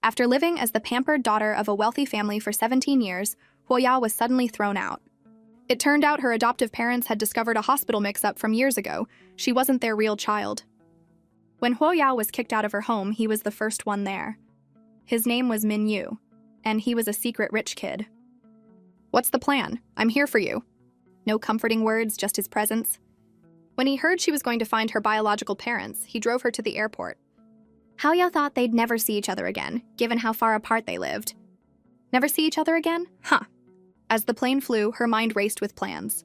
After living as the pampered daughter of a wealthy family for 17 years, Huoya was suddenly thrown out. It turned out her adoptive parents had discovered a hospital mix-up from years ago. She wasn't their real child. When Huoya was kicked out of her home, he was the first one there. His name was Min Yu, and he was a secret rich kid. "What's the plan? I'm here for you." No comforting words, just his presence. When he heard she was going to find her biological parents, he drove her to the airport. Haoya thought they'd never see each other again, given how far apart they lived. Never see each other again? Huh. As the plane flew, her mind raced with plans.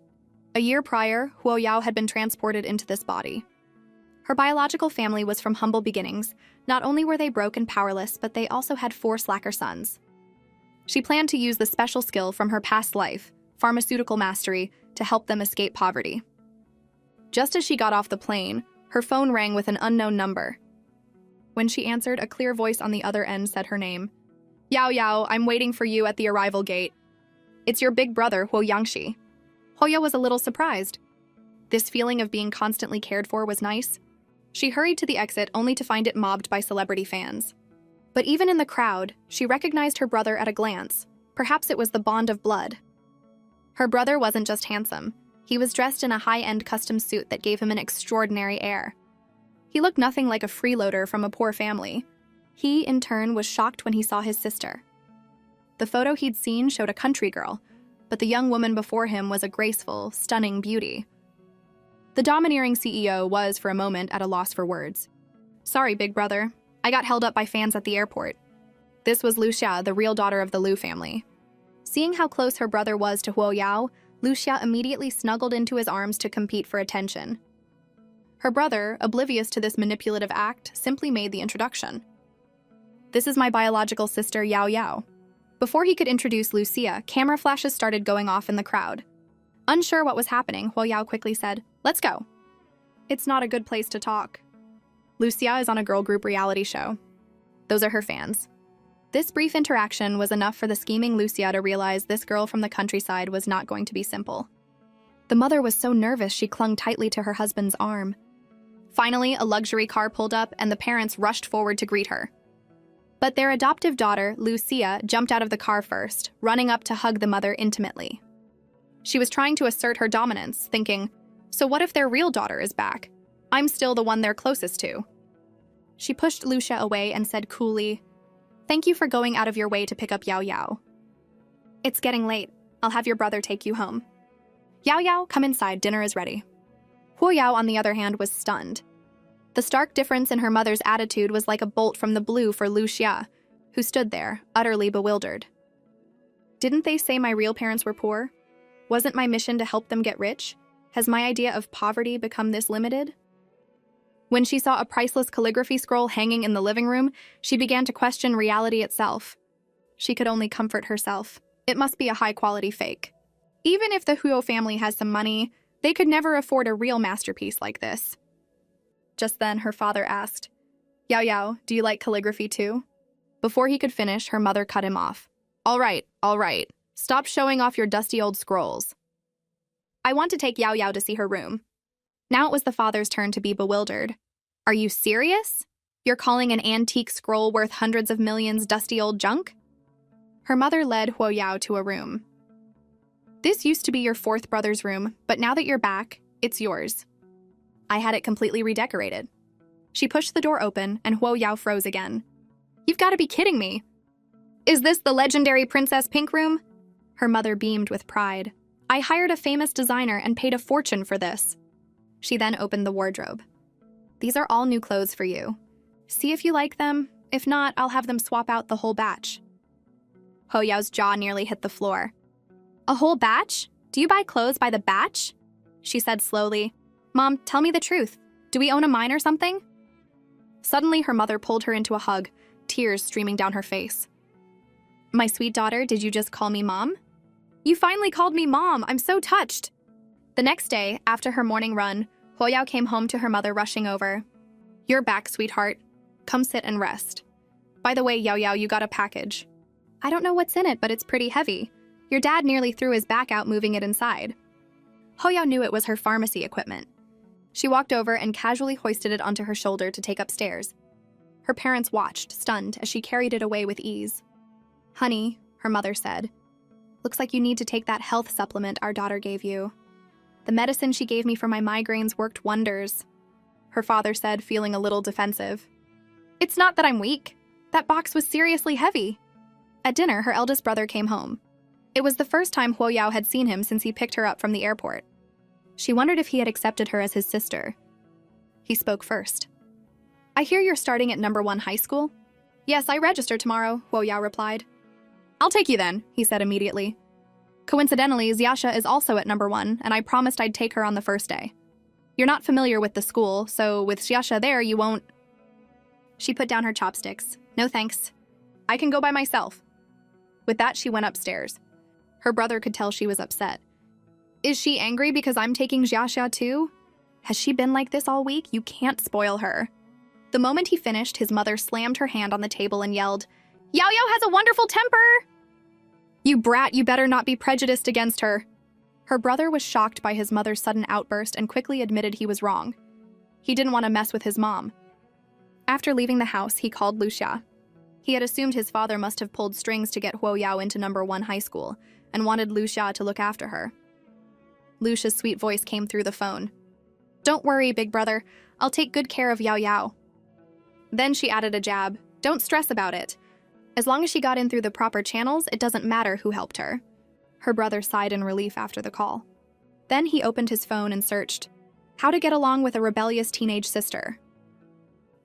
A year prior, Huoyao had been transported into this body. Her biological family was from humble beginnings. Not only were they broke and powerless, but they also had 4 slacker sons. She planned to use the special skill from her past life, pharmaceutical mastery, to help them escape poverty. Just as she got off the plane, her phone rang with an unknown number. When she answered, a clear voice on the other end said her name. "Yao Yao, I'm waiting for you at the arrival gate. It's your big brother, Huo Yangxi." Hoya was a little surprised. This feeling of being constantly cared for was nice. She hurried to the exit only to find it mobbed by celebrity fans. But even in the crowd, she recognized her brother at a glance. Perhaps it was the bond of blood. Her brother wasn't just handsome. He was dressed in a high-end custom suit that gave him an extraordinary air. He looked nothing like a freeloader from a poor family. He, in turn, was shocked when he saw his sister. The photo he'd seen showed a country girl, but the young woman before him was a graceful, stunning beauty. The domineering CEO was, for a moment, at a loss for words. "Sorry, big brother. I got held up by fans at the airport." This was Lu Xia, the real daughter of the Lu family. Seeing how close her brother was to Huo Yao, Lu Xia immediately snuggled into his arms to compete for attention. Her brother, oblivious to this manipulative act, simply made the introduction. "This is my biological sister, Yao Yao." Before he could introduce Lucia, camera flashes started going off in the crowd. Unsure what was happening, Huo Yao quickly said, "Let's go." "It's not a good place to talk." Lucia is on a girl group reality show. Those are her fans. This brief interaction was enough for the scheming Lucia to realize this girl from the countryside was not going to be simple. The mother was so nervous she clung tightly to her husband's arm. Finally, a luxury car pulled up and the parents rushed forward to greet her. But their adoptive daughter, Lucia, jumped out of the car first, running up to hug the mother intimately. She was trying to assert her dominance, thinking, "So what if their real daughter is back? I'm still the one they're closest to." She pushed Lucia away and said coolly, "Thank you for going out of your way to pick up Yao Yao. It's getting late. I'll have your brother take you home. Yao Yao, come inside, dinner is ready." Huo Yao, on the other hand, was stunned. The stark difference in her mother's attitude was like a bolt from the blue for Lu Xia, who stood there, utterly bewildered. Didn't they say my real parents were poor? Wasn't my mission to help them get rich? Has my idea of poverty become this limited? When she saw a priceless calligraphy scroll hanging in the living room, she began to question reality itself. She could only comfort herself. It must be a high-quality fake. Even if the Huo family has some money, they could never afford a real masterpiece like this. Just then, her father asked, "Yao Yao, do you like calligraphy too?" Before he could finish, her mother cut him off. All right. Stop showing off your dusty old scrolls. I want to take Yao Yao to see her room." Now it was the father's turn to be bewildered. "Are you serious? You're calling an antique scroll worth hundreds of millions dusty old junk?" Her mother led Huo Yao to a room. "This used to be your 4th brother's room, but now that you're back, it's yours. I had it completely redecorated." She pushed the door open, and Huo Yao froze again. "You've got to be kidding me. Is this the legendary Princess Pink room?" Her mother beamed with pride. "I hired a famous designer and paid a fortune for this." She then opened the wardrobe. "These are all new clothes for you. See if you like them. If not, I'll have them swap out the whole batch." Huo Yao's jaw nearly hit the floor. "A whole batch? Do you buy clothes by the batch?" She said slowly. "Mom, tell me the truth. Do we own a mine or something?" Suddenly, her mother pulled her into a hug, tears streaming down her face. "My sweet daughter, did you just call me Mom?" "You finally called me Mom. I'm so touched." The next day, after her morning run, Huo Yao came home to her mother rushing over. "You're back, sweetheart. Come sit and rest. By the way, Yao Yao, you got a package. I don't know what's in it, but it's pretty heavy. Your dad nearly threw his back out moving it inside." Huo Yao knew it was her pharmacy equipment. She walked over and casually hoisted it onto her shoulder to take upstairs. Her parents watched, stunned, as she carried it away with ease. "Honey," her mother said, "looks like you need to take that health supplement our daughter gave you. The medicine she gave me for my migraines worked wonders," her father said, feeling a little defensive. "It's not that I'm weak. That box was seriously heavy." At dinner, her eldest brother came home. It was the first time Huoyao had seen him since he picked her up from the airport. She wondered if he had accepted her as his sister. He spoke first. "I hear you're starting at number 1 high school?" "Yes, I register tomorrow," Huoyao replied. "I'll take you then," he said immediately. "Coincidentally, Xiaxia is also at number 1, and I promised I'd take her on the first day. You're not familiar with the school, so with Xiaxia there, you won't—" She put down her chopsticks. "No thanks. I can go by myself." With that, she went upstairs. Her brother could tell she was upset. "Is she angry because I'm taking Xiaxia too? Has she been like this all week? You can't spoil her." The moment he finished, his mother slammed her hand on the table and yelled, "Yao Yao has a wonderful temper! You brat, you better not be prejudiced against her." Her brother was shocked by his mother's sudden outburst and quickly admitted he was wrong. He didn't want to mess with his mom. After leaving the house, he called Lucia. He had assumed his father must have pulled strings to get Huoyao into number 1 high school and wanted Lucia to look after her. Lucia's sweet voice came through the phone. "Don't worry, big brother. I'll take good care of Yao Yao." Then she added a jab. "Don't stress about it. As long as she got in through the proper channels, it doesn't matter who helped her." Her brother sighed in relief after the call. Then he opened his phone and searched, "How to get along with a rebellious teenage sister."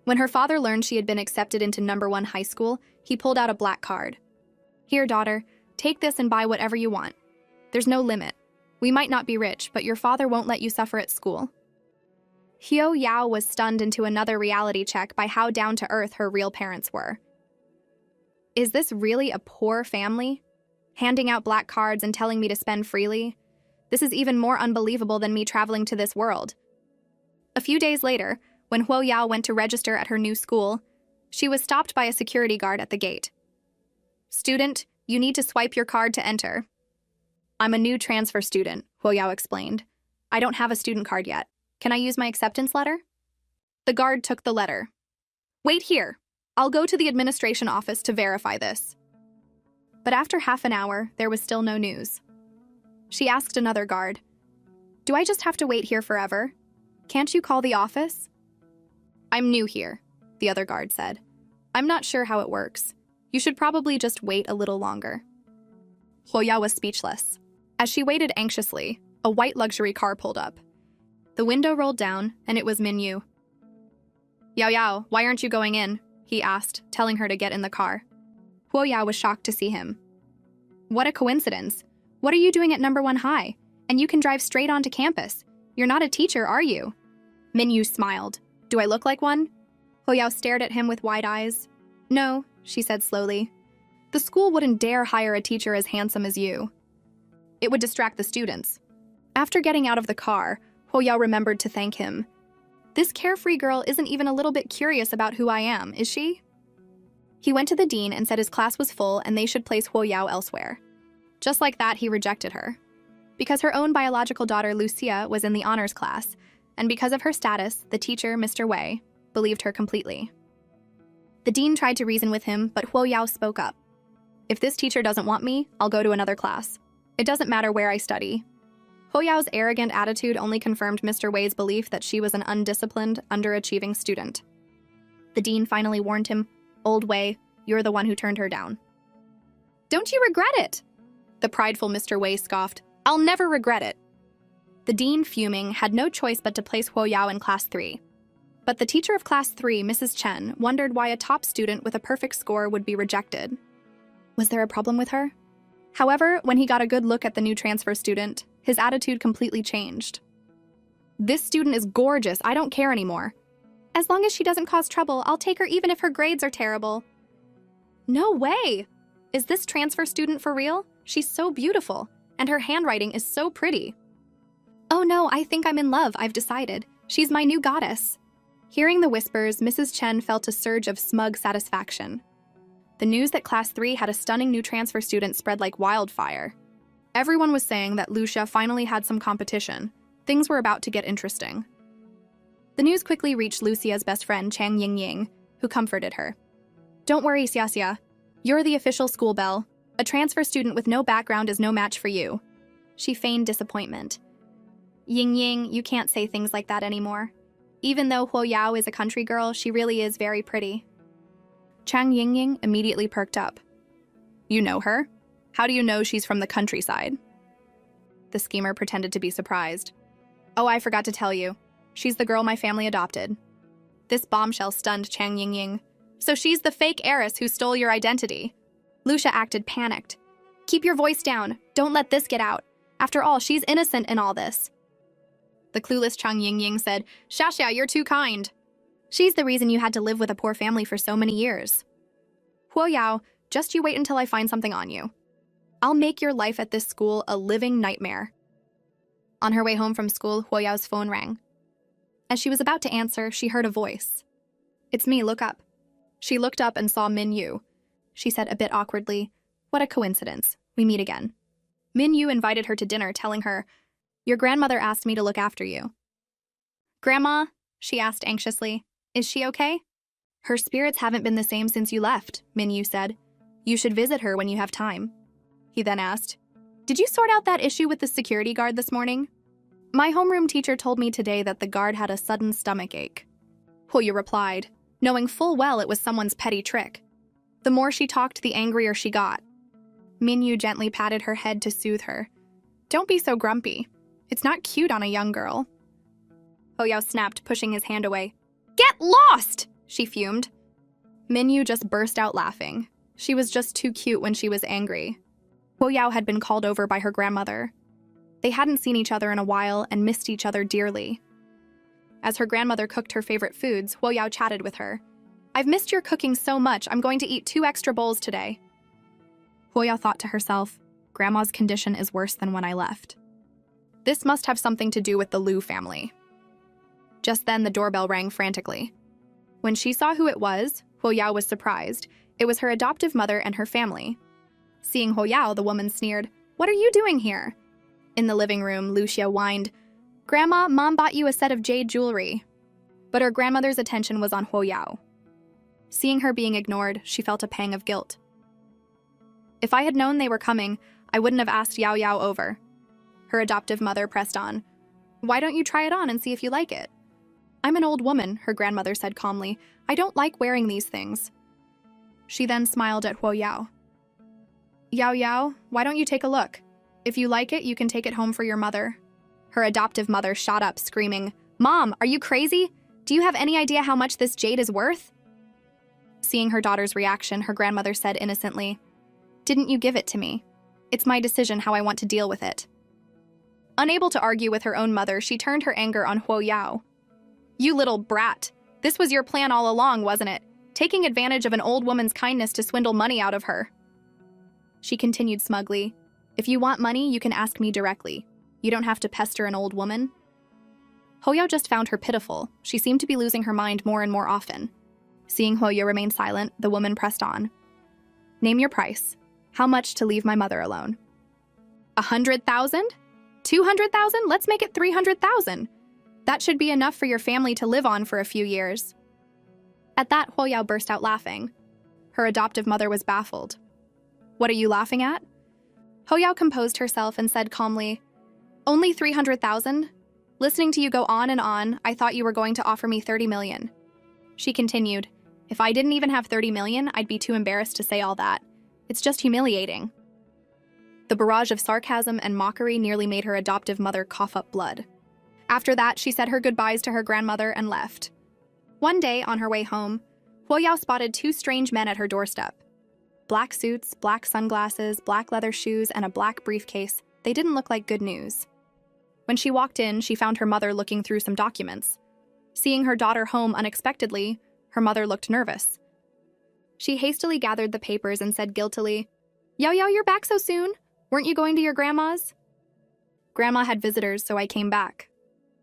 When her father learned she had been accepted into number 1 high school, he pulled out a black card. "Here, daughter, take this and buy whatever you want. There's no limit. We might not be rich, but your father won't let you suffer at school." Hyo Yao was stunned into another reality check by how down-to-earth her real parents were. Is this really a poor family? Handing out black cards and telling me to spend freely? This is even more unbelievable than me traveling to this world. A few days later, when Huoyao went to register at her new school, she was stopped by a security guard at the gate. "Student, you need to swipe your card to enter." "I'm a new transfer student," Huoyao explained. "I don't have a student card yet. Can I use my acceptance letter?" The guard took the letter. "Wait here. I'll go to the administration office to verify this." But after half an hour, there was still no news. She asked another guard, "Do I just have to wait here forever? Can't you call the office?" "I'm new here," the other guard said. "I'm not sure how it works. You should probably just wait a little longer." Huoya was speechless. As she waited anxiously, a white luxury car pulled up. The window rolled down, and it was Minyu. "Yao Yao, why aren't you going in?" he asked, telling her to get in the car. Huoya was shocked to see him. "What a coincidence. What are you doing at number 1 high? And you can drive straight onto campus. You're not a teacher, are you?" Minyu smiled. "Do I look like one?" Huoya stared at him with wide eyes. "No," she said slowly. "The school wouldn't dare hire a teacher as handsome as you. It would distract the students." After getting out of the car, Huoya remembered to thank him. "This carefree girl isn't even a little bit curious about who I am, is she?" He went to the dean and said his class was full and they should place Huoya elsewhere. Just like that, he rejected her. Because her own biological daughter, Lucia, was in the honors class, and because of her status, the teacher, Mr. Wei, believed her completely. The dean tried to reason with him, but Huoya spoke up. "If this teacher doesn't want me, I'll go to another class. It doesn't matter where I study." Huoya's arrogant attitude only confirmed Mr. Wei's belief that she was an undisciplined, underachieving student. The dean finally warned him, "Old Wei, you're the one who turned her down." "Don't you regret it?" The prideful Mr. Wei scoffed. "I'll never regret it." The dean, fuming, had no choice but to place Huoya in Class 3. But the teacher of Class 3, Mrs. Chen, wondered why a top student with a perfect score would be rejected. Was there a problem with her? However, when he got a good look at the new transfer student, his attitude completely changed. "This student is gorgeous. I don't care anymore. As long as she doesn't cause trouble, I'll take her even if her grades are terrible." "No way! Is this transfer student for real? She's so beautiful, and her handwriting is so pretty." "Oh no, I think I'm in love. I've decided. She's my new goddess." Hearing the whispers, Mrs. Chen felt a surge of smug satisfaction. The news that Class 3 had a stunning new transfer student spread like wildfire. Everyone was saying that Lucia finally had some competition. Things were about to get interesting. The news quickly reached Lucia's best friend, Chang Yingying, who comforted her. Don't worry, Xiaxia. You're the official school belle. A transfer student with no background is no match for you. She feigned disappointment. Ying Ying, you can't say things like that anymore. Even though Huo Yao is a country girl, she really is very pretty. Chang Yingying immediately perked up. You know her? How do you know she's from the countryside? The schemer pretended to be surprised. Oh, I forgot to tell you. She's the girl my family adopted. This bombshell stunned Chang Yingying. So she's the fake heiress who stole your identity. Lucia acted panicked. Keep your voice down. Don't let this get out. After all, she's innocent in all this. The clueless Chang Yingying said, Xiaxia, you're too kind. She's the reason you had to live with a poor family for so many years. Huo Yao, just you wait until I find something on you. I'll make your life at this school a living nightmare. On her way home from school, Huo Yao's phone rang. As she was about to answer, she heard a voice. It's me, look up. She looked up and saw Min Yu. She said a bit awkwardly, what a coincidence. We meet again. Min Yu invited her to dinner, telling her, your grandmother asked me to look after you. Grandma, she asked anxiously, is she okay? Her spirits haven't been the same since you left, Min Yu said. You should visit her when you have time. He then asked, did you sort out that issue with the security guard this morning? My homeroom teacher told me today that the guard had a sudden stomach ache. Huo Yu replied, knowing full well it was someone's petty trick. The more she talked, the angrier she got. Min Yu gently patted her head to soothe her. Don't be so grumpy. It's not cute on a young girl. Huo Yao snapped, pushing his hand away. Get lost! She fumed. Min Yu just burst out laughing. She was just too cute when she was angry. Huo Yao had been called over by her grandmother. They hadn't seen each other in a while and missed each other dearly. As her grandmother cooked her favorite foods, Huo Yao chatted with her. I've missed your cooking so much, I'm going to eat 2 extra bowls today. Huo Yao thought to herself, Grandma's condition is worse than when I left. This must have something to do with the Liu family. Just then, the doorbell rang frantically. When she saw who it was, Huo Yao was surprised. It was her adoptive mother and her family. Seeing Huo Yao, the woman sneered, What are you doing here? In the living room, Lucia whined, Grandma, Mom bought you a set of jade jewelry. But her grandmother's attention was on Huo Yao. Seeing her being ignored, she felt a pang of guilt. If I had known they were coming, I wouldn't have asked Yao Yao over. Her adoptive mother pressed on. Why don't you try it on and see if you like it? I'm an old woman, her grandmother said calmly. I don't like wearing these things. She then smiled at Huo Yao. Yao Yao, why don't you take a look? If you like it, you can take it home for your mother. Her adoptive mother shot up, screaming, Mom, are you crazy? Do you have any idea how much this jade is worth? Seeing her daughter's reaction, her grandmother said innocently, Didn't you give it to me? It's my decision how I want to deal with it. Unable to argue with her own mother, she turned her anger on Huo Yao. You little brat. This was your plan all along, wasn't it? Taking advantage of an old woman's kindness to swindle money out of her. She continued smugly, If you want money, you can ask me directly. You don't have to pester an old woman. Huo Yao just found her pitiful. She seemed to be losing her mind more and more often. Seeing Huo Yao remain silent, the woman pressed on. Name your price. How much to leave my mother alone? 100,000? 200,000? Let's make it 300,000. That should be enough for your family to live on for a few years. At that, Huo Yao burst out laughing. Her adoptive mother was baffled. What are you laughing at? Huo Yao composed herself and said calmly, Only 300,000? Listening to you go on and on, I thought you were going to offer me 30 million. She continued, If I didn't even have 30 million, I'd be too embarrassed to say all that. It's just humiliating. The barrage of sarcasm and mockery nearly made her adoptive mother cough up blood. After that, she said her goodbyes to her grandmother and left. One day, on her way home, Huo Yao spotted 2 strange men at her doorstep. Black suits, black sunglasses, black leather shoes, and a black briefcase. They didn't look like good news. When she walked in, she found her mother looking through some documents. Seeing her daughter home unexpectedly, her mother looked nervous. She hastily gathered the papers and said guiltily, Yao Yao, you're back so soon? Weren't you going to your grandma's? Grandma had visitors, so I came back.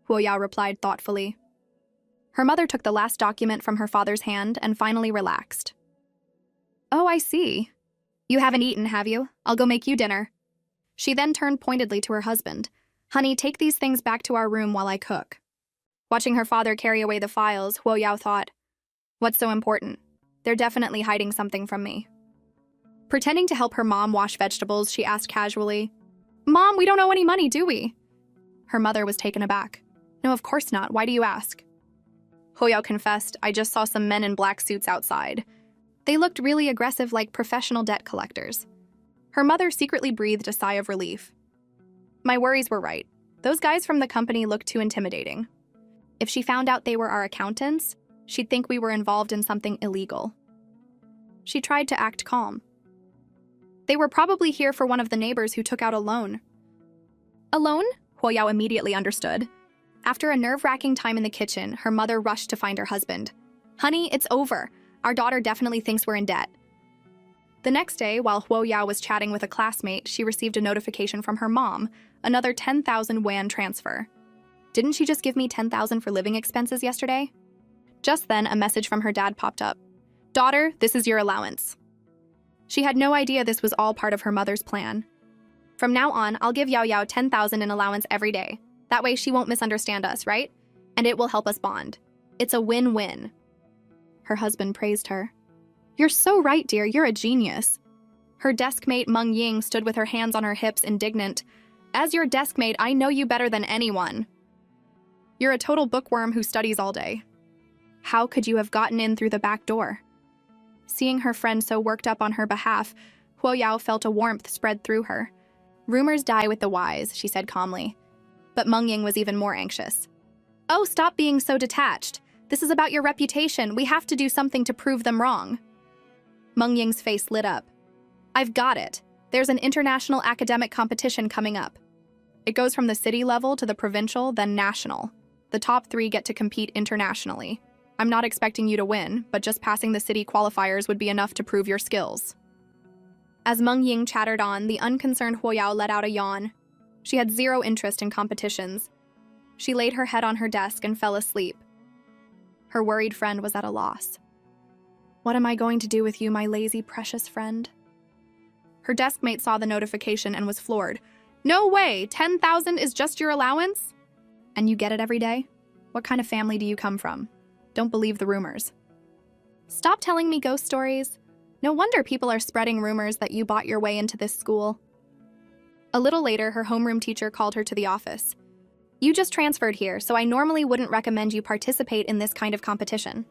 Huo Yao replied thoughtfully. Her mother took the last document from her father's hand and finally relaxed. Oh, I see. You haven't eaten, have you? I'll go make you dinner. She then turned pointedly to her husband. Honey, take these things back to our room while I cook. Watching her father carry away the files, Huo Yao thought, What's so important? They're definitely hiding something from me. Pretending to help her mom wash vegetables, she asked casually, "Mom, we don't owe any money, do we?" Her mother was taken aback. "No, of course not. Why do you ask?" Hwoyao confessed, "I just saw some men in black suits outside. They looked really aggressive, like professional debt collectors." Her mother secretly breathed a sigh of relief. My worries were right. Those guys from the company looked too intimidating. If she found out they were our accountants, she'd think we were involved in something illegal. She tried to act calm. They were probably here for one of the neighbors who took out a loan. A loan? Hwoyao immediately understood. After a nerve-wracking time in the kitchen, her mother rushed to find her husband. "Honey, it's over. Our daughter definitely thinks we're in debt." The next day, while Hwoyao was chatting with a classmate, she received a notification from her mom, another 10,000 yuan transfer. "Didn't she just give me 10,000 for living expenses yesterday?" Just then, a message from her dad popped up. "Daughter, this is your allowance." She had no idea this was all part of her mother's plan. "From now on, I'll give Yaoyao 10,000 in allowance every day. That way she won't misunderstand us, right? And it will help us bond. It's a win-win." Her husband praised her. "You're so right, dear. You're a genius." Her deskmate Meng Ying stood with her hands on her hips, indignant. "As your deskmate, I know you better than anyone. You're a total bookworm who studies all day. How could you have gotten in through the back door?" Seeing her friend so worked up on her behalf, Hwoyao felt a warmth spread through her. "Rumors die with the wise," she said calmly. But Meng Ying was even more anxious. "Oh, stop being so detached. This is about your reputation. We have to do something to prove them wrong." Meng Ying's face lit up. "I've got it. There's an international academic competition coming up. It goes from the city level to the provincial, then national. The top 3 get to compete internationally. I'm not expecting you to win, but just passing the city qualifiers would be enough to prove your skills." As Meng Ying chattered on, the unconcerned Hwoyao let out a yawn. She had zero interest in competitions. She laid her head on her desk and fell asleep. Her worried friend was at a loss. "What am I going to do with you, my lazy, precious friend?" Her deskmate saw the notification and was floored. "No way! 10,000 is just your allowance? And you get it every day? What kind of family do you come from? Don't believe the rumors." "Stop telling me ghost stories. No wonder people are spreading rumors that you bought your way into this school." A little later, her homeroom teacher called her to the office. "You just transferred here, so I normally wouldn't recommend you participate in this kind of competition.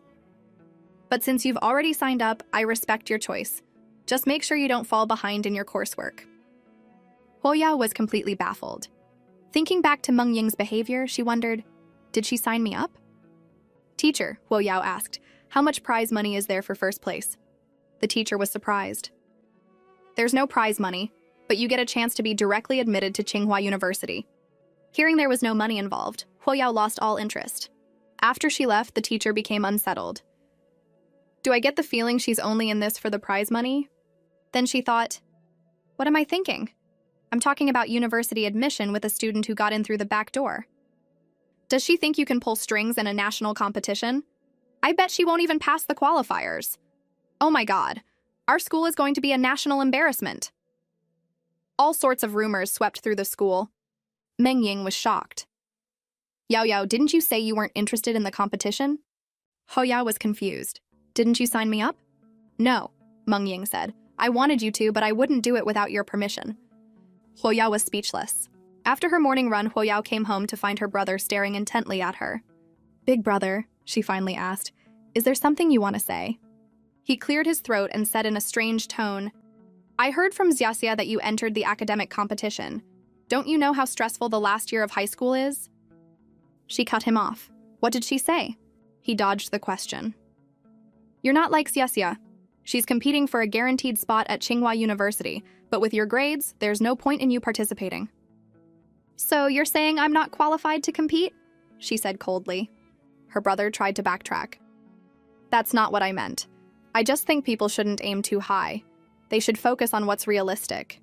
But since you've already signed up, I respect your choice. Just make sure you don't fall behind in your coursework." Hwoyao was completely baffled. Thinking back to Meng Ying's behavior, she wondered, did she sign me up? "Teacher," Hwoyao asked, "how much prize money is there for first place?" The teacher was surprised. "There's no prize money, but you get a chance to be directly admitted to Tsinghua University." Hearing there was no money involved, Hwoyao lost all interest. After she left, the teacher became unsettled. "Do I get the feeling she's only in this for the prize money?" Then she thought, "What am I thinking? I'm talking about university admission with a student who got in through the back door. Does she think you can pull strings in a national competition? I bet she won't even pass the qualifiers. Oh my God, our school is going to be a national embarrassment." All sorts of rumors swept through the school. Meng Ying was shocked. "Yaoyao, didn't you say you weren't interested in the competition?" Hwoyao was confused. "Didn't you sign me up?" "No," Meng Ying said. "I wanted you to, but I wouldn't do it without your permission." Hwoyao was speechless. After her morning run, Hwoyao came home to find her brother staring intently at her. "Big brother," she finally asked, "is there something you want to say?" He cleared his throat and said in a strange tone, "I heard from Xiaxia that you entered the academic competition. Don't you know how stressful the last year of high school is?" She cut him off. "What did she say?" He dodged the question. "You're not like Xiaxia. She's competing for a guaranteed spot at Tsinghua University, but with your grades, there's no point in you participating." "So you're saying I'm not qualified to compete?" she said coldly. Her brother tried to backtrack. "That's not what I meant. I just think people shouldn't aim too high. They should focus on what's realistic."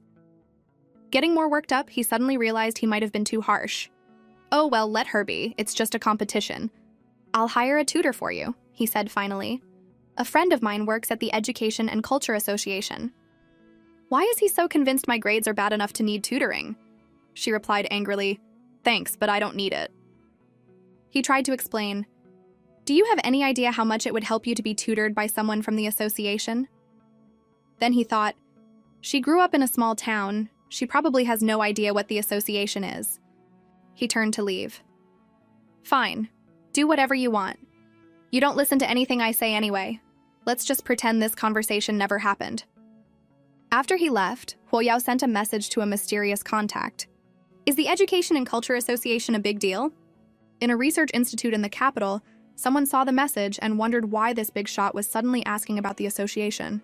Getting more worked up, he suddenly realized he might have been too harsh. "Oh, well, let her be. It's just a competition. I'll hire a tutor for you," he said finally. "A friend of mine works at the Education and Culture Association." "Why is he so convinced my grades are bad enough to need tutoring?" She replied angrily, "Thanks, but I don't need it." He tried to explain, Do you have any idea how much it would help you to be tutored by someone from the association? Then he thought, she grew up in a small town. She probably has no idea what the association is. He turned to leave. Fine. Do whatever you want. You don't listen to anything I say anyway. Let's just pretend this conversation never happened. After he left, Huoyao sent a message to a mysterious contact. Is the Education and Culture Association a big deal? In a research institute in the capital, someone saw the message and wondered why this big shot was suddenly asking about the association.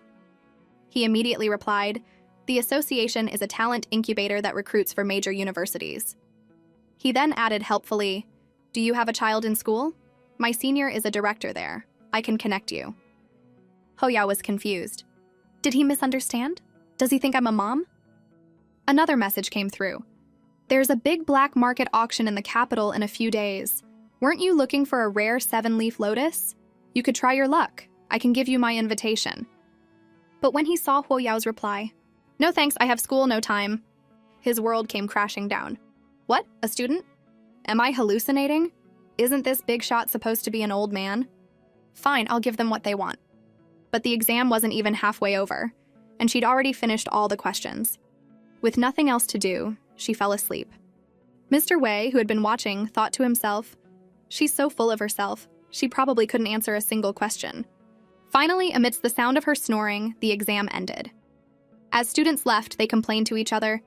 He immediately replied, the association is a talent incubator that recruits for major universities. He then added helpfully, do you have a child in school? My senior is a director there. I can connect you. Huoyao was confused. Did he misunderstand? Does he think I'm a mom? Another message came through. There's a big black market auction in the capital in a few days. Weren't you looking for a rare 7-leaf lotus? You could try your luck. I can give you my invitation. But when he saw Huoyao's reply, no thanks, I have school, no time, his world came crashing down. What, a student? Am I hallucinating? Isn't this big shot supposed to be an old man? Fine, I'll give them what they want. But the exam wasn't even halfway over, and she'd already finished all the questions. With nothing else to do, she fell asleep. Mr. Wei, who had been watching, thought to himself, she's so full of herself, she probably couldn't answer a single question. Finally, amidst the sound of her snoring, the exam ended. As students left, they complained to each other,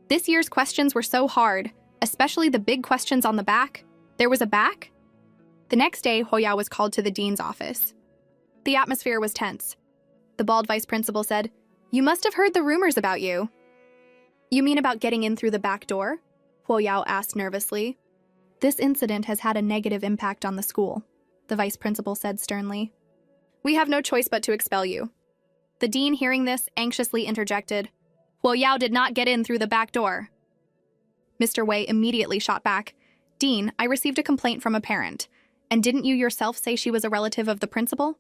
this year's questions were so hard, especially the big questions on the back. There was a back? The next day, Huoyao was called to the dean's office. The atmosphere was tense. The bald vice principal said, you must have heard the rumors about you. You mean about getting in through the back door? Huoyao asked nervously. This incident has had a negative impact on the school, the vice principal said sternly. We have no choice but to expel you. The dean, hearing this, anxiously interjected, Huoyao did not get in through the back door. Mr. Wei immediately shot back, Dean, I received a complaint from a parent, and didn't you yourself say she was a relative of the principal?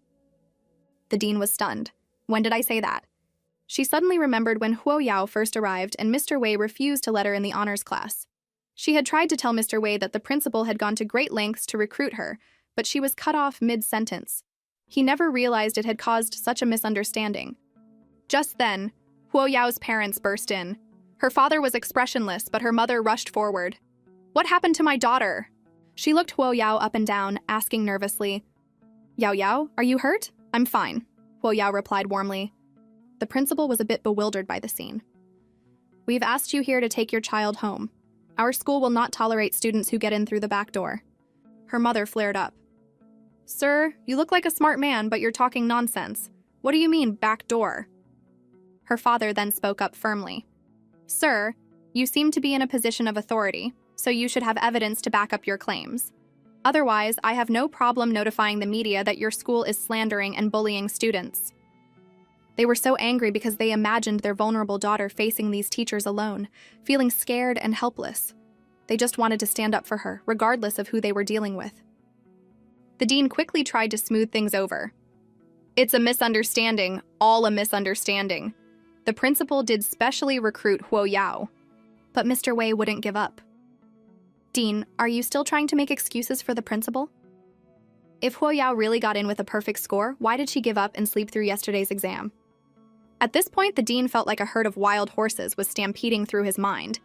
The dean was stunned. When did I say that? She suddenly remembered when Huoyao first arrived and Mr. Wei refused to let her in the honors class. She had tried to tell Mr. Wei that the principal had gone to great lengths to recruit her, but she was cut off mid-sentence. He never realized it had caused such a misunderstanding. Just then, Huoyao's parents burst in. Her father was expressionless, but her mother rushed forward. What happened to my daughter? She looked Huoyao up and down, asking nervously, Yao Yao, are you hurt? I'm fine, Huoyao replied warmly. The principal was a bit bewildered by the scene. We've asked you here to take your child home. Our school will not tolerate students who get in through the back door. Her mother flared up. Sir, you look like a smart man, but you're talking nonsense. What do you mean, back door? Her father then spoke up firmly. Sir, you seem to be in a position of authority, so you should have evidence to back up your claims. Otherwise, I have no problem notifying the media that your school is slandering and bullying students. They were so angry because they imagined their vulnerable daughter facing these teachers alone, feeling scared and helpless. They just wanted to stand up for her, regardless of who they were dealing with. The dean quickly tried to smooth things over. It's a misunderstanding, all a misunderstanding. The principal did specially recruit Huoyao, but Mr. Wei wouldn't give up. Dean, are you still trying to make excuses for the principal? If Huoyao really got in with a perfect score, why did she give up and sleep through yesterday's exam? At this point, the dean felt like a herd of wild horses was stampeding through his mind.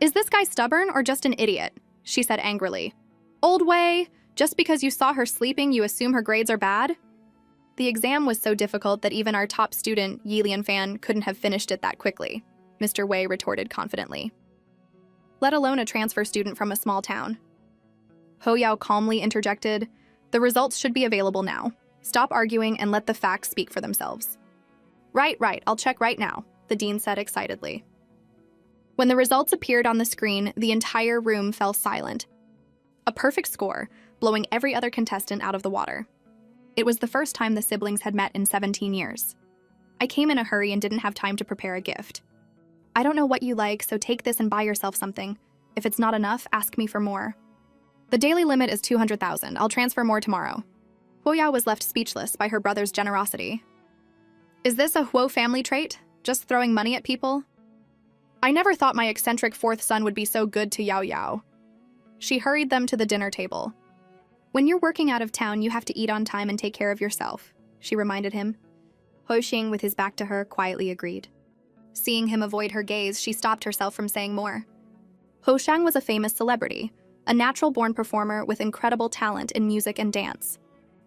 Is this guy stubborn or just an idiot? She said angrily. Old Wei, just because you saw her sleeping, you assume her grades are bad? The exam was so difficult that even our top student, Yi Lianfan, couldn't have finished it that quickly, Mr. Wei retorted confidently. Let alone a transfer student from a small town. Huoyao calmly interjected, the results should be available now. Stop arguing and let the facts speak for themselves. Right, I'll check right now, the dean said excitedly. When the results appeared on the screen, the entire room fell silent. A perfect score, blowing every other contestant out of the water. It was the first time the siblings had met in 17 years. I came in a hurry and didn't have time to prepare a gift. I don't know what you like, so take this and buy yourself something. If it's not enough, ask me for more. The daily limit is 200,000. I'll transfer more tomorrow. Huoyao was left speechless by her brother's generosity. Is this a Huo family trait? Just throwing money at people? I never thought my eccentric fourth son would be so good to Yao Yao. She hurried them to the dinner table. When you're working out of town, you have to eat on time and take care of yourself, she reminded him. Hoshing, with his back to her, quietly agreed. Seeing him avoid her gaze, she stopped herself from saying more. Hoshang was a famous celebrity, a natural-born performer with incredible talent in music and dance.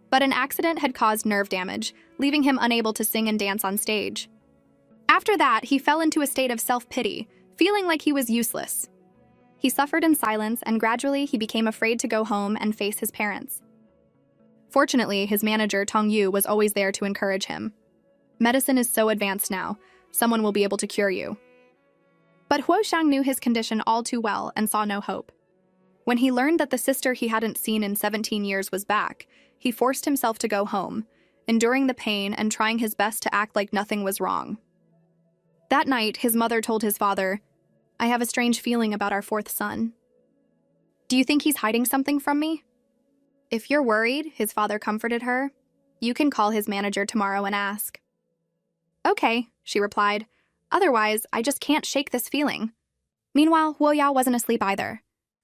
But an accident had caused nerve damage, leaving him unable to sing and dance on stage. After that, he fell into a state of self-pity, feeling like he was useless. He suffered in silence, and gradually he became afraid to go home and face his parents. Fortunately, his manager, Tong Yu, was always there to encourage him. Medicine is so advanced now, someone will be able to cure you. But Huoshang knew his condition all too well and saw no hope. When he learned that the sister he hadn't seen in 17 years was back, he forced himself to go home, enduring the pain and trying his best to act like nothing was wrong. That night, his mother told his father, "I have a strange feeling about our fourth son. Do you think he's hiding something from me?" "If you're worried," his father comforted her, "you can call his manager tomorrow and ask." "Okay," she replied. "Otherwise, I just can't shake this feeling." Meanwhile, Huoyao wasn't asleep either.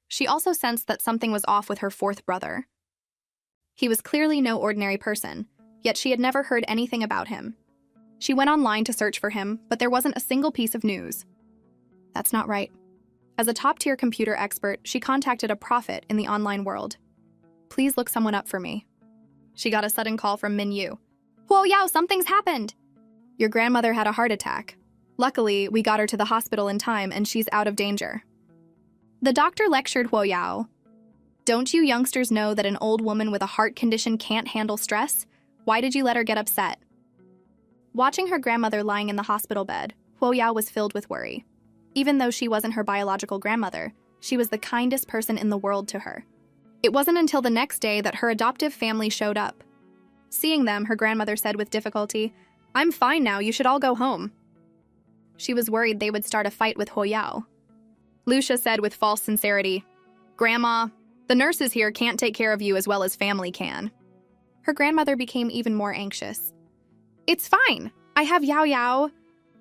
She also sensed that something was off with her fourth brother. He was clearly no ordinary person, yet she had never heard anything about him. She went online to search for him, but there wasn't a single piece of news. That's not right. As a top-tier computer expert, she contacted a prophet in the online world. "Please look someone up for me." She got a sudden call from Min Yu. "Huoyao, something's happened!" "Your grandmother had a heart attack. Luckily, we got her to the hospital in time and she's out of danger." The doctor lectured Huoyao. "Don't you youngsters know that an old woman with a heart condition can't handle stress? Why did you let her get upset?" Watching her grandmother lying in the hospital bed, Huoyao was filled with worry. Even though she wasn't her biological grandmother, she was the kindest person in the world to her. It wasn't until the next day that her adoptive family showed up. Seeing them, her grandmother said with difficulty, "I'm fine now, you should all go home." She was worried they would start a fight with Huoyao. Lucia said with false sincerity, "Grandma, the nurses here can't take care of you as well as family can." Her grandmother became even more anxious. "It's fine, I have Yao Yao."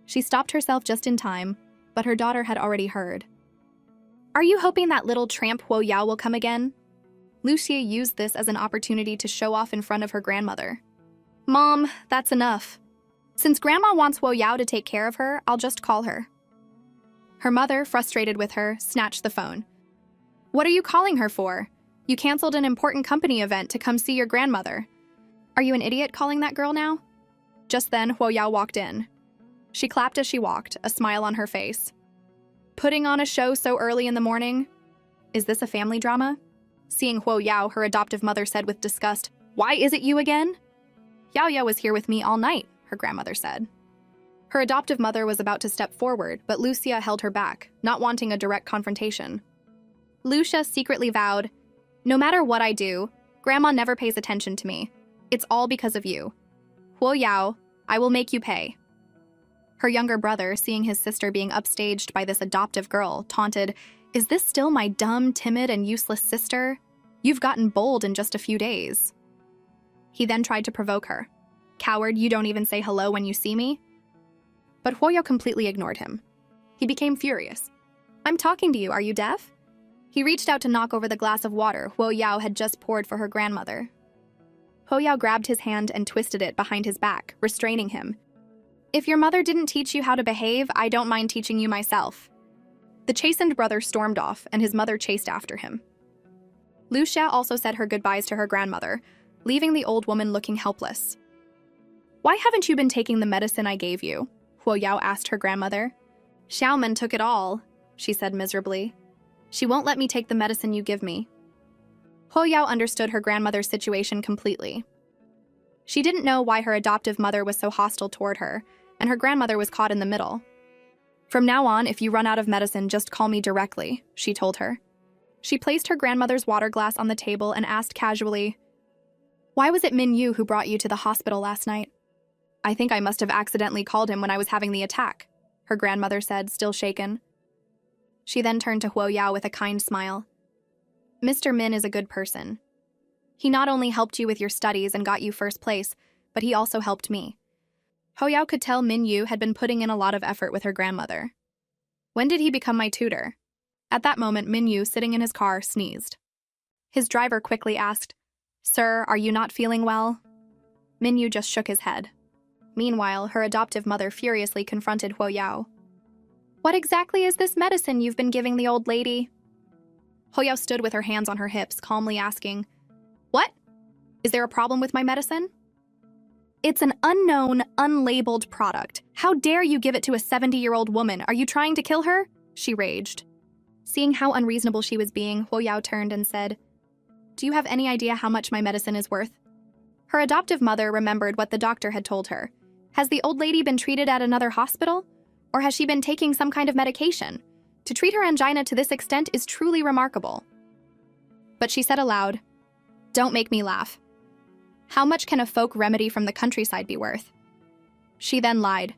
She stopped herself just in time, but her daughter had already heard. "Are you hoping that little tramp Huoyao will come again?" Lucia used this as an opportunity to show off in front of her grandmother. "Mom, that's enough. Since Grandma wants Huoyao to take care of her, I'll just call her." Her mother, frustrated with her, snatched the phone. "What are you calling her for? You canceled an important company event to come see your grandmother. Are you an idiot calling that girl now?" Just then, Huoyao walked in. She clapped as she walked, a smile on her face. "Putting on a show so early in the morning? Is this a family drama?" Seeing Huoyao, her adoptive mother said with disgust, "Why is it you again?" "Yao Yao was here with me all night," her grandmother said. Her adoptive mother was about to step forward, but Lucia held her back, not wanting a direct confrontation. Lucia secretly vowed, "No matter what I do, Grandma never pays attention to me. It's all because of you. Huoyao, I will make you pay." Her younger brother, seeing his sister being upstaged by this adoptive girl, taunted, "Is this still my dumb, timid, and useless sister? You've gotten bold in just a few days." He then tried to provoke her. "Coward, you don't even say hello when you see me?" But Huoyao completely ignored him. He became furious. "I'm talking to you, are you deaf?" He reached out to knock over the glass of water Huoyao had just poured for her grandmother. Huoyao grabbed his hand and twisted it behind his back, restraining him. "If your mother didn't teach you how to behave, I don't mind teaching you myself." The chastened brother stormed off, and his mother chased after him. Lucia also said her goodbyes to her grandmother, leaving the old woman looking helpless. "Why haven't you been taking the medicine I gave you?" Huoyao asked her grandmother. "Xiaoman took it all," she said miserably. "She won't let me take the medicine you give me." Huoyao understood her grandmother's situation completely. She didn't know why her adoptive mother was so hostile toward her, and her grandmother was caught in the middle. "From now on, if you run out of medicine, just call me directly," she told her. She placed her grandmother's water glass on the table and asked casually, "Why was it Min Yu who brought you to the hospital last night?" "I think I must have accidentally called him when I was having the attack," her grandmother said, still shaken. She then turned to Huoyao with a kind smile. "Mr. Min is a good person. He not only helped you with your studies and got you first place, but he also helped me." Huoyao could tell Min Yu had been putting in a lot of effort with her grandmother. "When did he become my tutor?" At that moment, Min Yu, sitting in his car, sneezed. His driver quickly asked, Sir, are you not feeling well? Minyu just shook his head. Meanwhile, her adoptive mother furiously confronted Huoyao. What exactly is this medicine you've been giving the old lady? Huoyao stood with her hands on her hips, calmly asking, What? Is there a problem with my medicine? It's an unknown, unlabeled product. How dare you give it to a 70-year-old woman? Are you trying to kill her? She raged. Seeing how unreasonable she was being, Huoyao turned and said, Do you have any idea how much my medicine is worth? Her adoptive mother remembered what the doctor had told her. Has the old lady been treated at another hospital? Or has she been taking some kind of medication? To treat her angina to this extent is truly remarkable. But she said aloud, Don't make me laugh. How much can a folk remedy from the countryside be worth? She then lied.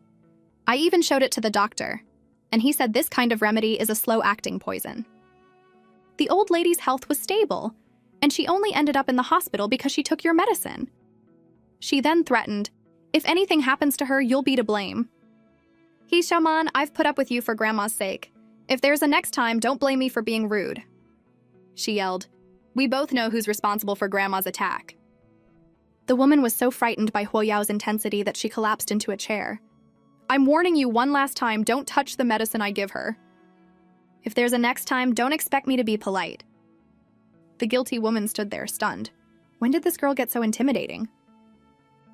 I even showed it to the doctor, and he said this kind of remedy is a slow-acting poison. The old lady's health was stable, and she only ended up in the hospital because she took your medicine. She then threatened, If anything happens to her, you'll be to blame. Xiaoman, I've put up with you for Grandma's sake. If there's a next time, don't blame me for being rude. She yelled. We both know who's responsible for Grandma's attack. The woman was so frightened by Huoyao's intensity that she collapsed into a chair. I'm warning you one last time, don't touch the medicine I give her. If there's a next time, don't expect me to be polite. The guilty woman stood there, stunned. When did this girl get so intimidating?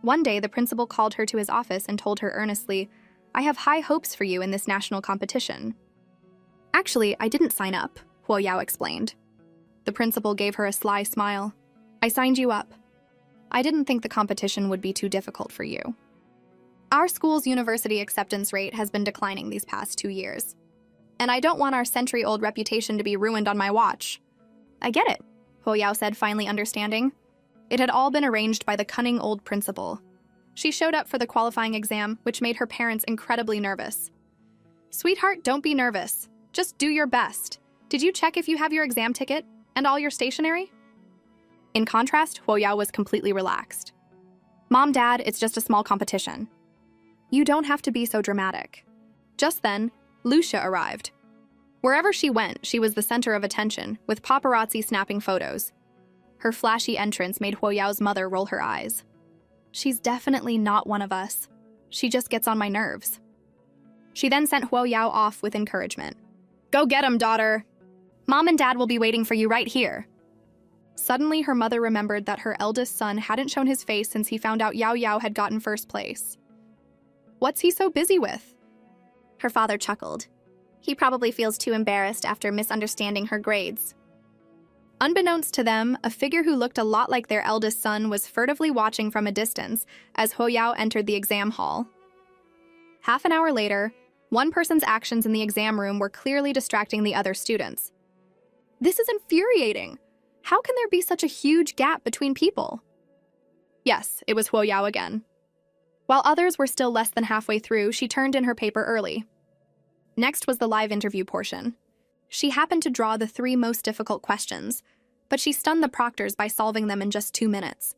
One day, the principal called her to his office and told her earnestly, I have high hopes for you in this national competition. Actually, I didn't sign up, Huoyao explained. The principal gave her a sly smile. I signed you up. I didn't think the competition would be too difficult for you. Our school's university acceptance rate has been declining these past 2 years. And I don't want our century-old reputation to be ruined on my watch. I get it, Huoyao said, finally understanding. It had all been arranged by the cunning old principal. She showed up for the qualifying exam, which made her parents incredibly nervous. Sweetheart, don't be nervous. Just do your best. Did you check if you have your exam ticket and all your stationery? In contrast, Huoyao was completely relaxed. Mom, Dad, it's just a small competition. You don't have to be so dramatic. Just then, Lucia arrived. Wherever she went, she was the center of attention, with paparazzi snapping photos. Her flashy entrance made Huoyao's mother roll her eyes. She's definitely not one of us. She just gets on my nerves. She then sent Huoyao off with encouragement. Go get him, daughter. Mom and Dad will be waiting for you right here. Suddenly, her mother remembered that her eldest son hadn't shown his face since he found out Yao Yao had gotten first place. What's he so busy with? Her father chuckled. He probably feels too embarrassed after misunderstanding her grades. Unbeknownst to them, a figure who looked a lot like their eldest son was furtively watching from a distance as Huoyao entered the exam hall. Half an hour later, one person's actions in the exam room were clearly distracting the other students. This is infuriating. How can there be such a huge gap between people? Yes, it was Huoyao again. While others were still less than halfway through, she turned in her paper early. Next was the live interview portion. She happened to draw the 3 most difficult questions, but she stunned the proctors by solving them in just 2 minutes.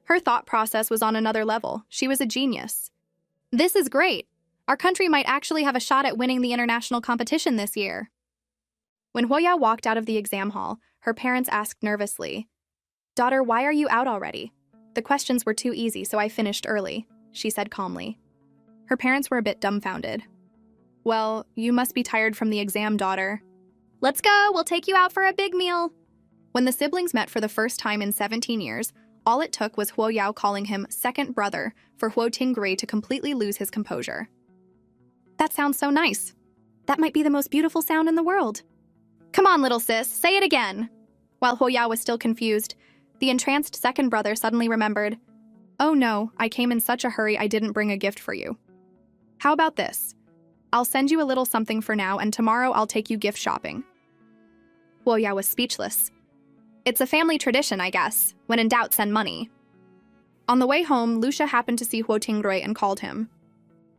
Her thought process was on another level. She was a genius. This is great. Our country might actually have a shot at winning the international competition this year. When Huoyao walked out of the exam hall, her parents asked nervously, Daughter, why are you out already? The questions were too easy, so I finished early, she said calmly. Her parents were a bit dumbfounded. Well, you must be tired from the exam, daughter. Let's go, we'll take you out for a big meal. When the siblings met for the first time in 17 years, all it took was Huoyao calling him second brother for Huo Tinggui to completely lose his composure. That sounds so nice. That might be the most beautiful sound in the world. Come on, little sis, say it again. While Huoyao was still confused, the entranced second brother suddenly remembered, Oh no, I came in such a hurry I didn't bring a gift for you. How about this? I'll send you a little something for now, and tomorrow I'll take you gift shopping. Huoyao was speechless. It's a family tradition, I guess. When in doubt, send money. On the way home, Lucia happened to see Huo Tinggui and called him.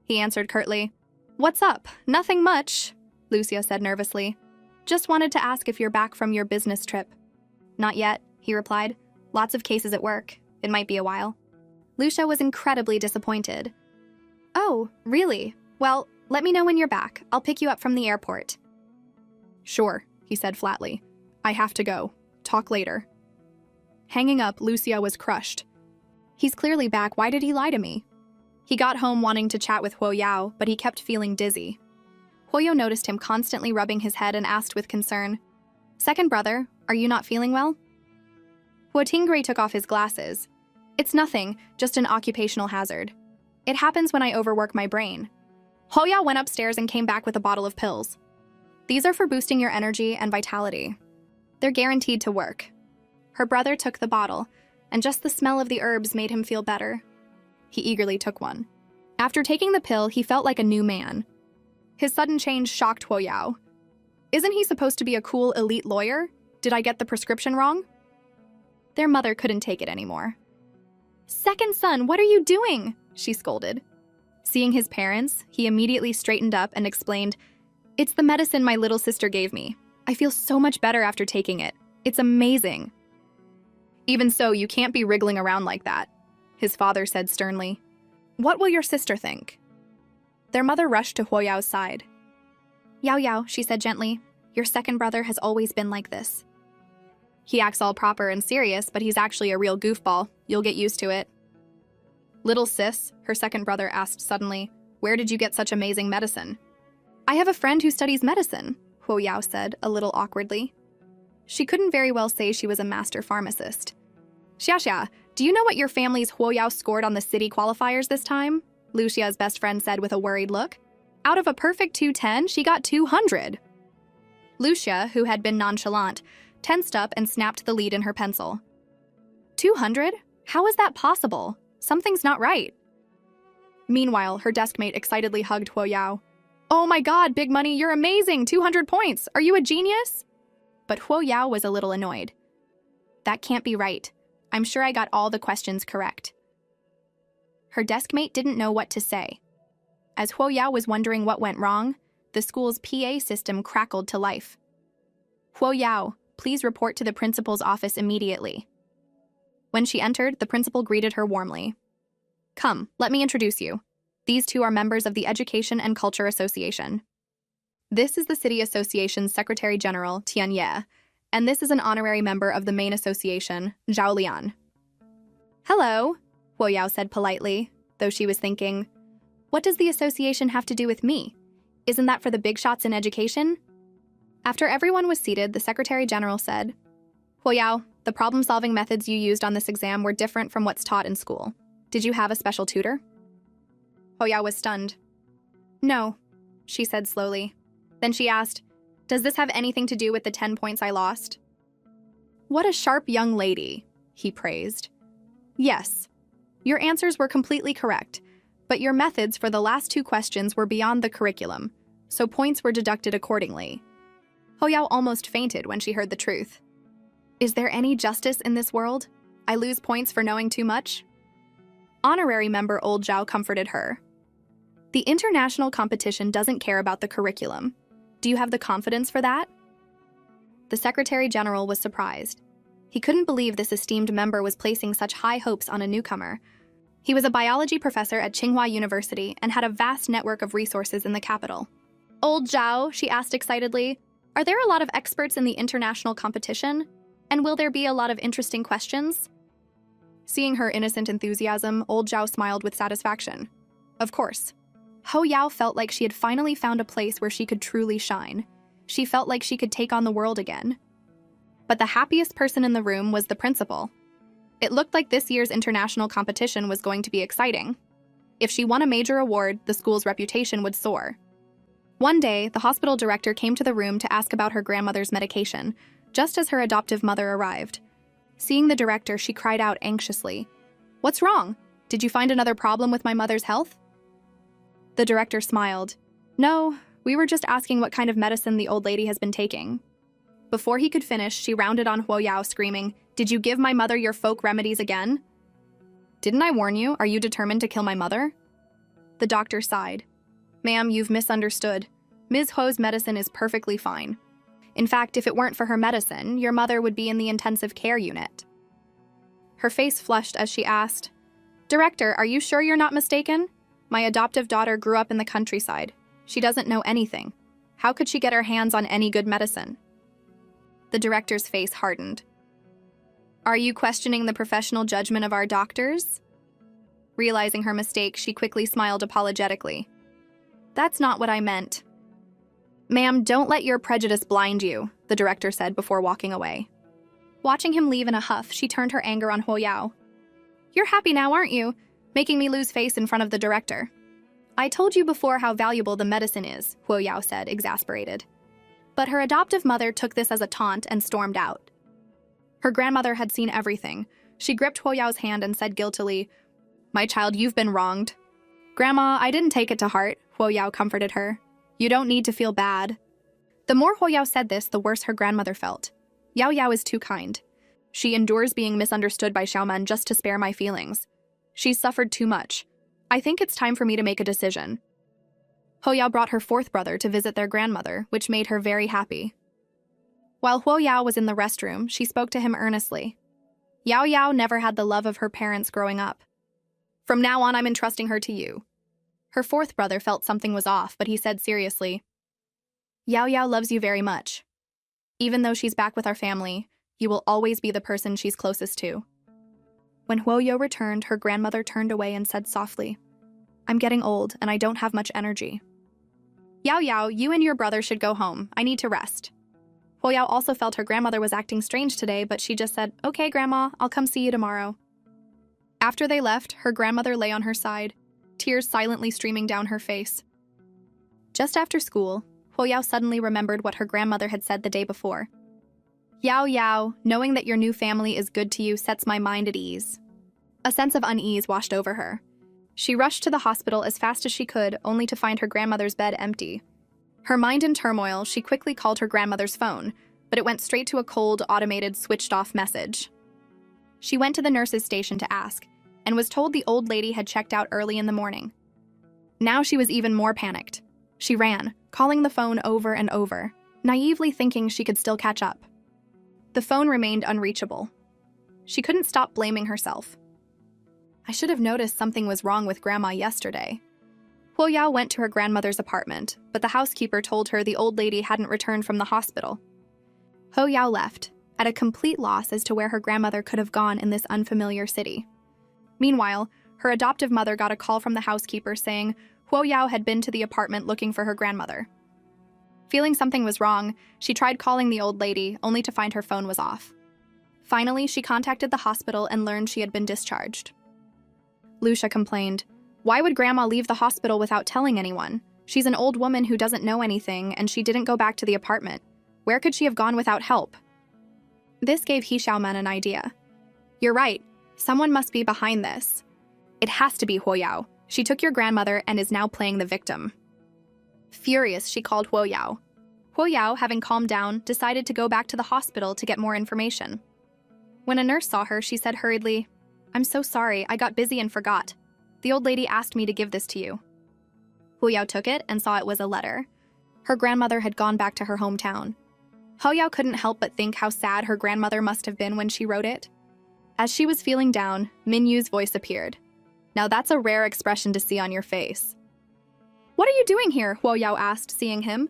He answered curtly, What's up? Nothing much, Lucia said nervously. Just wanted to ask if you're back from your business trip. Not yet, he replied. Lots of cases at work. It might be a while. Lucia was incredibly disappointed. Oh, really? Well, let me know when you're back. I'll pick you up from the airport. Sure, he said flatly. I have to go. Talk later. Hanging up, Lucia was crushed. He's clearly back. Why did he lie to me? He got home wanting to chat with Huoyao, but he kept feeling dizzy. Huoyao noticed him constantly rubbing his head and asked with concern, "Second brother, are you not feeling well?" Huotingray took off his glasses. "It's nothing, just an occupational hazard. It happens when I overwork my brain." Huoyao went upstairs and came back with a bottle of pills. "These are for boosting your energy and vitality. They're guaranteed to work." Her brother took the bottle, and just the smell of the herbs made him feel better. He eagerly took one. After taking the pill, he felt like a new man. His sudden change shocked Huoyao. "Isn't he supposed to be a cool elite lawyer? Did I get the prescription wrong?" Their mother couldn't take it anymore. "Second son, what are you doing?" she scolded. Seeing his parents, he immediately straightened up and explained, "It's the medicine my little sister gave me. I feel so much better after taking it. It's amazing." "Even so, you can't be wriggling around like that," his father said sternly. "What will your sister think?" Their mother rushed to Huoyao's side. "Yao Yao," she said gently, "your second brother has always been like this. He acts all proper and serious, but he's actually a real goofball. You'll get used to it." "Little sis," her second brother asked suddenly, "where did you get such amazing medicine?" "I have a friend who studies medicine," Huoyao said, a little awkwardly. She couldn't very well say she was a master pharmacist. "Xia, do you know what your family's Huoyao scored on the city qualifiers this time?" Lucia's best friend said with a worried look. "Out of a perfect 210, she got 200. Lucia, who had been nonchalant, tensed up and snapped the lead in her pencil. 200? How is that possible? Something's not right." Meanwhile, her deskmate excitedly hugged Huoyao. "Oh my god, Big Money, you're amazing! 200 points! Are you a genius?" But Huoyao was a little annoyed. "That can't be right. I'm sure I got all the questions correct." Her deskmate didn't know what to say. As Huoyao was wondering what went wrong, the school's PA system crackled to life. "Huoyao, please report to the principal's office immediately." When she entered, the principal greeted her warmly. "Come, let me introduce you. These two are members of the Education and Culture Association. This is the City Association's Secretary General, Tian Ye, and this is an honorary member of the main association, Zhao Lian." "Hello," Huoyao said politely, though she was thinking, "What does the association have to do with me? Isn't that for the big shots in education?" After everyone was seated, the Secretary General said, "Huoyao, the problem-solving methods you used on this exam were different from what's taught in school. Did you have a special tutor?" Huoyao was stunned. "No," she said slowly. Then she asked, "Does this have anything to do with the 10 points I lost?" "What a sharp young lady," he praised. "Yes, your answers were completely correct, but your methods for the last 2 questions were beyond the curriculum, so points were deducted accordingly." Huoyao almost fainted when she heard the truth. Is there any justice in this world? I lose points for knowing too much? Honorary member Old Zhao comforted her. "The international competition doesn't care about the curriculum. Do you have the confidence for that?" The Secretary General was surprised. He couldn't believe this esteemed member was placing such high hopes on a newcomer. He was a biology professor at Tsinghua University and had a vast network of resources in the capital. "Old Zhao," she asked excitedly, "are there a lot of experts in the international competition? And will there be a lot of interesting questions?" Seeing her innocent enthusiasm, Old Zhao smiled with satisfaction. Of course. Huoyao felt like she had finally found a place where she could truly shine. She felt like she could take on the world again. But the happiest person in the room was the principal. It looked like this year's international competition was going to be exciting. If she won a major award, the school's reputation would soar. One day, the hospital director came to the room to ask about her grandmother's medication, just as her adoptive mother arrived. Seeing the director, she cried out anxiously, "What's wrong? Did you find another problem with my mother's health?" The director smiled. "No, we were just asking what kind of medicine the old lady has been taking." Before he could finish, she rounded on Huoyao, screaming, "Did you give my mother your folk remedies again?" "Didn't I warn you? Are you determined to kill my mother?" The doctor sighed. "Ma'am, you've misunderstood. Ms. Ho's medicine is perfectly fine. In fact, if it weren't for her medicine, your mother would be in the intensive care unit." Her face flushed as she asked, "Director, are you sure you're not mistaken? My adoptive daughter grew up in the countryside. She doesn't know anything. How could she get her hands on any good medicine?" The director's face hardened. Are you questioning the professional judgment of our doctors? Realizing her mistake, she quickly smiled apologetically. That's not what I meant. Ma'am, don't let your prejudice blind you, the director said before walking away. Watching him leave in a huff, she turned her anger on Huo Yao. You're happy now, aren't you? Making me lose face in front of the director. I told you before how valuable the medicine is, Huo Yao said, exasperated. But her adoptive mother took this as a taunt and stormed out. Her grandmother had seen everything. She gripped Huo Yao's hand and said guiltily, My child, you've been wronged. Grandma, I didn't take it to heart, Huo Yao comforted her. You don't need to feel bad. The more Huo Yao said this, the worse her grandmother felt. Yao Yao is too kind. She endures being misunderstood by Xiaoman just to spare my feelings. She's suffered too much. I think it's time for me to make a decision. Huo Yao brought her fourth brother to visit their grandmother, which made her very happy. While Huo Yao was in the restroom, she spoke to him earnestly. Yao Yao never had the love of her parents growing up. From now on, I'm entrusting her to you. Her fourth brother felt something was off, but he said seriously, Yao Yao loves you very much. Even though she's back with our family, you will always be the person she's closest to. When Huo Yao returned, her grandmother turned away and said softly, I'm getting old, and I don't have much energy. Yao Yao, you and your brother should go home. I need to rest. Huo Yao also felt her grandmother was acting strange today, but she just said, Okay, Grandma, I'll come see you tomorrow. After they left, her grandmother lay on her side, tears silently streaming down her face. Just after school, Huo Yao suddenly remembered what her grandmother had said the day before. Yao Yao, knowing that your new family is good to you sets my mind at ease. A sense of unease washed over her. She rushed to the hospital as fast as she could, only to find her grandmother's bed empty. Her mind in turmoil, she quickly called her grandmother's phone, but it went straight to a cold, automated, switched-off message. She went to the nurse's station to ask, and was told the old lady had checked out early in the morning. Now she was even more panicked. She ran, calling the phone over and over, naively thinking she could still catch up. The phone remained unreachable. She couldn't stop blaming herself. I should have noticed something was wrong with Grandma yesterday. Huo Yao went to her grandmother's apartment, but the housekeeper told her the old lady hadn't returned from the hospital. Huo Yao left, at a complete loss as to where her grandmother could have gone in this unfamiliar city. Meanwhile, her adoptive mother got a call from the housekeeper saying Huo Yao had been to the apartment looking for her grandmother. Feeling something was wrong, she tried calling the old lady, only to find her phone was off. Finally, she contacted the hospital and learned she had been discharged. Lucia complained, Why would Grandma leave the hospital without telling anyone? She's an old woman who doesn't know anything, and she didn't go back to the apartment. Where could she have gone without help? This gave He Xiaoman an idea. You're right. Someone must be behind this. It has to be Huo Yao. She took your grandmother and is now playing the victim. Furious, she called Huo Yao. Huo Yao, having calmed down, decided to go back to the hospital to get more information. When a nurse saw her, she said hurriedly, I'm so sorry, I got busy and forgot. The old lady asked me to give this to you. Huo Yao took it and saw it was a letter. Her grandmother had gone back to her hometown. Huo Yao couldn't help but think how sad her grandmother must have been when she wrote it. As she was feeling down, Min Yu's voice appeared. Now that's a rare expression to see on your face. What are you doing here? Huo Yao asked, seeing him.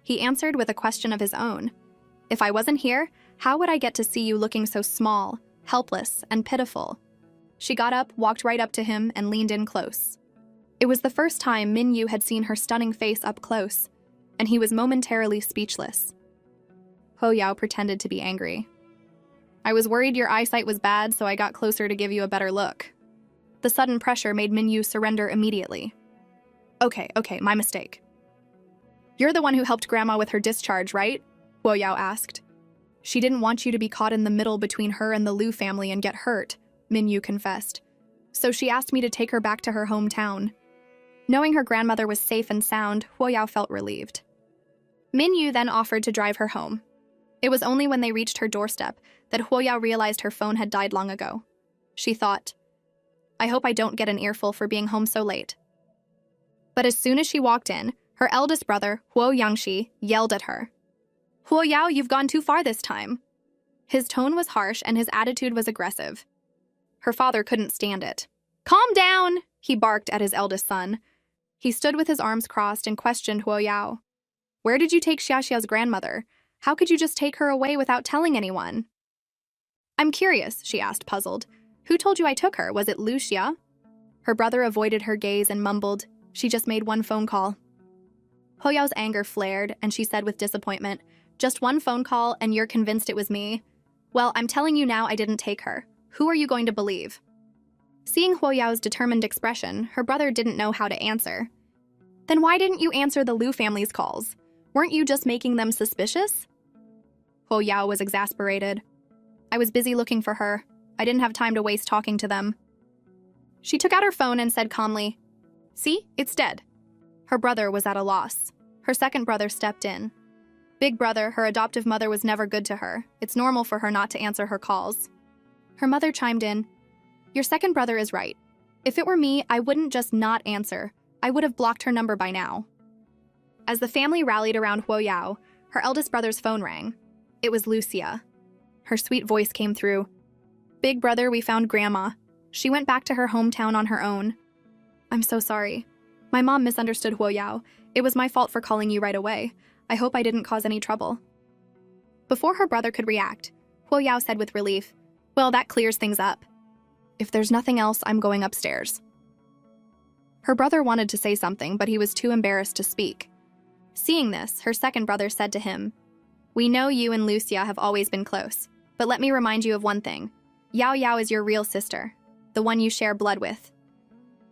He answered with a question of his own. If I wasn't here, how would I get to see you looking so small, helpless, and pitiful? She got up, walked right up to him, and leaned in close. It was the first time Min Yu had seen her stunning face up close, and he was momentarily speechless. Huo Yao pretended to be angry. I was worried your eyesight was bad, so I got closer to give you a better look. The sudden pressure made Min Yu surrender immediately. Okay, my mistake. You're the one who helped Grandma with her discharge, right? Huo Yao asked. She didn't want you to be caught in the middle between her and the Liu family and get hurt, Min Yu confessed. So she asked me to take her back to her hometown. Knowing her grandmother was safe and sound, Huo Yao felt relieved. Min Yu then offered to drive her home. It was only when they reached her doorstep that Huo Yao realized her phone had died long ago. She thought, I hope I don't get an earful for being home so late. But as soon as she walked in, her eldest brother, Huo Yangxi, yelled at her. Huo Yao, you've gone too far this time. His tone was harsh and his attitude was aggressive. Her father couldn't stand it. Calm down, he barked at his eldest son. He stood with his arms crossed and questioned Huo Yao. Where did you take Xiaxia's grandmother? How could you just take her away without telling anyone? I'm curious, she asked, puzzled. Who told you I took her? Was it Lucia? Her brother avoided her gaze and mumbled, she just made one phone call. Huoyao's anger flared, and she said with disappointment, just one phone call and you're convinced it was me? Well, I'm telling you now I didn't take her. Who are you going to believe? Seeing Huoyao's determined expression, her brother didn't know how to answer. Then why didn't you answer the Lu family's calls? Weren't you just making them suspicious? Huoyao was exasperated. I was busy looking for her. I didn't have time to waste talking to them. She took out her phone and said calmly, "See, it's dead." Her brother was at a loss. Her second brother stepped in. Big brother, her adoptive mother was never good to her. It's normal for her not to answer her calls. Her mother chimed in, "Your second brother is right. If it were me, I wouldn't just not answer. I would have blocked her number by now." As the family rallied around Huoyao, her eldest brother's phone rang. It was Lucia. Her sweet voice came through. "Big brother, we found Grandma. She went back to her hometown on her own." "I'm so sorry. My mom misunderstood Huoyao. It was my fault for calling you right away. I hope I didn't cause any trouble." Before her brother could react, Huoyao said with relief, "Well, that clears things up. If there's nothing else, I'm going upstairs." Her brother wanted to say something, but he was too embarrassed to speak. Seeing this, her second brother said to him, "We know you and Lucia have always been close, but let me remind you of one thing. Yao Yao is your real sister, the one you share blood with."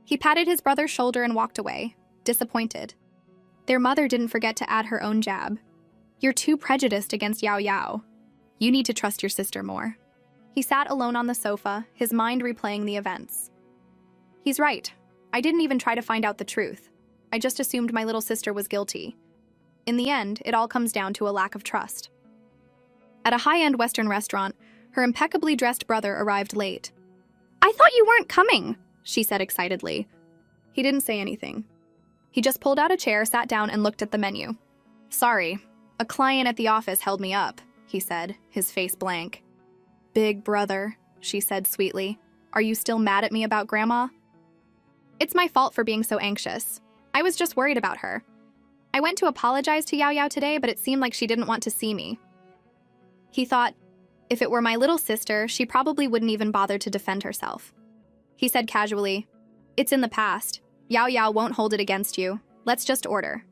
He patted his brother's shoulder and walked away, disappointed. Their mother didn't forget to add her own jab. "You're too prejudiced against Yao Yao. You need to trust your sister more." He sat alone on the sofa, his mind replaying the events. He's right. I didn't even try to find out the truth. I just assumed my little sister was guilty. In the end, it all comes down to a lack of trust. At a high-end Western restaurant, her impeccably dressed brother arrived late. "I thought you weren't coming," she said excitedly. He didn't say anything. He just pulled out a chair, sat down, and looked at the menu. "Sorry, a client at the office held me up," he said, his face blank. "Big brother," she said sweetly. "Are you still mad at me about Grandma?" "It's my fault for being so anxious. I was just worried about her. I went to apologize to Yao Yao today, but it seemed like she didn't want to see me." He thought, if it were my little sister, she probably wouldn't even bother to defend herself. He said casually, "It's in the past. Yao Yao won't hold it against you. Let's just order."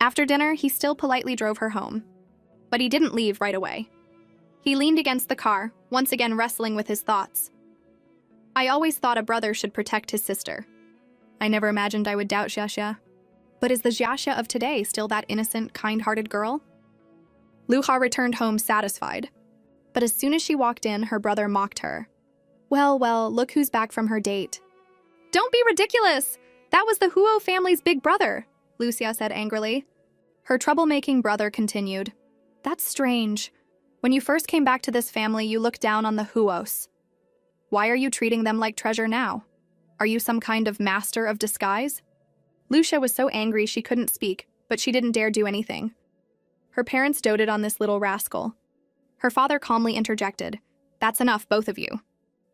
After dinner, he still politely drove her home. But he didn't leave right away. He leaned against the car, once again wrestling with his thoughts. "I always thought a brother should protect his sister. I never imagined I would doubt Xiaxia. But is the Xiaxia of today still that innocent, kind-hearted girl?" Luha returned home satisfied. But as soon as she walked in, her brother mocked her. Well, look who's back from her date." "Don't be ridiculous! That was the Huo family's big brother," Lucia said angrily. Her troublemaking brother continued. "That's strange. When you first came back to this family, you looked down on the Huos. Why are you treating them like treasure now? Are you some kind of master of disguise?" Lucia was so angry she couldn't speak, but she didn't dare do anything. Her parents doted on this little rascal. Her father calmly interjected, "That's enough, both of you.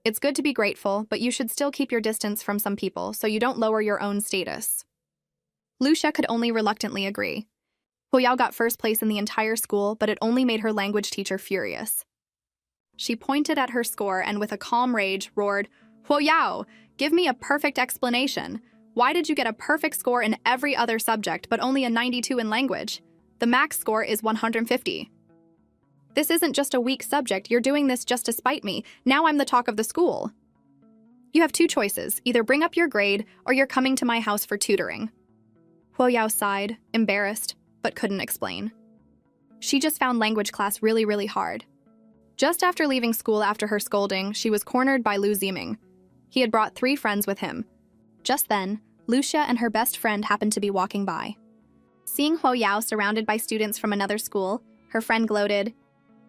It's good to be grateful, but you should still keep your distance from some people so you don't lower your own status." Lucia could only reluctantly agree. Huoyao got first place in the entire school, but it only made her language teacher furious. She pointed at her score and with a calm rage roared, "Huoyao, give me a perfect explanation. Why did you get a perfect score in every other subject but only a 92 in language? The max score is 150. This isn't just a weak subject, you're doing this just to spite me. Now I'm the talk of the school. You have two choices, either bring up your grade or you're coming to my house for tutoring." Huoyao sighed, embarrassed, but couldn't explain. She just found language class really hard. Just after leaving school after her scolding, she was cornered by Lu Ziming. He had brought 3 friends with him. Just then, Lucia and her best friend happened to be walking by. Seeing Huoyao surrounded by students from another school, her friend gloated,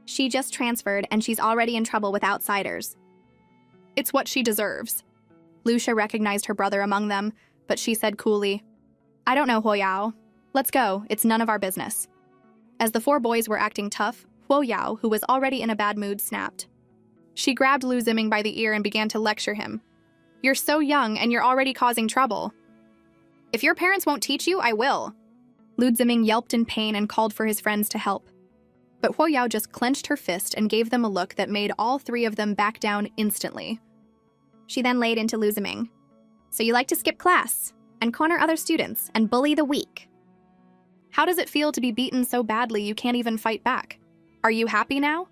"She just transferred and she's already in trouble with outsiders." "It's what she deserves." Lucia recognized her brother among them, but she said coolly, "I don't know, Huoyao. Let's go, it's none of our business." As the 4 boys were acting tough, Huoyao, who was already in a bad mood, snapped. She grabbed Lu Ziming by the ear and began to lecture him. "You're so young and you're already causing trouble. If your parents won't teach you, I will." Lu Ziming yelped in pain and called for his friends to help. But Huoyao just clenched her fist and gave them a look that made all three of them back down instantly. She then laid into Lu Ziming. So you like to skip class, and corner other students, and bully the weak. How does it feel to be beaten so badly you can't even fight back? Are you happy now?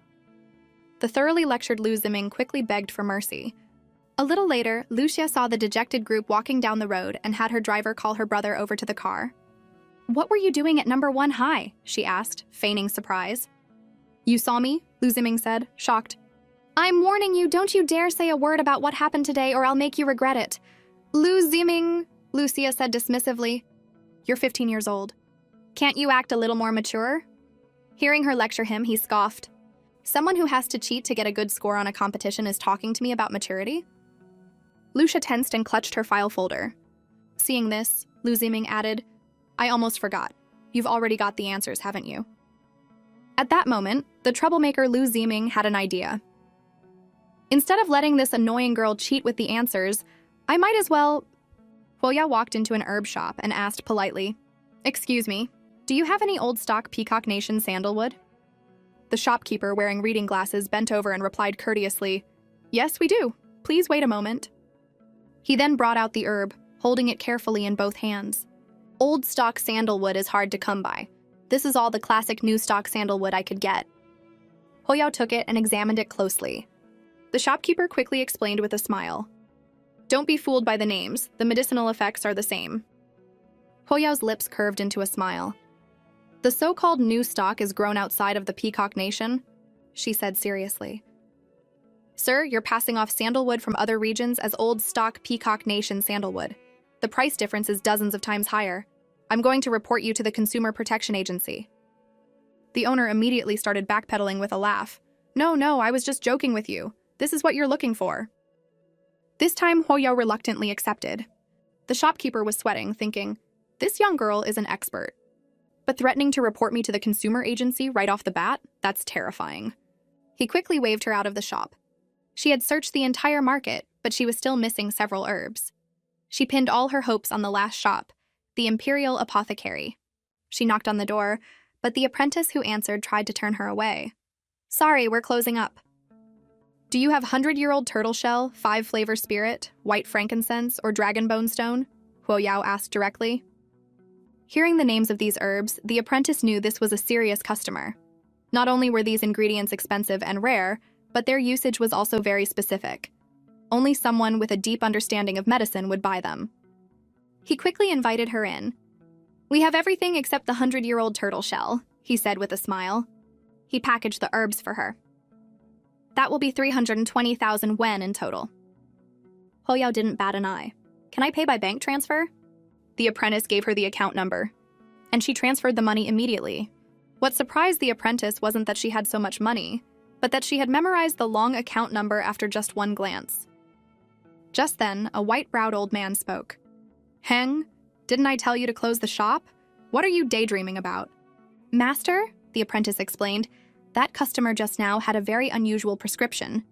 The thoroughly lectured Lu Ziming quickly begged for mercy. A little later, Lucia saw the dejected group walking down the road and had her driver call her brother over to the car. "What were you doing at number 1 high?" she asked, feigning surprise. "You saw me?" Lu Ziming said, shocked. "I'm warning you, don't you dare say a word about what happened today or I'll make you regret it." "Lu Ziming," Lucia said dismissively. "You're 15 years old. Can't you act a little more mature?" Hearing her lecture him, he scoffed. "Someone who has to cheat to get a good score on a competition is talking to me about maturity?" Lucia tensed and clutched her file folder. Seeing this, Lu Ziming added, "I almost forgot. You've already got the answers, haven't you?" At that moment, the troublemaker Lu Ziming had an idea. "Instead of letting this annoying girl cheat with the answers, I might as well..." Huoya walked into an herb shop and asked politely, "Excuse me, do you have any old stock Peacock Nation sandalwood?" The shopkeeper, wearing reading glasses, bent over and replied courteously, "Yes, we do. Please wait a moment." He then brought out the herb, holding it carefully in both hands. "Old stock sandalwood is hard to come by. This is all the classic new stock sandalwood I could get." Huoyao took it and examined it closely. The shopkeeper quickly explained with a smile, "Don't be fooled by the names. The medicinal effects are the same." Huoyao's lips curved into a smile. "The so-called new stock is grown outside of the Peacock Nation," she said seriously. "Sir, you're passing off sandalwood from other regions as old stock Peacock Nation sandalwood. The price difference is dozens of times higher. I'm going to report you to the Consumer Protection Agency." The owner immediately started backpedaling with a laugh. No, I was just joking with you. This is what you're looking for." This time, Huoyao reluctantly accepted. The shopkeeper was sweating, thinking, "This young girl is an expert. But threatening to report me to the consumer agency right off the bat? That's terrifying." He quickly waved her out of the shop. She had searched the entire market, but she was still missing several herbs. She pinned all her hopes on the last shop, the Imperial Apothecary. She knocked on the door, but the apprentice who answered tried to turn her away. "Sorry, we're closing up." "Do you have 100-year-old turtle shell, 5-flavor spirit, white frankincense, or dragon bone stone?" Huoyao asked directly. Hearing the names of these herbs, the apprentice knew this was a serious customer. Not only were these ingredients expensive and rare, but their usage was also very specific. Only someone with a deep understanding of medicine would buy them. He quickly invited her in. "We have everything except the 100-year-old turtle shell," he said with a smile. He packaged the herbs for her. "That will be 320,000 wen in total." Huoyao didn't bat an eye. "Can I pay by bank transfer?" The apprentice gave her the account number, and she transferred the money immediately. What surprised the apprentice wasn't that she had so much money, but that she had memorized the long account number after just one glance. Just then, a white-browed old man spoke. "Heng, didn't I tell you to close the shop? What are you daydreaming about?" "Master," the apprentice explained, "that customer just now had a very unusual prescription."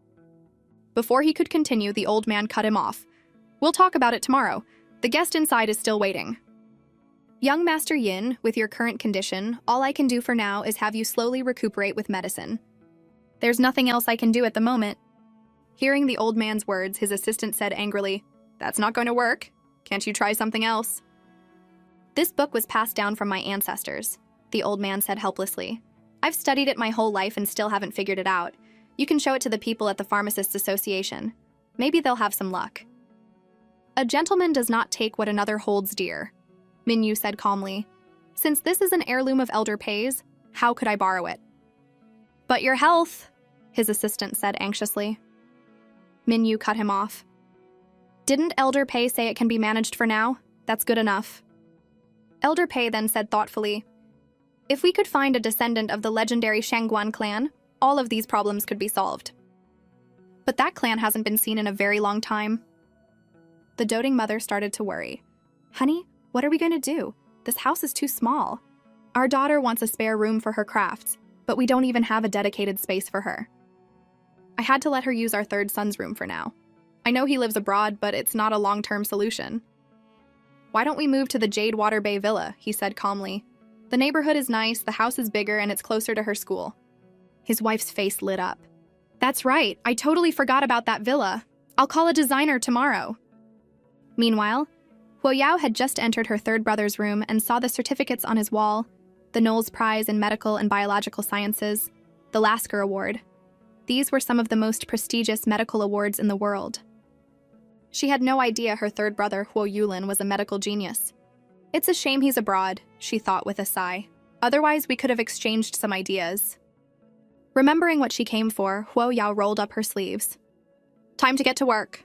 Before he could continue, the old man cut him off. "We'll talk about it tomorrow. The guest inside is still waiting." "Young Master Yin, with your current condition, all I can do for now is have you slowly recuperate with medicine. There's nothing else I can do at the moment." Hearing the old man's words, his assistant said angrily, "That's not going to work. Can't you try something else?" "This book was passed down from my ancestors," the old man said helplessly. "I've studied it my whole life and still haven't figured it out. You can show it to the people at the Pharmacists Association. Maybe they'll have some luck." "A gentleman does not take what another holds dear," Minyu said calmly. "Since this is an heirloom of Elder Pei's, how could I borrow it?" "But your health," his assistant said anxiously. Minyu cut him off. "Didn't Elder Pei say it can be managed for now? That's good enough." Elder Pei then said thoughtfully, "If we could find a descendant of the legendary Shangguan clan, all of these problems could be solved. But that clan hasn't been seen in a very long time." The doting mother started to worry. "Honey, what are we going to do? This house is too small. Our daughter wants a spare room for her crafts, but we don't even have a dedicated space for her. I had to let her use our third son's room for now. I know he lives abroad, but it's not a long-term solution." "Why don't we move to the Jade Water Bay Villa?" he said calmly. "The neighborhood is nice, the house is bigger, and it's closer to her school. His wife's face lit up. That's right, I totally forgot about that villa. I'll call a designer tomorrow. Meanwhile, Huoyao had just entered her third brother's room and saw the certificates on his wall, the Knowles Prize in Medical and Biological Sciences, the Lasker Award. These were some of the most prestigious medical awards in the world. She had no idea her third brother, Huo Yulin, was a medical genius. It's a shame he's abroad, she thought with a sigh. Otherwise, we could have exchanged some ideas. Remembering what she came for, Huoyao rolled up her sleeves. Time to get to work.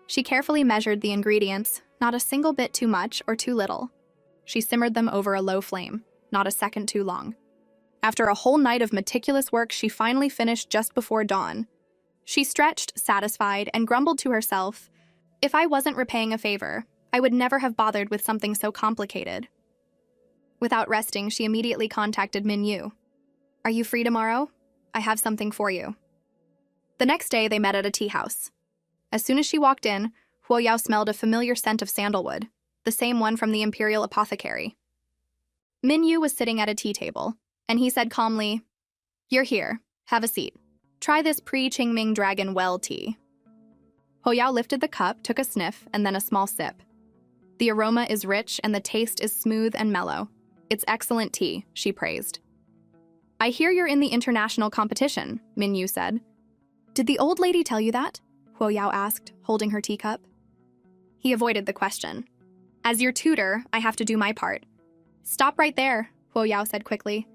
She carefully measured the ingredients, not a single bit too much or too little. She simmered them over a low flame, not a second too long. After a whole night of meticulous work, she finally finished just before dawn. She stretched, satisfied, and grumbled to herself, "If I wasn't repaying a favor, I would never have bothered with something so complicated." Without resting, she immediately contacted Min Yu. "Are you free tomorrow? I have something for you." The next day, they met at a tea house. As soon as she walked in, Huoyao smelled a familiar scent of sandalwood, the same one from the Imperial Apothecary. Min Yu was sitting at a tea table, and he said calmly, "You're here. Have a seat. Try this pre-Qingming Dragon Well tea." Huoyao lifted the cup, took a sniff, and then a small sip. "The aroma is rich and the taste is smooth and mellow. It's excellent tea," she praised. "I hear you're in the international competition," Min Yu said. "Did the old lady tell you that?" Huoyao asked, holding her teacup. He avoided the question. "As your tutor, I have to do my part." "Stop right there," Huoyao said quickly.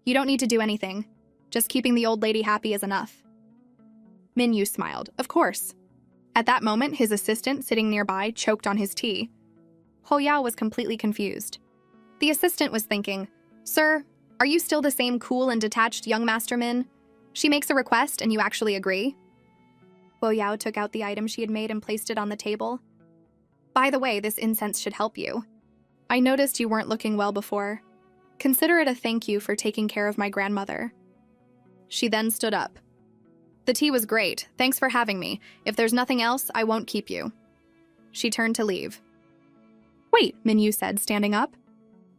"You don't need to do anything. Just keeping the old lady happy is enough." Min Yu smiled. "Of course." At that moment, his assistant, sitting nearby, choked on his tea. Huoyao was completely confused. The assistant was thinking, "Sir, are you still the same cool and detached young Master Min? She makes a request and you actually agree?" Huoyao took out the item she had made and placed it on the table. "By the way, this incense should help you. I noticed you weren't looking well before. Consider it a thank you for taking care of my grandmother." She then stood up. "The tea was great. Thanks for having me. If there's nothing else, I won't keep you." She turned to leave. "Wait," Min Yu said, standing up.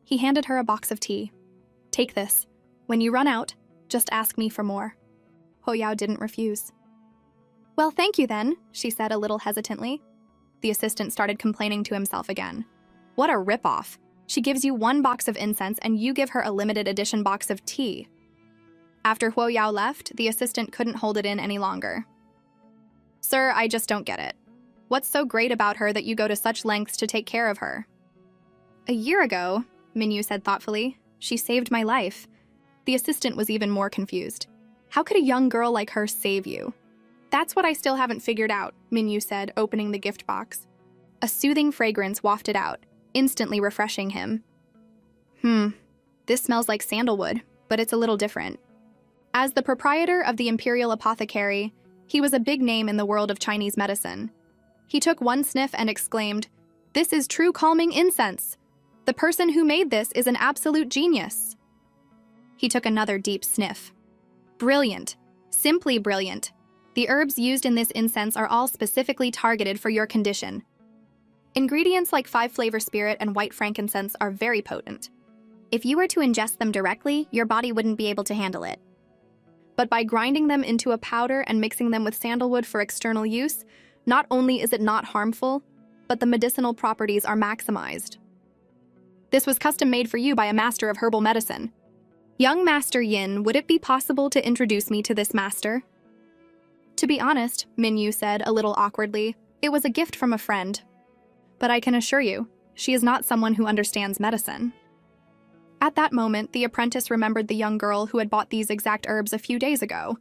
He handed her a box of tea. "Take this. When you run out, just ask me for more." Huoyao didn't refuse. "Well, thank you then," she said a little hesitantly. The assistant started complaining to himself again. What a ripoff. She gives you one box of incense and you give her a limited edition box of tea. After Huoyao left, the assistant couldn't hold it in any longer. "Sir, I just don't get it. What's so great about her that you go to such lengths to take care of her?" "A year ago," Min Yu said thoughtfully, "she saved my life." The assistant was even more confused. "How could a young girl like her save you?" "That's what I still haven't figured out," Min Yu said, opening the gift box. A soothing fragrance wafted out, instantly refreshing him. This smells like sandalwood, but it's a little different." As the proprietor of the Imperial Apothecary, he was a big name in the world of Chinese medicine. He took one sniff and exclaimed, "This is true calming incense! The person who made this is an absolute genius." He took another deep sniff. "Brilliant. Simply brilliant. The herbs used in this incense are all specifically targeted for your condition. Ingredients like 5-flavor spirit and white frankincense are very potent. If you were to ingest them directly, your body wouldn't be able to handle it. But by grinding them into a powder and mixing them with sandalwood for external use, not only is it not harmful, but the medicinal properties are maximized. This was custom made for you by a master of herbal medicine. Young Master Yin, would it be possible to introduce me to this master?" "To be honest," Min Yu said a little awkwardly, "it was a gift from a friend. But I can assure you, she is not someone who understands medicine." At that moment, the apprentice remembered the young girl who had bought these exact herbs a few days ago,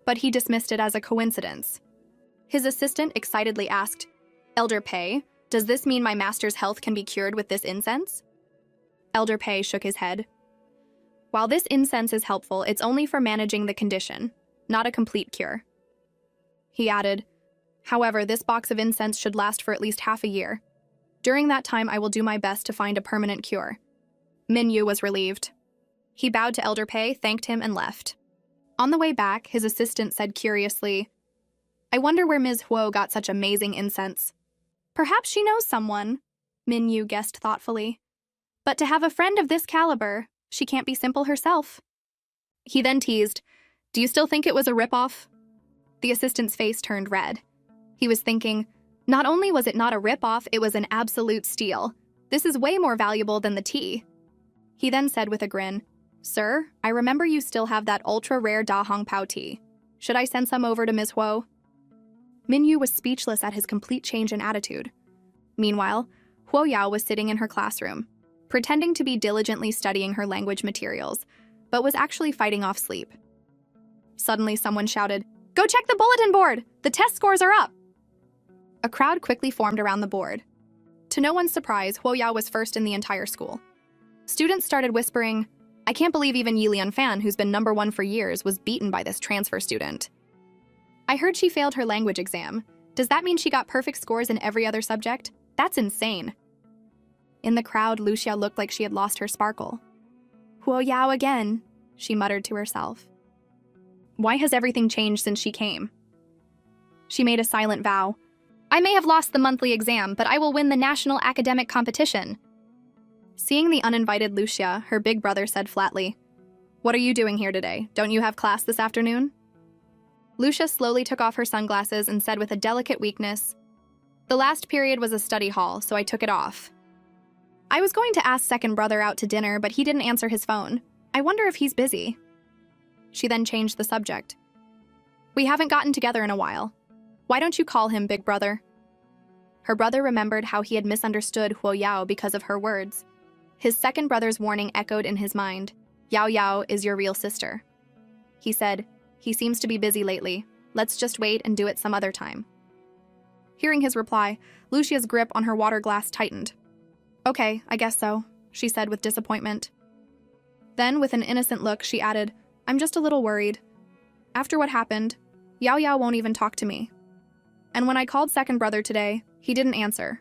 but he dismissed it as a coincidence. His assistant excitedly asked, "Elder Pei, does this mean my master's health can be cured with this incense?" Elder Pei shook his head. "While this incense is helpful, it's only for managing the condition, not a complete cure." He added, "However, this box of incense should last for at least half a year. During that time, I will do my best to find a permanent cure." Min Yu was relieved. He bowed to Elder Pei, thanked him, and left. On the way back, his assistant said curiously, "I wonder where Ms. Huo got such amazing incense." "Perhaps she knows someone," Min Yu guessed thoughtfully. "But to have a friend of this caliber, she can't be simple herself." He then teased, Do you still think it was a ripoff? The assistant's face turned red. He was thinking, not only was it not a ripoff, it was an absolute steal. This is way more valuable than the tea. He then said with a grin, Sir, I remember you still have that ultra-rare Da Hong Pao tea. Should I send some over to Ms. Huo? Minyu was speechless at his complete change in attitude. Meanwhile, Huo Yao was sitting in her classroom, pretending to be diligently studying her language materials, but was actually fighting off sleep. Suddenly, someone shouted, Go check the bulletin board! The test scores are up! A crowd quickly formed around the board. To no one's surprise, Huo Yao was first in the entire school. Students started whispering, I can't believe even Yi Lian Fan, who's been #1 for years, was beaten by this transfer student. I heard she failed her language exam. Does that mean she got perfect scores in every other subject? That's insane. In the crowd, Lucia looked like she had lost her sparkle. Huo Yao again, she muttered to herself. Why has everything changed since she came? She made a silent vow. I may have lost the monthly exam, but I will win the national academic competition. Seeing the uninvited Lucia, her big brother said flatly, What are you doing here today? Don't you have class this afternoon? Lucia slowly took off her sunglasses and said with a delicate weakness, The last period was a study hall, so I took it off. I was going to ask second brother out to dinner, but he didn't answer his phone. I wonder if he's busy. She then changed the subject. We haven't gotten together in a while. Why don't you call him big brother? Her brother remembered how he had misunderstood Huo Yao because of her words. His second brother's warning echoed in his mind. Yao Yao is your real sister. He said, He seems to be busy lately. Let's just wait and do it some other time. Hearing his reply, Lucia's grip on her water glass tightened. Okay, I guess so, she said with disappointment. Then, with an innocent look, she added, I'm just a little worried. After what happened, Yao Yao won't even talk to me. And when I called second brother today, he didn't answer.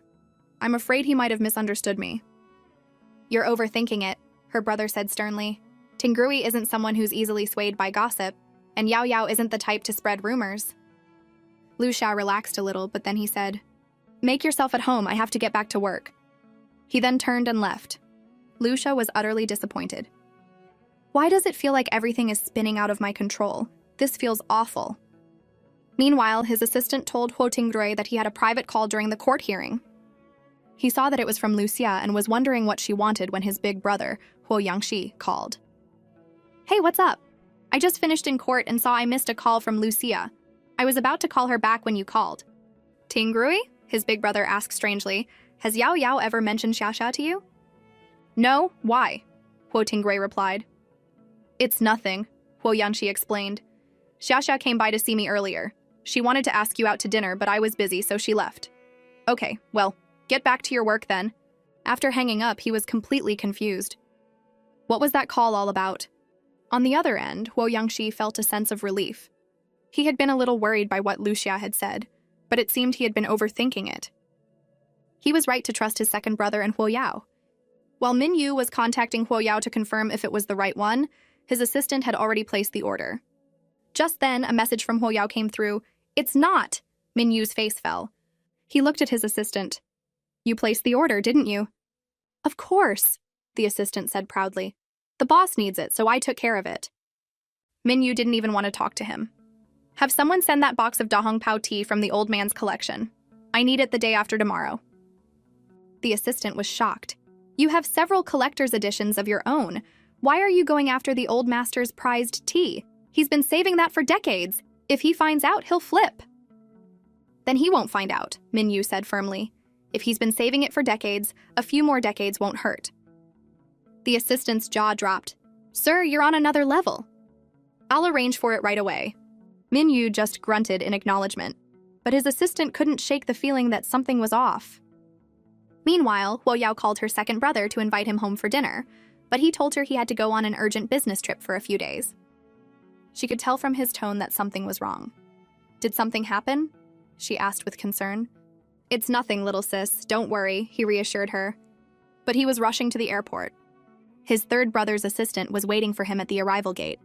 I'm afraid he might have misunderstood me. You're overthinking it, her brother said sternly. Tingrui isn't someone who's easily swayed by gossip, and Yao Yao isn't the type to spread rumors. Lu Xia relaxed a little, but then he said, Make yourself at home, I have to get back to work. He then turned and left. Lu Xia was utterly disappointed. Why does it feel like everything is spinning out of my control? This feels awful. Meanwhile, his assistant told Huo Tingrui that he had a private call during the court hearing. He saw that it was from Lucia and was wondering what she wanted when his big brother, Huo Yangxi, called. Hey, what's up? I just finished in court and saw I missed a call from Lucia. I was about to call her back when you called. Tingrui? His big brother asked strangely. Has Yao Yao ever mentioned Xiaxia to you? No, why? Huo Tingrui replied. It's nothing, Huo Yangxi explained. Xiaxia came by to see me earlier. She wanted to ask you out to dinner, but I was busy, so she left. Okay, well, get back to your work then. After hanging up, he was completely confused. What was that call all about? On the other end, Huo Yangxi felt a sense of relief. He had been a little worried by what Lucia had said, but it seemed he had been overthinking it. He was right to trust his second brother and Huo Yao. While Minyu was contacting Huo Yao to confirm if it was the right one, his assistant had already placed the order. Just then, a message from Huo Yao came through. It's not! Minyu's face fell. He looked at his assistant. You placed the order, didn't you? Of course, the assistant said proudly. The boss needs it, so I took care of it. Minyu didn't even want to talk to him. Have someone send that box of Dahong Pao tea from the old man's collection. I need it the day after tomorrow. The assistant was shocked. You have several collector's editions of your own. Why are you going after the old master's prized tea? He's been saving that for decades. If he finds out, he'll flip. Then he won't find out, Minyu said firmly. If he's been saving it for decades, a few more decades won't hurt. The assistant's jaw dropped. Sir, you're on another level. I'll arrange for it right away. Minyu just grunted in acknowledgement, but his assistant couldn't shake the feeling that something was off. Meanwhile, Huo Yao called her second brother to invite him home for dinner, but he told her he had to go on an urgent business trip for a few days. She could tell from his tone that something was wrong. Did something happen? She asked with concern. It's nothing, little sis, don't worry, he reassured her. But he was rushing to the airport. His third brother's assistant was waiting for him at the arrival gate.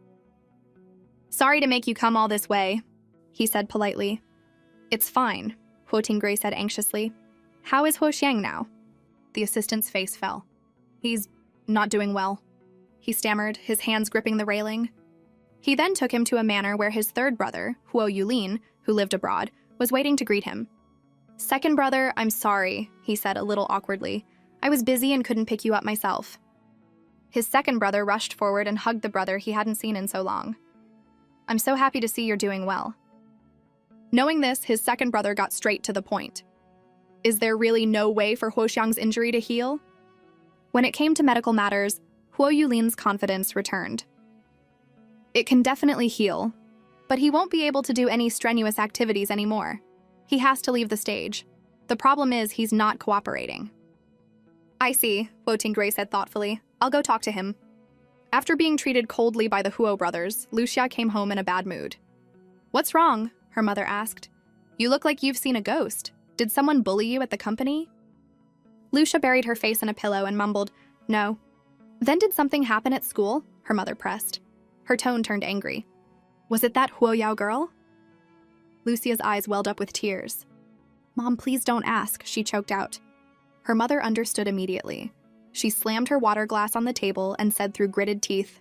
Sorry to make you come all this way, he said politely. It's fine, Huo Tingrui said anxiously. How is Huo Xiang now? The assistant's face fell. He's not doing well, he stammered, his hands gripping the railing. He then took him to a manor where his third brother, Huo Yulin, who lived abroad, was waiting to greet him. "Second brother, I'm sorry," he said a little awkwardly. "I was busy and couldn't pick you up myself." His second brother rushed forward and hugged the brother he hadn't seen in so long. "I'm so happy to see you're doing well." Knowing this, his second brother got straight to the point. Is there really no way for Huoxiang's injury to heal? When it came to medical matters, Huo Yulin's confidence returned. It can definitely heal, but he won't be able to do any strenuous activities anymore. He has to leave the stage. The problem is he's not cooperating. "I see," Huo Tingray said thoughtfully. "I'll go talk to him." After being treated coldly by the Huo brothers, Lucia came home in a bad mood. "What's wrong?" her mother asked. "You look like you've seen a ghost. Did someone bully you at the company?" Lucia buried her face in a pillow and mumbled, "No." "Then did something happen at school?" her mother pressed. Her tone turned angry. "Was it that Huo Yao girl?" Lucia's eyes welled up with tears. "Mom, please don't ask," she choked out. Her mother understood immediately. She slammed her water glass on the table and said through gritted teeth,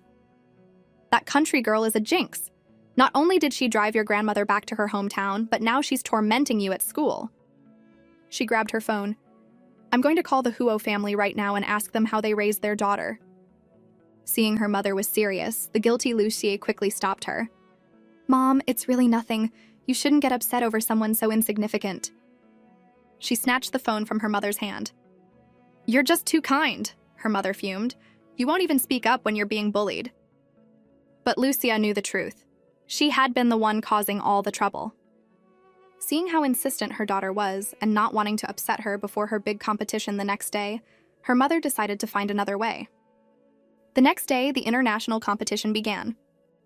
"That country girl is a jinx. Not only did she drive your grandmother back to her hometown, but now she's tormenting you at school." She grabbed her phone. "I'm going to call the Huo family right now and ask them how they raised their daughter." Seeing her mother was serious, the guilty Lucie quickly stopped her. "Mom, it's really nothing. You shouldn't get upset over someone so insignificant." She snatched the phone from her mother's hand. "You're just too kind," her mother fumed. "You won't even speak up when you're being bullied." But Lucia knew the truth. She had been the one causing all the trouble. Seeing how insistent her daughter was, and not wanting to upset her before her big competition the next day, her mother decided to find another way. The next day, the international competition began.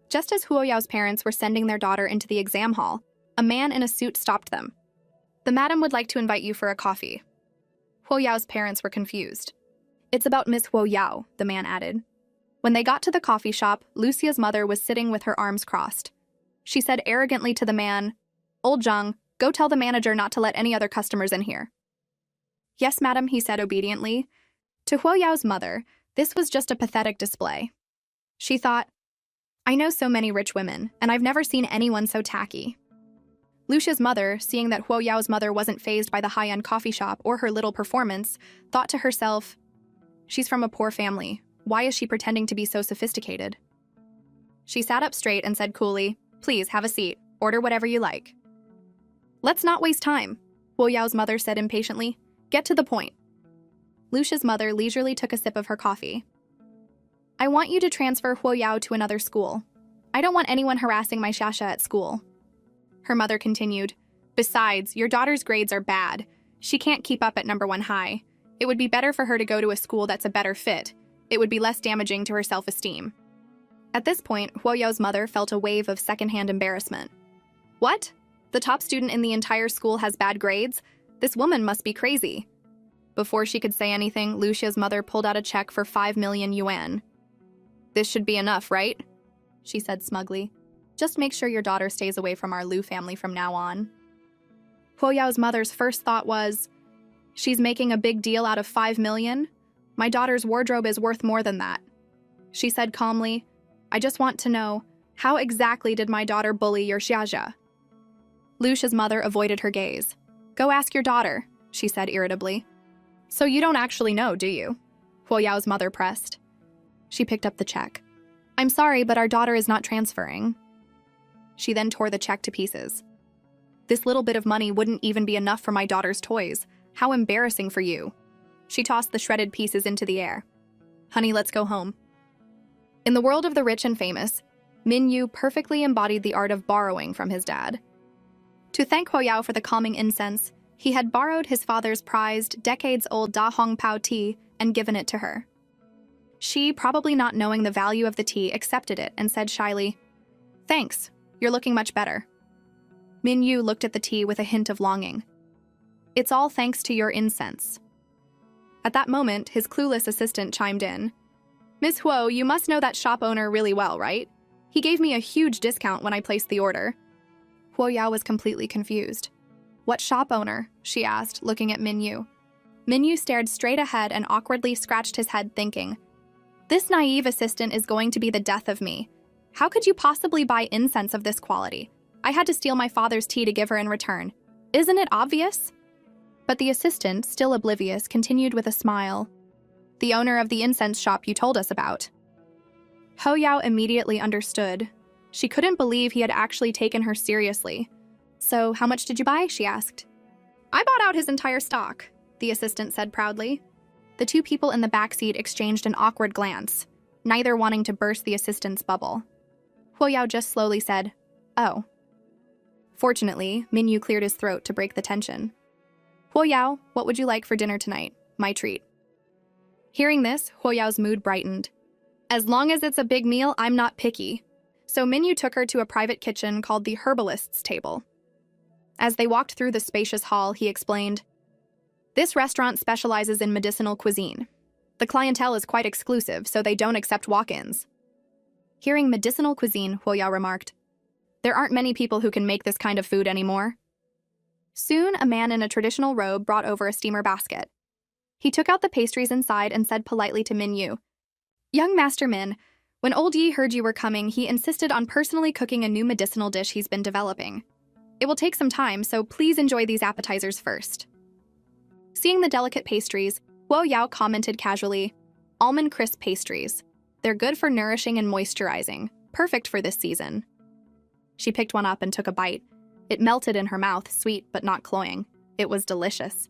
Just as Huo Yao's parents were sending their daughter into the exam hall, a man in a suit stopped them. "The madam would like to invite you for a coffee." Huo Yao's parents were confused. "It's about Miss Huo Yao," the man added. When they got to the coffee shop, Lucia's mother was sitting with her arms crossed. She said arrogantly to the man, "Old Zhang, go tell the manager not to let any other customers in here." "Yes, madam," he said obediently. To Huo Yao's mother, this was just a pathetic display. She thought, "I know so many rich women, and I've never seen anyone so tacky." Lucia's mother, seeing that Huo Yao's mother wasn't fazed by the high-end coffee shop or her little performance, thought to herself, "She's from a poor family. Why is she pretending to be so sophisticated?" She sat up straight and said coolly, "Please, have a seat. Order whatever you like." "Let's not waste time," Huo Yao's mother said impatiently. "Get to the point." Lucia's mother leisurely took a sip of her coffee. "I want you to transfer Huo Yao to another school. I don't want anyone harassing my Xia at school." Her mother continued, "Besides, your daughter's grades are bad. She can't keep up at #1 high. It would be better for her to go to a school that's a better fit. It would be less damaging to her self-esteem." At this point, Huo Yao's mother felt a wave of secondhand embarrassment. What? The top student in the entire school has bad grades? This woman must be crazy. Before she could say anything, Lucia's mother pulled out a check for 5 million yuan. "This should be enough, right?" she said smugly. "Just make sure your daughter stays away from our Lu family from now on." Huo Yao's mother's first thought was, "She's making a big deal out of 5 million? My daughter's wardrobe is worth more than that." She said calmly, "I just want to know, how exactly did my daughter bully your Xiaxia?" Lucia's mother avoided her gaze. "Go ask your daughter," she said irritably. "So you don't actually know, do you?" Huo Yao's mother pressed. She picked up the check. "I'm sorry, but our daughter is not transferring." She then tore the check to pieces. "This little bit of money wouldn't even be enough for my daughter's toys. How embarrassing for you." She tossed the shredded pieces into the air. "Honey, let's go home." In the world of the rich and famous, Min Yu perfectly embodied the art of borrowing from his dad. To thank Huo Yao for the calming incense, he had borrowed his father's prized, decades-old Da Hong Pao tea and given it to her. She, probably not knowing the value of the tea, accepted it and said shyly, "Thanks, you're looking much better." Min Yu looked at the tea with a hint of longing. "It's all thanks to your incense." At that moment, his clueless assistant chimed in. "Miss Huo, you must know that shop owner really well, right? He gave me a huge discount when I placed the order." Huo Yao was completely confused. "What shop owner?" she asked, looking at Min Yu. Min Yu stared straight ahead and awkwardly scratched his head, thinking, "This naive assistant is going to be the death of me. How could you possibly buy incense of this quality? I had to steal my father's tea to give her in return. Isn't it obvious? But the assistant, still oblivious, continued with a smile. The owner of the incense shop you told us about. Ho Yao immediately understood. She couldn't believe he had actually taken her seriously. So, how much did you buy? She asked. I bought out his entire stock, the assistant said proudly. The two people in the backseat exchanged an awkward glance, neither wanting to burst the assistant's bubble. Ho Yao just slowly said, "Oh." Fortunately, Minyu cleared his throat to break the tension. Ho Yao, what would you like for dinner tonight? My treat. Hearing this, Ho Yao's mood brightened. As long as it's a big meal, I'm not picky. So Minyu took her to a private kitchen called the herbalist's table. As they walked through the spacious hall, he explained, "This restaurant specializes in medicinal cuisine. The clientele is quite exclusive, so they don't accept walk-ins." Hearing medicinal cuisine, Ho Yao remarked, "There aren't many people who can make this kind of food anymore." Soon, a man in a traditional robe brought over a steamer basket. He took out the pastries inside and said politely to Minyu, "Young Master Min, when Old Yi heard you were coming, he insisted on personally cooking a new medicinal dish he's been developing. It will take some time, so please enjoy these appetizers first." Seeing the delicate pastries, Ho Yao commented casually, "Almond crisp pastries. They're good for nourishing and moisturizing, perfect for this season." She picked one up and took a bite. It melted in her mouth, sweet but not cloying. It was delicious.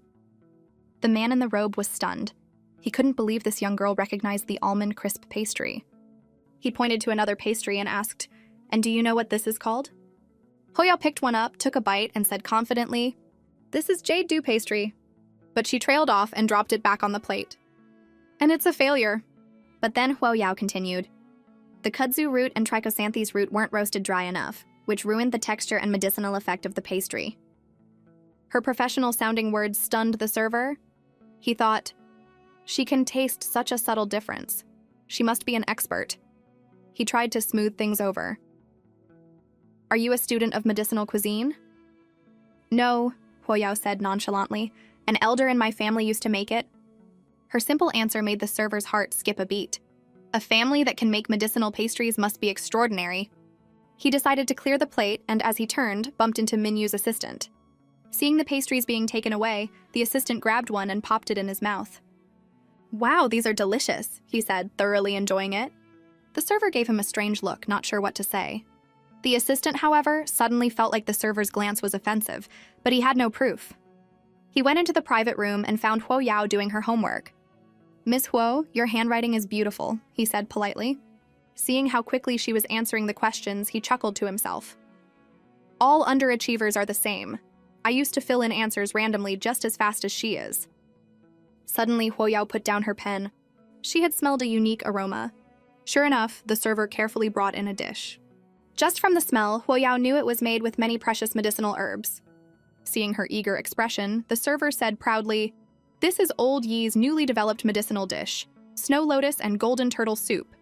The man in the robe was stunned. He couldn't believe this young girl recognized the almond crisp pastry. He pointed to another pastry and asked, "And do you know what this is called?" Ho Yao picked one up, took a bite, and said confidently, "This is jade dew pastry." But she trailed off and dropped it back on the plate. "And it's a failure." But then Ho Yao continued, "The kudzu root and trichosanthes root weren't roasted dry enough, which ruined the texture and medicinal effect of the pastry." Her professional-sounding words stunned the server. He thought, "She can taste such a subtle difference. She must be an expert." He tried to smooth things over. "Are you a student of medicinal cuisine?" "No," Ho Yao said nonchalantly. "An elder in my family used to make it." Her simple answer made the server's heart skip a beat. A family that can make medicinal pastries must be extraordinary. He decided to clear the plate and, as he turned, bumped into Minyu's assistant. Seeing the pastries being taken away, the assistant grabbed one and popped it in his mouth. "Wow, these are delicious," he said, thoroughly enjoying it. The server gave him a strange look, not sure what to say. The assistant, however, suddenly felt like the server's glance was offensive, but he had no proof. He went into the private room and found Ho Yao doing her homework. "Miss Huo, your handwriting is beautiful," he said politely. Seeing how quickly she was answering the questions, he chuckled to himself. "All underachievers are the same. I used to fill in answers randomly just as fast as she is." Suddenly, Ho Yao put down her pen. She had smelled a unique aroma. Sure enough, the server carefully brought in a dish. Just from the smell, Ho Yao knew it was made with many precious medicinal herbs. Seeing her eager expression, the server said proudly, "This is Old Yi's newly developed medicinal dish, snow lotus and golden turtle soup.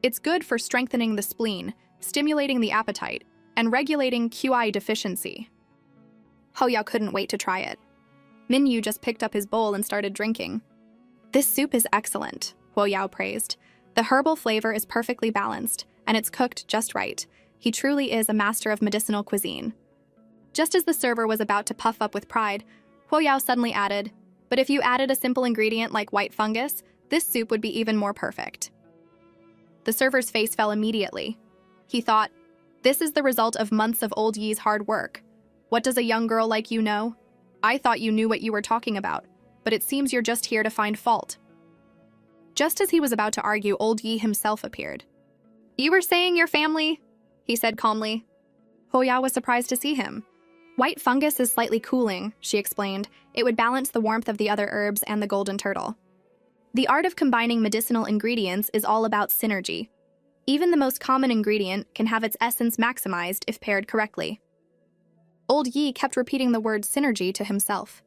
It's good for strengthening the spleen, stimulating the appetite, and regulating QI deficiency." Ho Yao couldn't wait to try it. Minyu just picked up his bowl and started drinking. "This soup is excellent," Ho Yao praised. "The herbal flavor is perfectly balanced, and it's cooked just right. He truly is a master of medicinal cuisine." Just as the server was about to puff up with pride, Ho Yao suddenly added, "But if you added a simple ingredient like white fungus, this soup would be even more perfect." The server's face fell immediately. He thought, "This is the result of months of Old Yi's hard work. What does a young girl like you know? I thought you knew what you were talking about, but it seems you're just here to find fault." Just as he was about to argue, Old Yi himself appeared. "You were saying your family?" he said calmly. Ho Yao was surprised to see him. "White fungus is slightly cooling," she explained. "It would balance the warmth of the other herbs and the golden turtle." The art of combining medicinal ingredients is all about synergy. Even the most common ingredient can have its essence maximized if paired correctly. Old Yi kept repeating the word synergy to himself.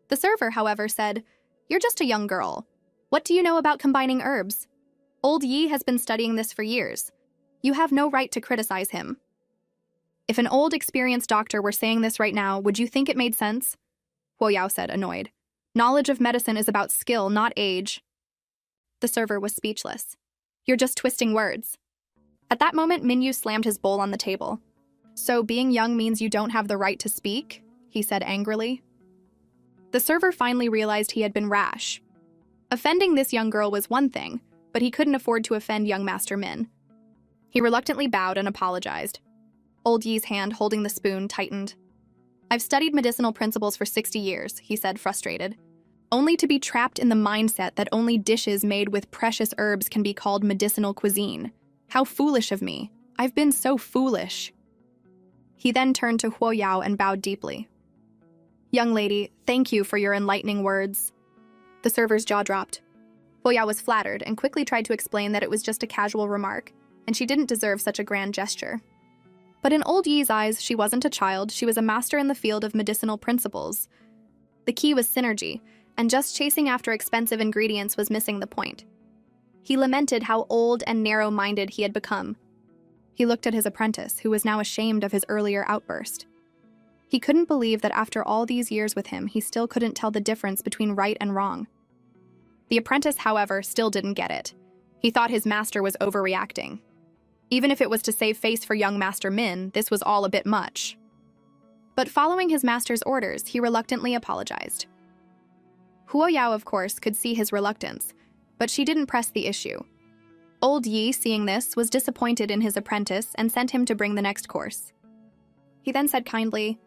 The server, however, said, "You're just a young girl. What do you know about combining herbs? Old Yi has been studying this for years. You have no right to criticize him." "If an old, experienced doctor were saying this right now, would you think it made sense?" Ho Yao said, annoyed. "Knowledge of medicine is about skill, not age." The server was speechless. "You're just twisting words." At that moment, Minyu slammed his bowl on the table. "So being young means you don't have the right to speak?" he said angrily. The server finally realized he had been rash. Offending this young girl was one thing, but he couldn't afford to offend young Master Min. He reluctantly bowed and apologized. Old Yi's hand holding the spoon tightened. "I've studied medicinal principles for 60 years, he said, frustrated. "Only to be trapped in the mindset that only dishes made with precious herbs can be called medicinal cuisine. How foolish of me. I've been so foolish." He then turned to Huo Yao and bowed deeply. "Young lady, thank you for your enlightening words." The server's jaw dropped. Huo Yao was flattered and quickly tried to explain that it was just a casual remark, and she didn't deserve such a grand gesture. But in Old Yi's eyes, she wasn't a child, she was a master in the field of medicinal principles. The key was synergy, and just chasing after expensive ingredients was missing the point. He lamented how old and narrow-minded he had become. He looked at his apprentice, who was now ashamed of his earlier outburst. He couldn't believe that after all these years with him, he still couldn't tell the difference between right and wrong. The apprentice, however, still didn't get it. He thought his master was overreacting. Even if it was to save face for young Master Min, this was all a bit much. But following his master's orders, he reluctantly apologized. Huo Yao, of course, could see his reluctance, but she didn't press the issue. Old Yi, seeing this, was disappointed in his apprentice and sent him to bring the next course. He then said kindly,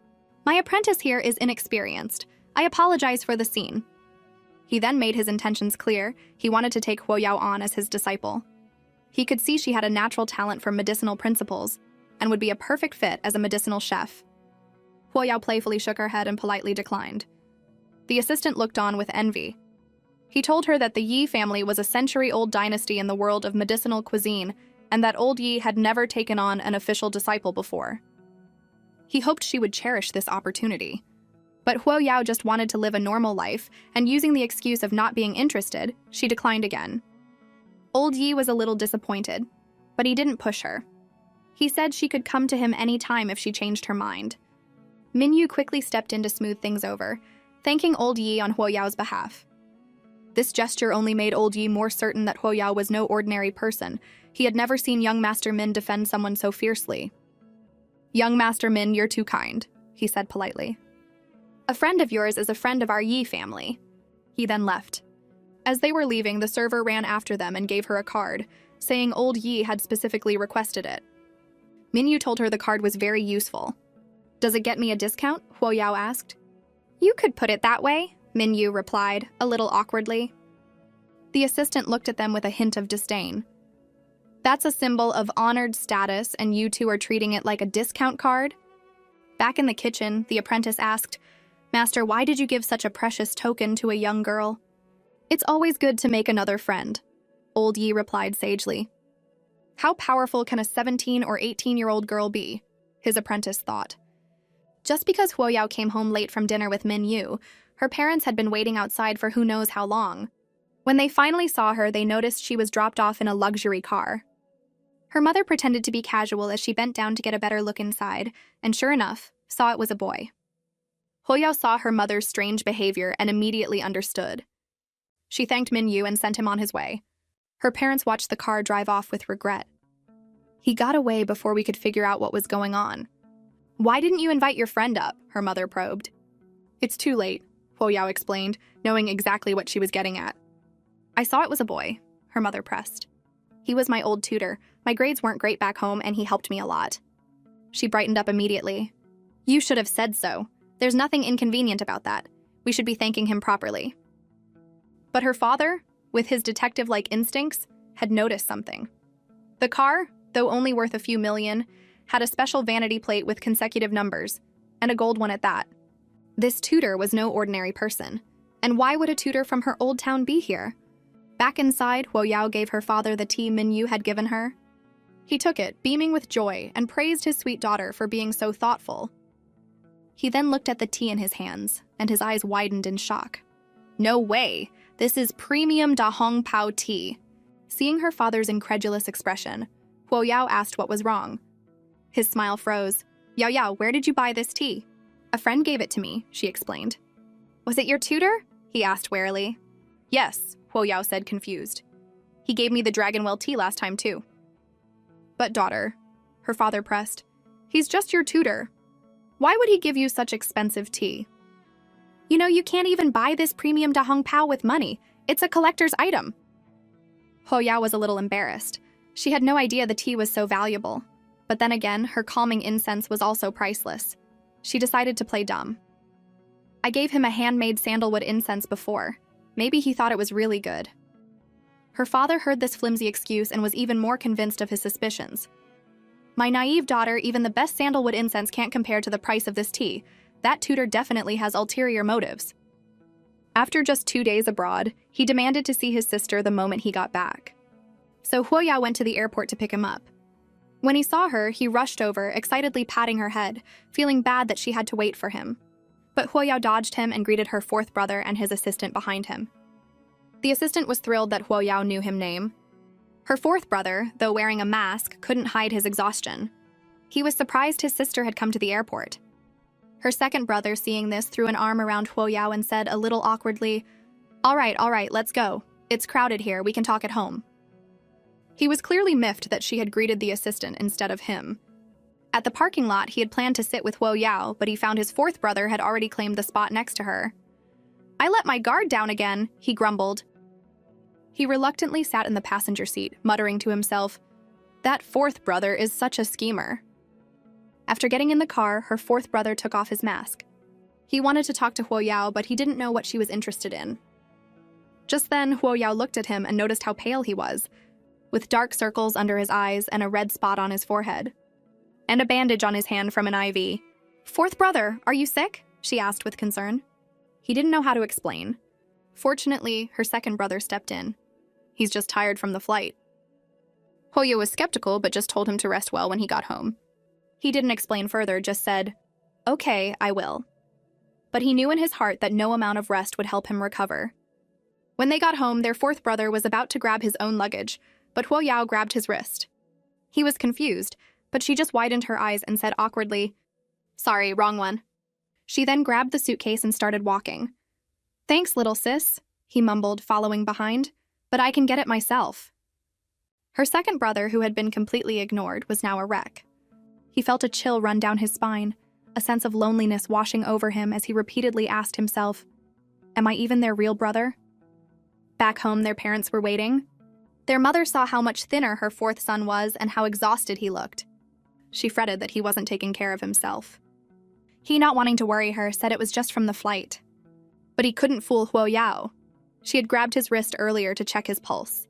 "My apprentice here is inexperienced. I apologize for the scene." He then made his intentions clear. He wanted to take Huo Yao on as his disciple. He could see she had a natural talent for medicinal principles and would be a perfect fit as a medicinal chef. Huo Yao playfully shook her head and politely declined. The assistant looked on with envy. He told her that the Yi family was a century-old dynasty in the world of medicinal cuisine and that Old Yi had never taken on an official disciple before. He hoped she would cherish this opportunity. But Huo Yao just wanted to live a normal life, and using the excuse of not being interested, she declined again. Old Yi was a little disappointed, but he didn't push her. He said she could come to him any time if she changed her mind. Minyu quickly stepped in to smooth things over, thanking Old Yi on Huo Yao's behalf. This gesture only made Old Yi more certain that Huo Yao was no ordinary person. He had never seen young Master Min defend someone so fiercely. "Young Master Min, you're too kind," he said politely. "A friend of yours is a friend of our Yi family." He then left. As they were leaving, the server ran after them and gave her a card, saying Old Yi had specifically requested it. Minyu told her the card was very useful. "Does it get me a discount?" Huo Yao asked. You could put it that way, Minyu replied, a little awkwardly. The assistant looked at them with a hint of disdain. "That's a symbol of honored status, and you two are treating it like a discount card?" Back in the kitchen, the apprentice asked, "Master, why did you give such a precious token to a young girl?" "It's always good to make another friend," Old Yi replied sagely. How powerful can a 17 or 18-year-old girl be? His apprentice thought. Just because Huo Yao came home late from dinner with Min Yu, her parents had been waiting outside for who knows how long. When they finally saw her, they noticed she was dropped off in a luxury car. Her mother pretended to be casual as she bent down to get a better look inside, and sure enough, saw it was a boy. Huo Yao saw her mother's strange behavior and immediately understood. She thanked Min Yu and sent him on his way. Her parents watched the car drive off with regret. "He got away before we could figure out what was going on." "Why didn't you invite your friend up?" her mother probed. "It's too late," Huo Yao explained, knowing exactly what she was getting at. "I saw it was a boy," her mother pressed. "He was my old tutor. My grades weren't great back home, and he helped me a lot." She brightened up immediately. "You should have said so. There's nothing inconvenient about that. We should be thanking him properly." But her father, with his detective-like instincts, had noticed something. The car, though only worth a few million, had a special vanity plate with consecutive numbers, and a gold one at that. This tutor was no ordinary person. And why would a tutor from her old town be here? Back inside, Huo Yao gave her father the tea Min Yu had given her. He took it, beaming with joy, and praised his sweet daughter for being so thoughtful. He then looked at the tea in his hands, and his eyes widened in shock. "No way! This is premium Da Hong Pao tea." Seeing her father's incredulous expression, Huo Yao asked what was wrong. His smile froze. "Yao Yao, where did you buy this tea?" "A friend gave it to me," she explained. "Was it your tutor?" he asked warily. "Yes," Huo Yao said, confused. "He gave me the Dragon Well tea last time, too." But daughter, her father pressed, he's just your tutor. Why would he give you such expensive tea? You know, you can't even buy this premium dahong pao with money. It's a collector's item. Huoyao was a little embarrassed. She had no idea the tea was so valuable. But then again, her calming incense was also priceless. She decided to play dumb. I gave him a handmade sandalwood incense before. Maybe he thought it was really good. Her father heard this flimsy excuse and was even more convinced of his suspicions. My naive daughter, even the best sandalwood incense can't compare to the price of this tea. That tutor definitely has ulterior motives. After just 2 days abroad, he demanded to see his sister the moment he got back. So Huoyao went to the airport to pick him up. When he saw her, he rushed over, excitedly patting her head, feeling bad that she had to wait for him. But Huoyao dodged him and greeted her fourth brother and his assistant behind him. The assistant was thrilled that Huoyao knew him name. Her fourth brother, though wearing a mask, couldn't hide his exhaustion. He was surprised his sister had come to the airport. Her second brother, seeing this, threw an arm around Huoyao and said a little awkwardly, all right, let's go. It's crowded here, we can talk at home." He was clearly miffed that she had greeted the assistant instead of him. At the parking lot, he had planned to sit with Huoyao, but he found his fourth brother had already claimed the spot next to her. "I let my guard down again," he grumbled. He reluctantly sat in the passenger seat, muttering to himself, "That fourth brother is such a schemer." After getting in the car, her fourth brother took off his mask. He wanted to talk to Huoyao, but he didn't know what she was interested in. Just then, Huoyao looked at him and noticed how pale he was, with dark circles under his eyes and a red spot on his forehead, and a bandage on his hand from an IV. "Fourth brother, are you sick?" she asked with concern. He didn't know how to explain. Fortunately, her second brother stepped in. "He's just tired from the flight." Huoyao was skeptical, but just told him to rest well when he got home. He didn't explain further, just said, "Okay, I will." But he knew in his heart that no amount of rest would help him recover. When they got home, their fourth brother was about to grab his own luggage, but Huoyao grabbed his wrist. He was confused, but she just widened her eyes and said awkwardly, "Sorry, wrong one." She then grabbed the suitcase and started walking. "Thanks, little sis," he mumbled, following behind, "but I can get it myself." Her second brother, who had been completely ignored, was now a wreck. He felt a chill run down his spine, a sense of loneliness washing over him as he repeatedly asked himself, "Am I even their real brother?" Back home, their parents were waiting. Their mother saw how much thinner her fourth son was and how exhausted he looked. She fretted that he wasn't taking care of himself. He, not wanting to worry her, said it was just from the flight. But he couldn't fool Huoyao. She had grabbed his wrist earlier to check his pulse.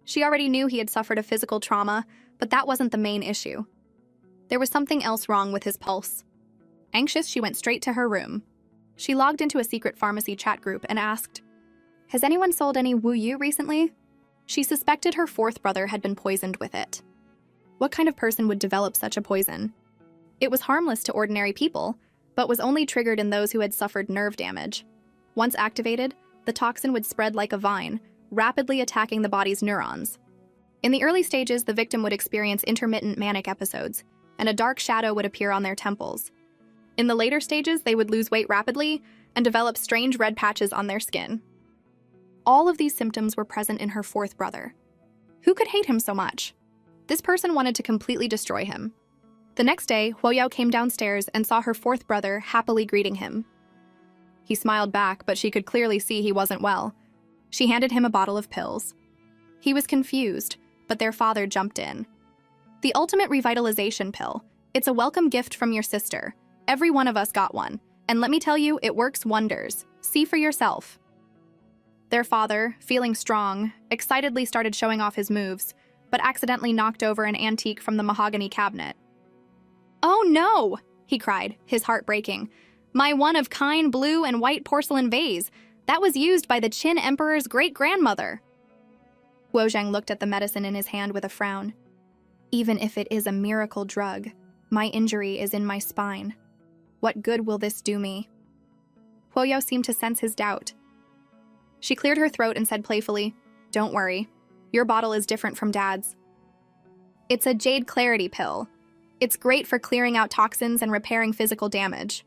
She already knew he had suffered a physical trauma, but that wasn't the main issue. There was something else wrong with his pulse. Anxious, she went straight to her room. She logged into a secret pharmacy chat group and asked, "Has anyone sold any Wu Yu recently?" She suspected her fourth brother had been poisoned with it. What kind of person would develop such a poison? It was harmless to ordinary people, but was only triggered in those who had suffered nerve damage. Once activated, the toxin would spread like a vine, rapidly attacking the body's neurons. In the early stages, the victim would experience intermittent manic episodes, and a dark shadow would appear on their temples. In the later stages, they would lose weight rapidly and develop strange red patches on their skin. All of these symptoms were present in her fourth brother. Who could hate him so much? This person wanted to completely destroy him. The next day, Huoyao came downstairs and saw her fourth brother happily greeting him. He smiled back, but she could clearly see he wasn't well. She handed him a bottle of pills. He was confused, but their father jumped in. "The ultimate revitalization pill. It's a welcome gift from your sister. Every one of us got one. And let me tell you, it works wonders. See for yourself." Their father, feeling strong, excitedly started showing off his moves, but accidentally knocked over an antique from the mahogany cabinet. "Oh no!" he cried, his heart breaking. "My one-of-kind blue and white porcelain vase. That was used by the Qin Emperor's great-grandmother." Huozhang looked at the medicine in his hand with a frown. "Even if it is a miracle drug, my injury is in my spine. What good will this do me?" Huoyao seemed to sense his doubt. She cleared her throat and said playfully, "Don't worry. Your bottle is different from Dad's. It's a jade clarity pill. It's great for clearing out toxins and repairing physical damage."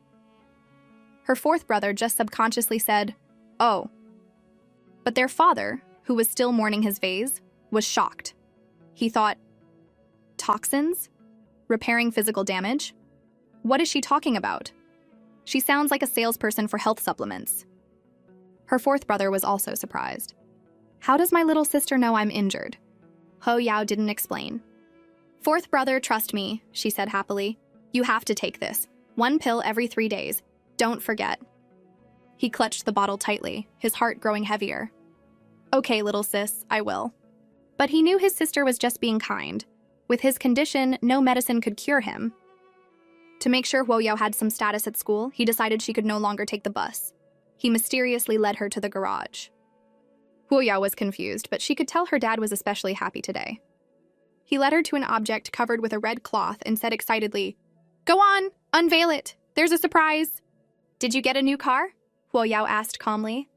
Her fourth brother just subconsciously said, "Oh." But their father, who was still mourning his vase, was shocked. He thought, Toxins? Repairing physical damage? What is she talking about? She sounds like a salesperson for health supplements. Her fourth brother was also surprised. How does my little sister know I'm injured? Ho Yao didn't explain. Fourth brother, trust me, she said happily. You have to take this. 1 pill every 3 days. Don't forget. He clutched the bottle tightly, his heart growing heavier. Okay, little sis, I will. But he knew his sister was just being kind. With his condition, no medicine could cure him. To make sure Huo Yao had some status at school, he decided she could no longer take the bus. He mysteriously led her to the garage. Huo Yao was confused, but she could tell her dad was especially happy today. He led her to an object covered with a red cloth and said excitedly, Go on, unveil it. There's a surprise. Did you get a new car? Huo Yao asked calmly.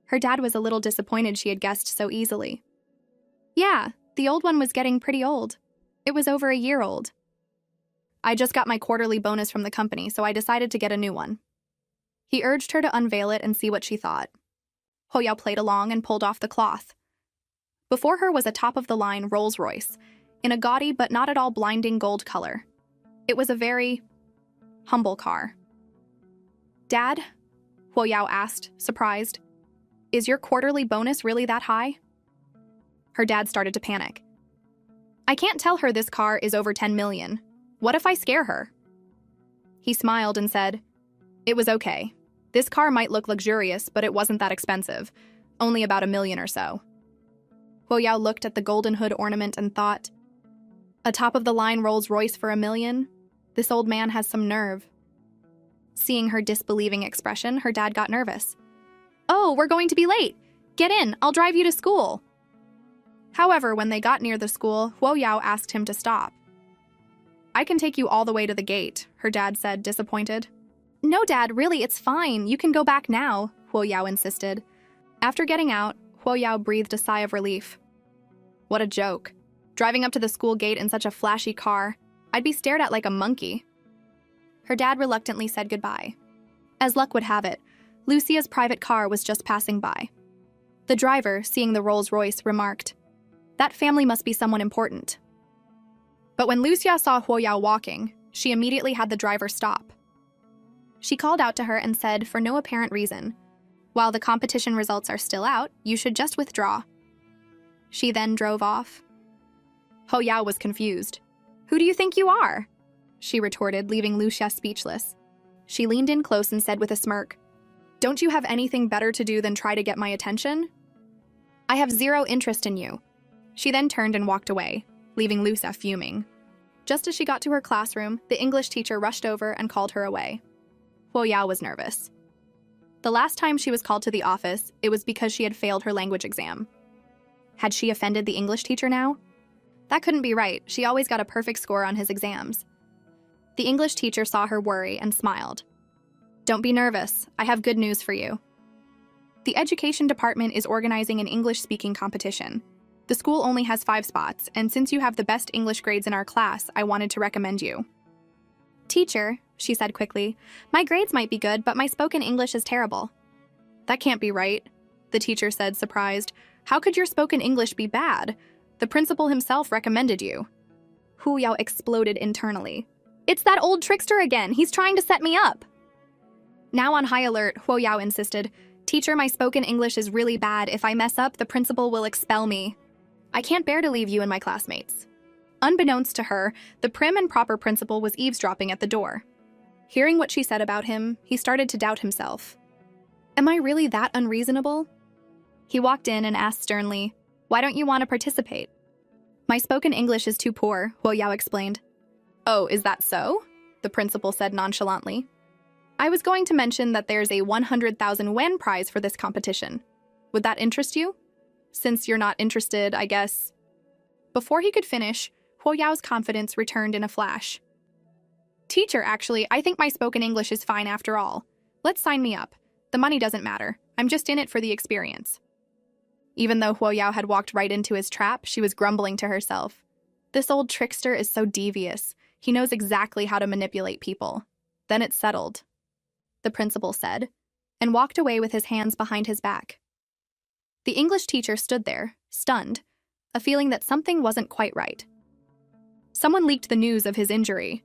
Her dad was a little disappointed she had guessed so easily. Yeah, the old one was getting pretty old. It was over a year old. I just got my quarterly bonus from the company, so I decided to get a new one. He urged her to unveil it and see what she thought. Huo Yao played along and pulled off the cloth. Before her was a top-of-the-line Rolls-Royce, in a gaudy but not at all blinding gold color. It was a very humble car. Dad? Huo Yao asked, surprised. Is your quarterly bonus really that high? Her dad started to panic. I can't tell her this car is over 10 million. What if I scare her? He smiled and said, It was okay. This car might look luxurious, but it wasn't that expensive. Only about 1 million or so. Huo Yao looked at the golden hood ornament and thought, a top-of-the-line Rolls-Royce for 1 million? This old man has some nerve. Seeing her disbelieving expression, her dad got nervous. Oh, we're going to be late. Get in, I'll drive you to school. However, when they got near the school, Huo Yao asked him to stop. I can take you all the way to the gate, her dad said, disappointed. No, Dad, really, it's fine. You can go back now, Huo Yao insisted. After getting out, Huo Yao breathed a sigh of relief. What a joke. Driving up to the school gate in such a flashy car, I'd be stared at like a monkey. Her dad reluctantly said goodbye. As luck would have it, Lucia's private car was just passing by. The driver, seeing the Rolls-Royce, remarked, That family must be someone important. But when Lucia saw Huo Yao walking, she immediately had the driver stop. She called out to her and said, for no apparent reason, While the competition results are still out, you should just withdraw. She then drove off. Huo Yao was confused. Who do you think you are? She retorted, leaving Lucia speechless. She leaned in close and said with a smirk, Don't you have anything better to do than try to get my attention? I have zero interest in you. She then turned and walked away, leaving Lucia fuming. Just as she got to her classroom, the English teacher rushed over and called her away. Huo Yao was nervous. The last time she was called to the office, it was because she had failed her language exam. Had she offended the English teacher now? That couldn't be right. She always got a perfect score on his exams. The English teacher saw her worry and smiled. Don't be nervous. I have good news for you. The education department is organizing an English-speaking competition. The school only has 5 spots, and since you have the best English grades in our class, I wanted to recommend you. Teacher, she said quickly, my grades might be good, but my spoken English is terrible. That can't be right, the teacher said, surprised. How could your spoken English be bad? The principal himself recommended you. Huo Yao exploded internally. It's that old trickster again. He's trying to set me up. Now on high alert, Huo Yao insisted, Teacher, my spoken English is really bad. If I mess up, the principal will expel me. I can't bear to leave you and my classmates. Unbeknownst to her, the prim and proper principal was eavesdropping at the door. Hearing what she said about him, he started to doubt himself. Am I really that unreasonable? He walked in and asked sternly, Why don't you want to participate? My spoken English is too poor, Huo Yao explained. Oh, is that so? The principal said nonchalantly. I was going to mention that there's a 100,000 yen prize for this competition. Would that interest you? Since you're not interested, I guess. Before he could finish, Huo Yao's confidence returned in a flash. Teacher, actually, I think my spoken English is fine after all. Let's sign me up. The money doesn't matter. I'm just in it for the experience. Even though Huo Yao had walked right into his trap, she was grumbling to herself. This old trickster is so devious. He knows exactly how to manipulate people. Then it's settled, the principal said, and walked away with his hands behind his back. The English teacher stood there, stunned, a feeling that something wasn't quite right. Someone leaked the news of his injury.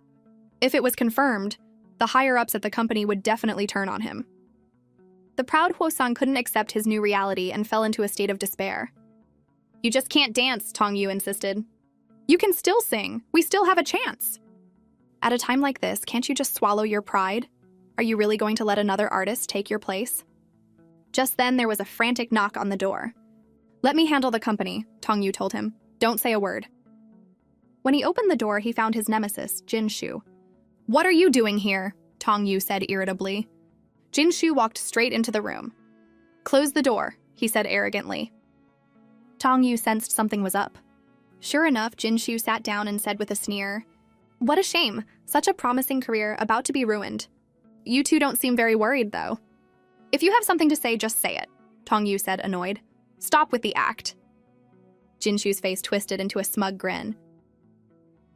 If it was confirmed, the higher-ups at the company would definitely turn on him. The proud Hwo-sang couldn't accept his new reality and fell into a state of despair. "You just can't dance," Tong Yu insisted. "You can still sing. We still have a chance." At a time like this, can't you just swallow your pride? Are you really going to let another artist take your place? Just then, there was a frantic knock on the door. "Let me handle the company," Tong Yu told him. "Don't say a word." When he opened the door, he found his nemesis, Jin Shu. "What are you doing here?" Tong Yu said irritably. Jin Shu walked straight into the room. "Close the door," he said arrogantly. Tong Yu sensed something was up. Sure enough, Jin Shu sat down and said with a sneer, "What a shame, such a promising career about to be ruined. You two don't seem very worried, though." "If you have something to say, just say it," Tong Yu said, annoyed. "Stop with the act." Jin Shu's face twisted into a smug grin.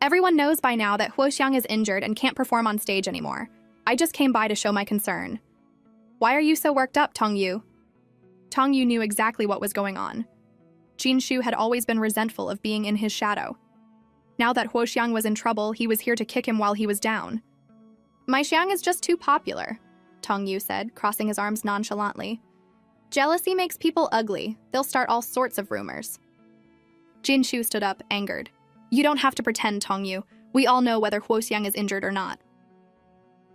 "Everyone knows by now that Hwo-xiang is injured and can't perform on stage anymore. I just came by to show my concern." "Why are you so worked up, Tong Yu?" Tong Yu knew exactly what was going on. Jin Shu had always been resentful of being in his shadow. Now that Hwo-xiang was in trouble, he was here to kick him while he was down. "My xiang is just too popular," Tong Yu said, crossing his arms nonchalantly. "Jealousy makes people ugly. They'll start all sorts of rumors." Jin Shu stood up, angered. "You don't have to pretend, Tong Yu. We all know whether Hwo-xiang is injured or not."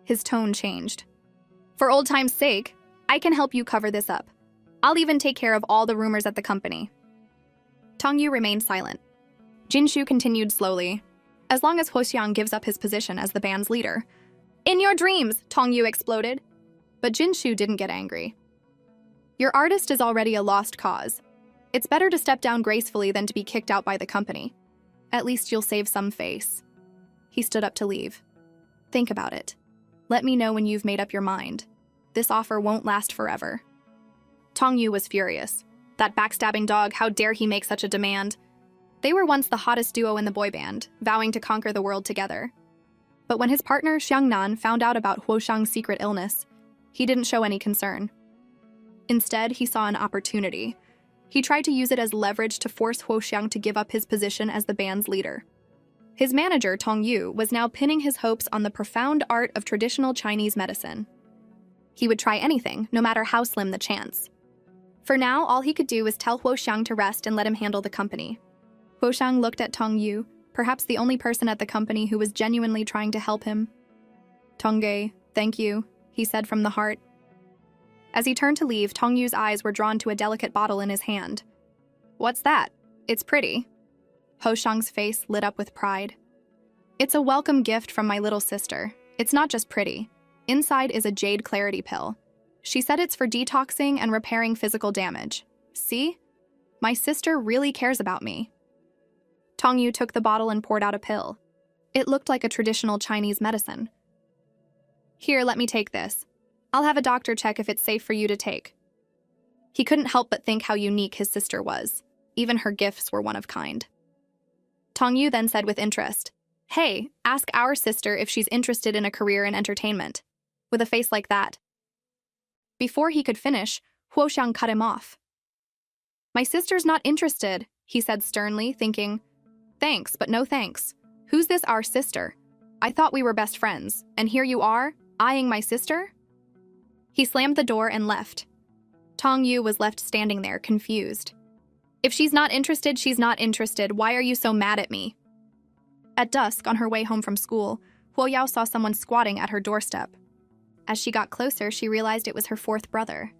His tone changed. "For old time's sake, I can help you cover this up. I'll even take care of all the rumors at the company." Tong Yu remained silent. Jin Shu continued slowly. "As long as Hwo-xiang gives up his position as the band's leader." "In your dreams!" Tong Yu exploded. But Jin Shu didn't get angry. "Your artist is already a lost cause. It's better to step down gracefully than to be kicked out by the company. At least you'll save some face." He stood up to leave. "Think about it. Let me know when you've made up your mind. This offer won't last forever." Tong Yu was furious. That backstabbing dog, how dare he make such a demand? They were once the hottest duo in the boy band, vowing to conquer the world together. But when his partner Xiangnan found out about Hwo-xiang's secret illness, he didn't show any concern. Instead, he saw an opportunity. He tried to use it as leverage to force Hwo-xiang to give up his position as the band's leader. His manager, Tong Yu, was now pinning his hopes on the profound art of traditional Chinese medicine. He would try anything, no matter how slim the chance. For now, all he could do was tell Hwo-xiang to rest and let him handle the company. Hwo-xiang looked at Tong Yu, perhaps the only person at the company who was genuinely trying to help him. "Tongge, thank you," he said from the heart. As he turned to leave, Tong Yu's eyes were drawn to a delicate bottle in his hand. "What's that? It's pretty." Hwo-xiang's face lit up with pride. "It's a welcome gift from my little sister. It's not just pretty. Inside is a jade clarity pill. She said it's for detoxing and repairing physical damage. See? My sister really cares about me." Tong Yu took the bottle and poured out a pill. It looked like a traditional Chinese medicine. "Here, let me take this. I'll have a doctor check if it's safe for you to take." He couldn't help but think how unique his sister was. Even her gifts were one of kind. Tong Yu then said with interest, "Hey, ask our sister if she's interested in a career in entertainment." With a face like that. Before he could finish, Hwo-xiang cut him off. "My sister's not interested," he said sternly, thinking, "Thanks, but no thanks. Who's this our sister? I thought we were best friends, and here you are, eyeing my sister?" He slammed the door and left. Tong Yu was left standing there, confused. "If she's not interested, she's not interested. Why are you so mad at me?" At dusk, on her way home from school, Hwo-yao saw someone squatting at her doorstep. As she got closer, she realized it was her fourth brother.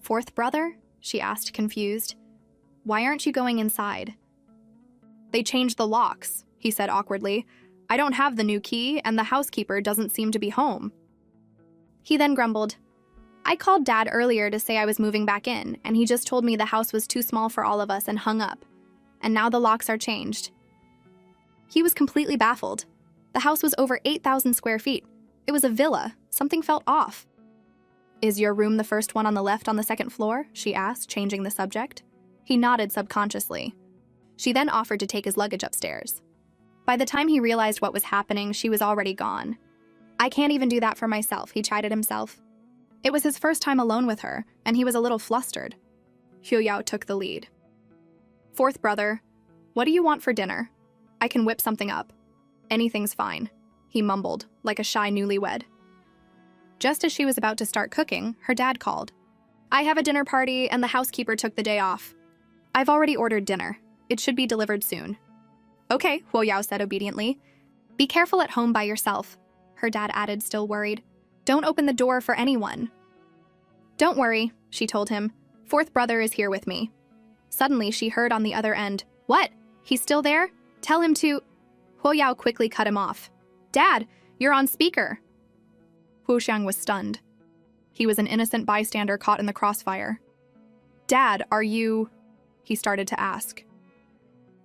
"Fourth brother?" she asked, confused. "Why aren't you going inside?" "They changed the locks," he said awkwardly. "I don't have the new key, and the housekeeper doesn't seem to be home." He then grumbled, "I called Dad earlier to say I was moving back in, and he just told me the house was too small for all of us and hung up. And now the locks are changed." He was completely baffled. The house was over 8,000 square feet. It was a villa. Something felt off. "Is your room the first one on the left on the second floor?" she asked, changing the subject. He nodded subconsciously. She then offered to take his luggage upstairs. By the time he realized what was happening, she was already gone. "I can't even do that for myself," he chided himself. It was his first time alone with her, and he was a little flustered. Hwo-yao took the lead. "Fourth brother, what do you want for dinner? I can whip something up. Anything's fine, he mumbled, like a shy newlywed. Just as she was about to start cooking, her dad called. I have a dinner party and the housekeeper took the day off. I've already ordered dinner. It should be delivered soon. Okay, Huoyao said obediently. Be careful at home by yourself, her dad added, still worried. Don't open the door for anyone. Don't worry, she told him. Fourth brother is here with me. Suddenly, she heard on the other end, What? He's still there? Tell him to… Huoyao quickly cut him off. Dad, you're on speaker. Huoxiang was stunned. He was an innocent bystander caught in the crossfire. Dad, are you… he started to ask.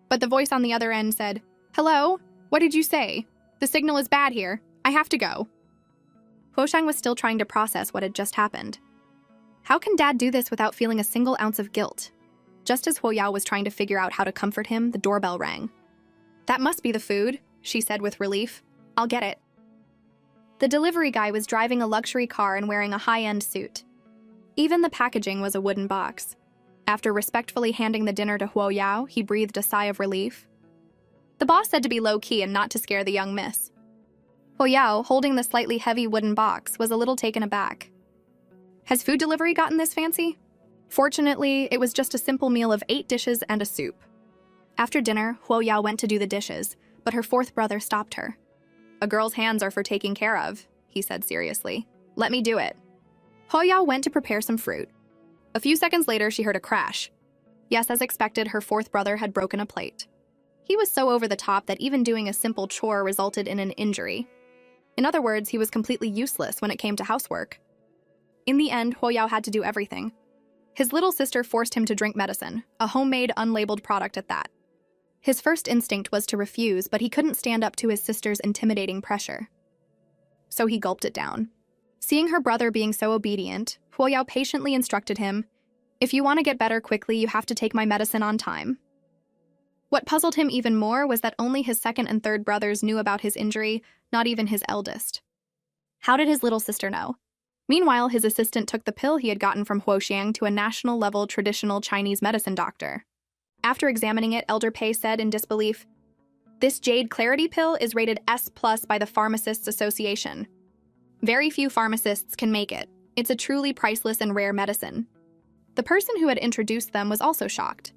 But the voice on the other end said, Hello? What did you say? The signal is bad here. I have to go. Huoxiang was still trying to process what had just happened. How can Dad do this without feeling a single ounce of guilt? Just as Huoyao was trying to figure out how to comfort him, the doorbell rang. That must be the food, she said with relief. I'll get it. The delivery guy was driving a luxury car and wearing a high-end suit. Even the packaging was a wooden box. After respectfully handing the dinner to Huoyao, he breathed a sigh of relief. The boss said to be low-key and not to scare the young miss. Huoyao, holding the slightly heavy wooden box, was a little taken aback. Has food delivery gotten this fancy? Fortunately, it was just a simple meal of 8 dishes and a soup. After dinner, Huoyao went to do the dishes, but her fourth brother stopped her. A girl's hands are for taking care of, he said seriously. Let me do it. Huoyao went to prepare some fruit. A few seconds later, she heard a crash. Yes, as expected, her fourth brother had broken a plate. He was so over the top that even doing a simple chore resulted in an injury. In other words, he was completely useless when it came to housework. In the end, Huoyao had to do everything. His little sister forced him to drink medicine, a homemade, unlabeled product at that. His first instinct was to refuse, but he couldn't stand up to his sister's intimidating pressure. So he gulped it down. Seeing her brother being so obedient, Huoyao patiently instructed him, If you want to get better quickly, you have to take my medicine on time. What puzzled him even more was that only his second and third brothers knew about his injury, not even his eldest. How did his little sister know? Meanwhile, his assistant took the pill he had gotten from Huoxiang to a national-level traditional Chinese medicine doctor. After examining it, Elder Pei said in disbelief, This Jade Clarity pill is rated S+ by the Pharmacists Association. Very few pharmacists can make it. It's a truly priceless and rare medicine. The person who had introduced them was also shocked.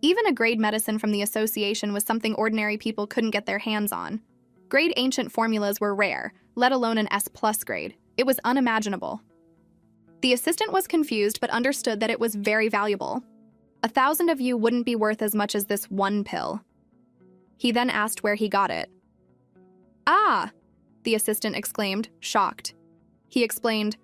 Even a grade medicine from the association was something ordinary people couldn't get their hands on. Grade ancient formulas were rare, let alone an S+ grade. It was unimaginable. The assistant was confused but understood that it was very valuable. 1,000 of you wouldn't be worth as much as this one pill. He then asked where he got it. Ah! The assistant exclaimed, shocked. He explained,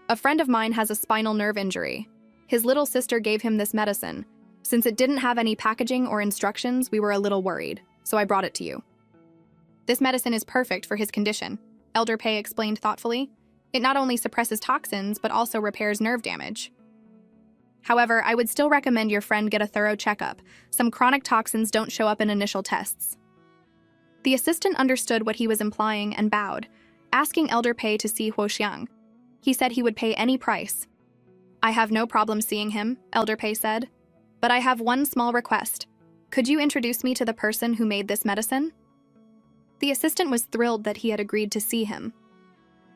A friend of mine has a spinal nerve injury. His little sister gave him this medicine. Since it didn't have any packaging or instructions, we were a little worried, so I brought it to you. This medicine is perfect for his condition, Elder Pei explained thoughtfully. It not only suppresses toxins, but also repairs nerve damage. However, I would still recommend your friend get a thorough checkup. Some chronic toxins don't show up in initial tests. The assistant understood what he was implying and bowed, asking Elder Pei to see Huoxiang. He said he would pay any price. I have no problem seeing him, Elder Pei said. But I have one small request. Could you introduce me to the person who made this medicine? The assistant was thrilled that he had agreed to see him.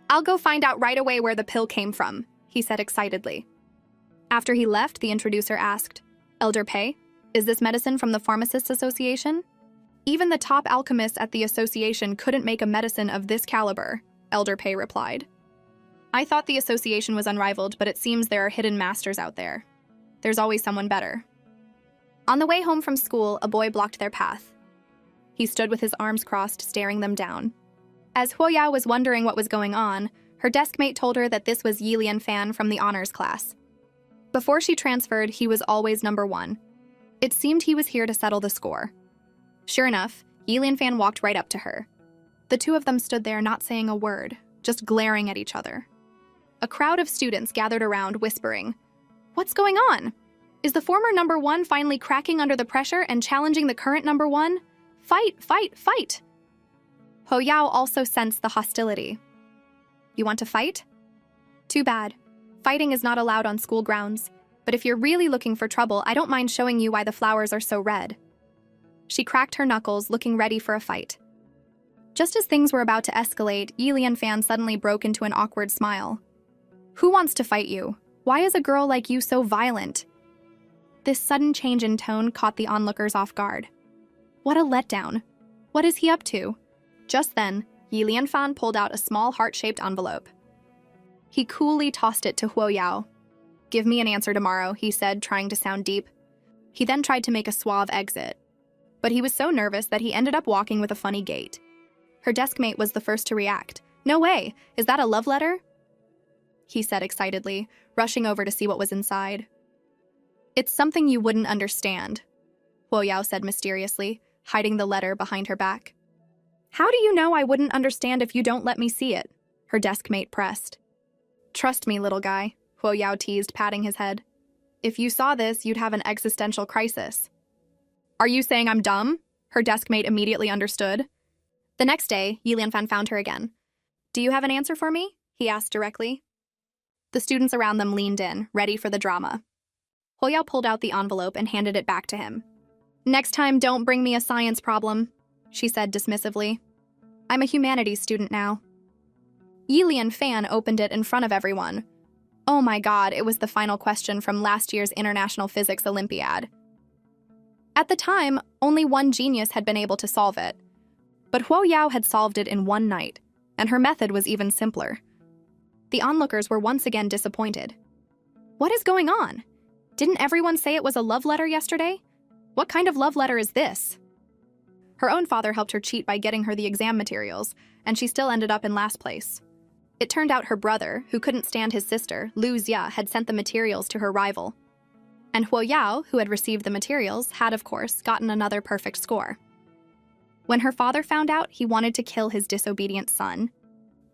I'll go find out right away where the pill came from, he said excitedly. After he left, the introducer asked, Elder Pei, is this medicine from the Pharmacists Association? Even the top alchemists at the association couldn't make a medicine of this caliber, Elder Pei replied. I thought the association was unrivaled, but it seems there are hidden masters out there. There's always someone better. On the way home from school, a boy blocked their path. He stood with his arms crossed, staring them down. As Huoyao was wondering what was going on, her deskmate told her that this was Yi Lianfan from the honors class. Before she transferred, he was always number 1. It seemed he was here to settle the score. Sure enough, Yi Lianfan walked right up to her. The two of them stood there not saying a word, just glaring at each other. A crowd of students gathered around, whispering, What's going on? Is the former number 1 finally cracking under the pressure and challenging the current number 1? Fight, fight, fight! Huoyao also sensed the hostility. You want to fight? Too bad. Fighting is not allowed on school grounds, but if you're really looking for trouble, I don't mind showing you why the flowers are so red. She cracked her knuckles, looking ready for a fight. Just as things were about to escalate, Yi Fan suddenly broke into an awkward smile. Who wants to fight you? Why is a girl like you so violent? This sudden change in tone caught the onlookers off guard. What a letdown. What is he up to? Just then, Yi Fan pulled out a small heart-shaped envelope. He coolly tossed it to Huo Yao. Give me an answer tomorrow, he said, trying to sound deep. He then tried to make a suave exit. But he was so nervous that he ended up walking with a funny gait. Her deskmate was the first to react. No way! Is that a love letter? He said excitedly, rushing over to see what was inside. It's something you wouldn't understand, Huo Yao said mysteriously, hiding the letter behind her back. How do you know I wouldn't understand if you don't let me see it? Her deskmate pressed. Trust me, little guy, Huo Yao teased, patting his head. If you saw this, you'd have an existential crisis. Are you saying I'm dumb? Her deskmate immediately understood. The next day, Yi Fan found her again. Do you have an answer for me? He asked directly. The students around them leaned in, ready for the drama. Huo Yao pulled out the envelope and handed it back to him. Next time, don't bring me a science problem, she said dismissively. I'm a humanities student now. Yi Fan opened it in front of everyone. Oh my god, it was the final question from last year's International Physics Olympiad. At the time, only one genius had been able to solve it. But Huo Yao had solved it in one night, and her method was even simpler. The onlookers were once again disappointed. What is going on? Didn't everyone say it was a love letter yesterday? What kind of love letter is this? Her own father helped her cheat by getting her the exam materials, and she still ended up in last place. It turned out her brother, who couldn't stand his sister, Lu Xia, had sent the materials to her rival. And Huo Yao, who had received the materials, had, of course, gotten another perfect score. When her father found out, he wanted to kill his disobedient son.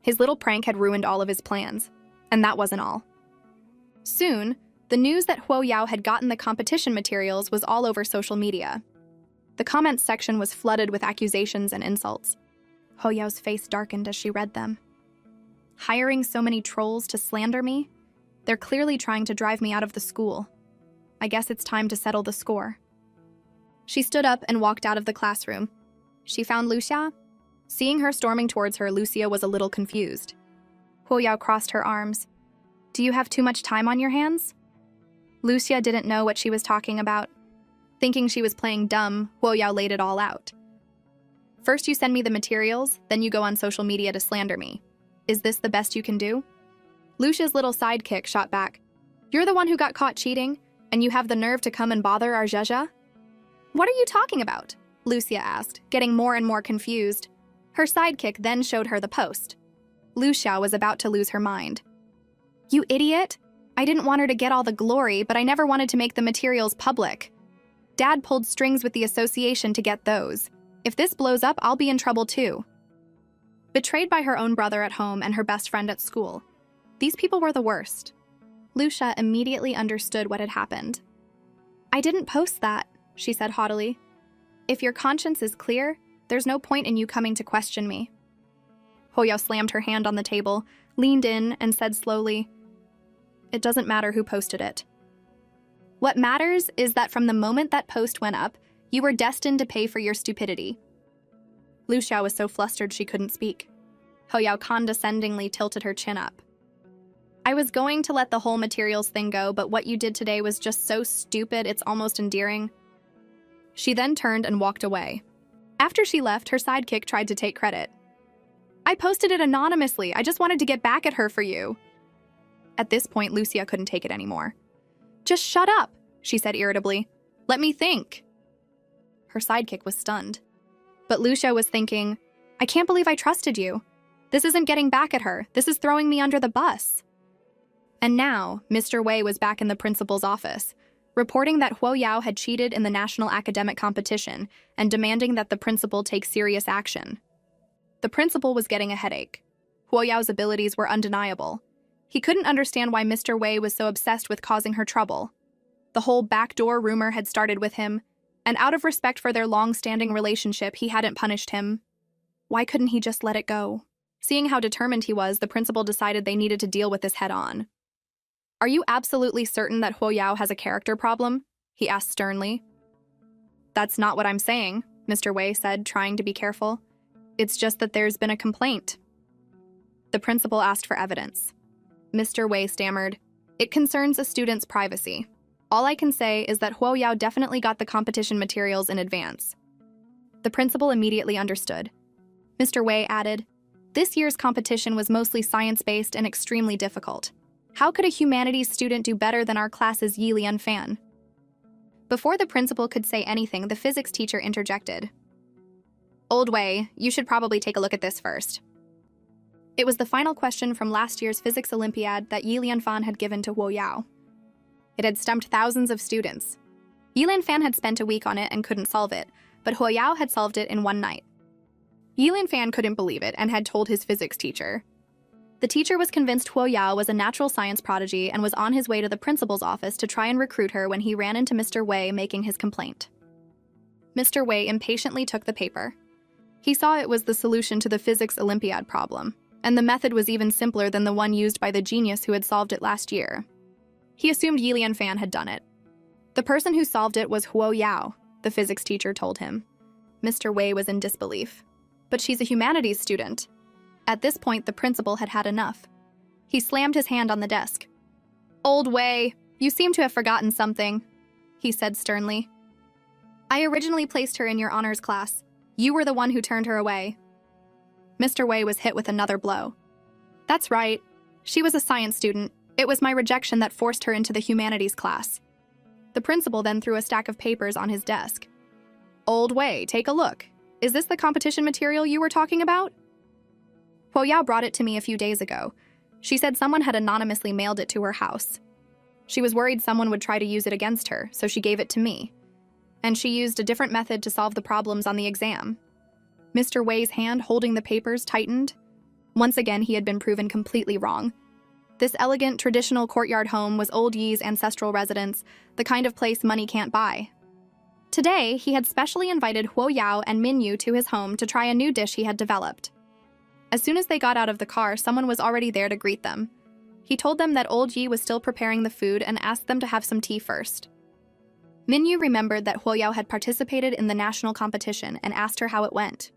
His little prank had ruined all of his plans, and that wasn't all. Soon, the news that Huo Yao had gotten the competition materials was all over social media. The comments section was flooded with accusations and insults. Huo Yao's face darkened as she read them. Hiring so many trolls to slander me? They're clearly trying to drive me out of the school. I guess it's time to settle the score. She stood up and walked out of the classroom. She found Lucia. Seeing her storming towards her, Lucia was a little confused. Huo Yao crossed her arms. Do you have too much time on your hands? Lucia didn't know what she was talking about. Thinking she was playing dumb, Huo Yao laid it all out. First you send me the materials, then you go on social media to slander me. Is this the best you can do? Lucia's little sidekick shot back. You're the one who got caught cheating, and you have the nerve to come and bother our Zhezha? What are you talking about? Lucia asked, getting more and more confused. Her sidekick then showed her the post. Lucia was about to lose her mind. You idiot! I didn't want her to get all the glory, but I never wanted to make the materials public. Dad pulled strings with the association to get those. If this blows up, I'll be in trouble too. Betrayed by her own brother at home and her best friend at school, these people were the worst. Lucia immediately understood what had happened. I didn't post that, she said haughtily. If your conscience is clear, there's no point in you coming to question me. Huo Yao slammed her hand on the table, leaned in, and said slowly, It doesn't matter who posted it. What matters is that from the moment that post went up, you were destined to pay for your stupidity. Lucia was so flustered she couldn't speak. Huo Yao condescendingly tilted her chin up. I was going to let the whole materials thing go, but what you did today was just so stupid it's almost endearing. She then turned and walked away. After she left, her sidekick tried to take credit. I posted it anonymously. I just wanted to get back at her for you. At this point, Lucia couldn't take it anymore. Just shut up, she said irritably. Let me think. Her sidekick was stunned. But Lucia was thinking, I can't believe I trusted you. This isn't getting back at her. This is throwing me under the bus. And now, Mr. Wei was back in the principal's office, reporting that Huo Yao had cheated in the national academic competition and demanding that the principal take serious action. The principal was getting a headache. Huo Yao's abilities were undeniable. He couldn't understand why Mr. Wei was so obsessed with causing her trouble. The whole backdoor rumor had started with him, and out of respect for their long-standing relationship, he hadn't punished him. Why couldn't he just let it go? Seeing how determined he was, the principal decided they needed to deal with this head-on. Are you absolutely certain that Huo Yao has a character problem? He asked sternly. That's not what I'm saying, Mr. Wei said, trying to be careful. It's just that there's been a complaint. The principal asked for evidence. Mr. Wei stammered, "It concerns a student's privacy. All I can say is that Huo Yao definitely got the competition materials in advance." The principal immediately understood. Mr. Wei added, "This year's competition was mostly science-based and extremely difficult. How could a humanities student do better than our class's Yi Lian Fan?" Before the principal could say anything, the physics teacher interjected. "Old Wei, you should probably take a look at this first." It was the final question from last year's physics Olympiad that Yi Lian Fan had given to Huo Yao. It had stumped thousands of students. Yi Lian Fan had spent a week on it and couldn't solve it, but Huo Yao had solved it in one night. Yi Lian Fan couldn't believe it and had told his physics teacher. The teacher was convinced Huo Yao was a natural science prodigy and was on his way to the principal's office to try and recruit her when he ran into Mr. Wei making his complaint. Mr. Wei impatiently took the paper. He saw it was the solution to the physics Olympiad problem, and the method was even simpler than the one used by the genius who had solved it last year. He assumed Yi Lian Fan had done it. The person who solved it was Huo Yao, the physics teacher told him. Mr. Wei was in disbelief. But she's a humanities student. At this point, the principal had had enough. He slammed his hand on the desk. "Old Wei, you seem to have forgotten something," he said sternly. "I originally placed her in your honors class. You were the one who turned her away." Mr. Wei was hit with another blow. "That's right. She was a science student. It was my rejection that forced her into the humanities class." The principal then threw a stack of papers on his desk. "Old Wei, take a look. Is this the competition material you were talking about?" Huo Yao brought it to me a few days ago. She said someone had anonymously mailed it to her house. She was worried someone would try to use it against her, so she gave it to me. And she used a different method to solve the problems on the exam. Mr. Wei's hand holding the papers tightened. Once again, he had been proven completely wrong. This elegant, traditional courtyard home was Old Yi's ancestral residence, the kind of place money can't buy. Today, he had specially invited Huo Yao and Min Yu to his home to try a new dish he had developed. As soon as they got out of the car, someone was already there to greet them. He told them that Old Yi was still preparing the food and asked them to have some tea first. Min Yu remembered that Huo Yao had participated in the national competition and asked her how it went.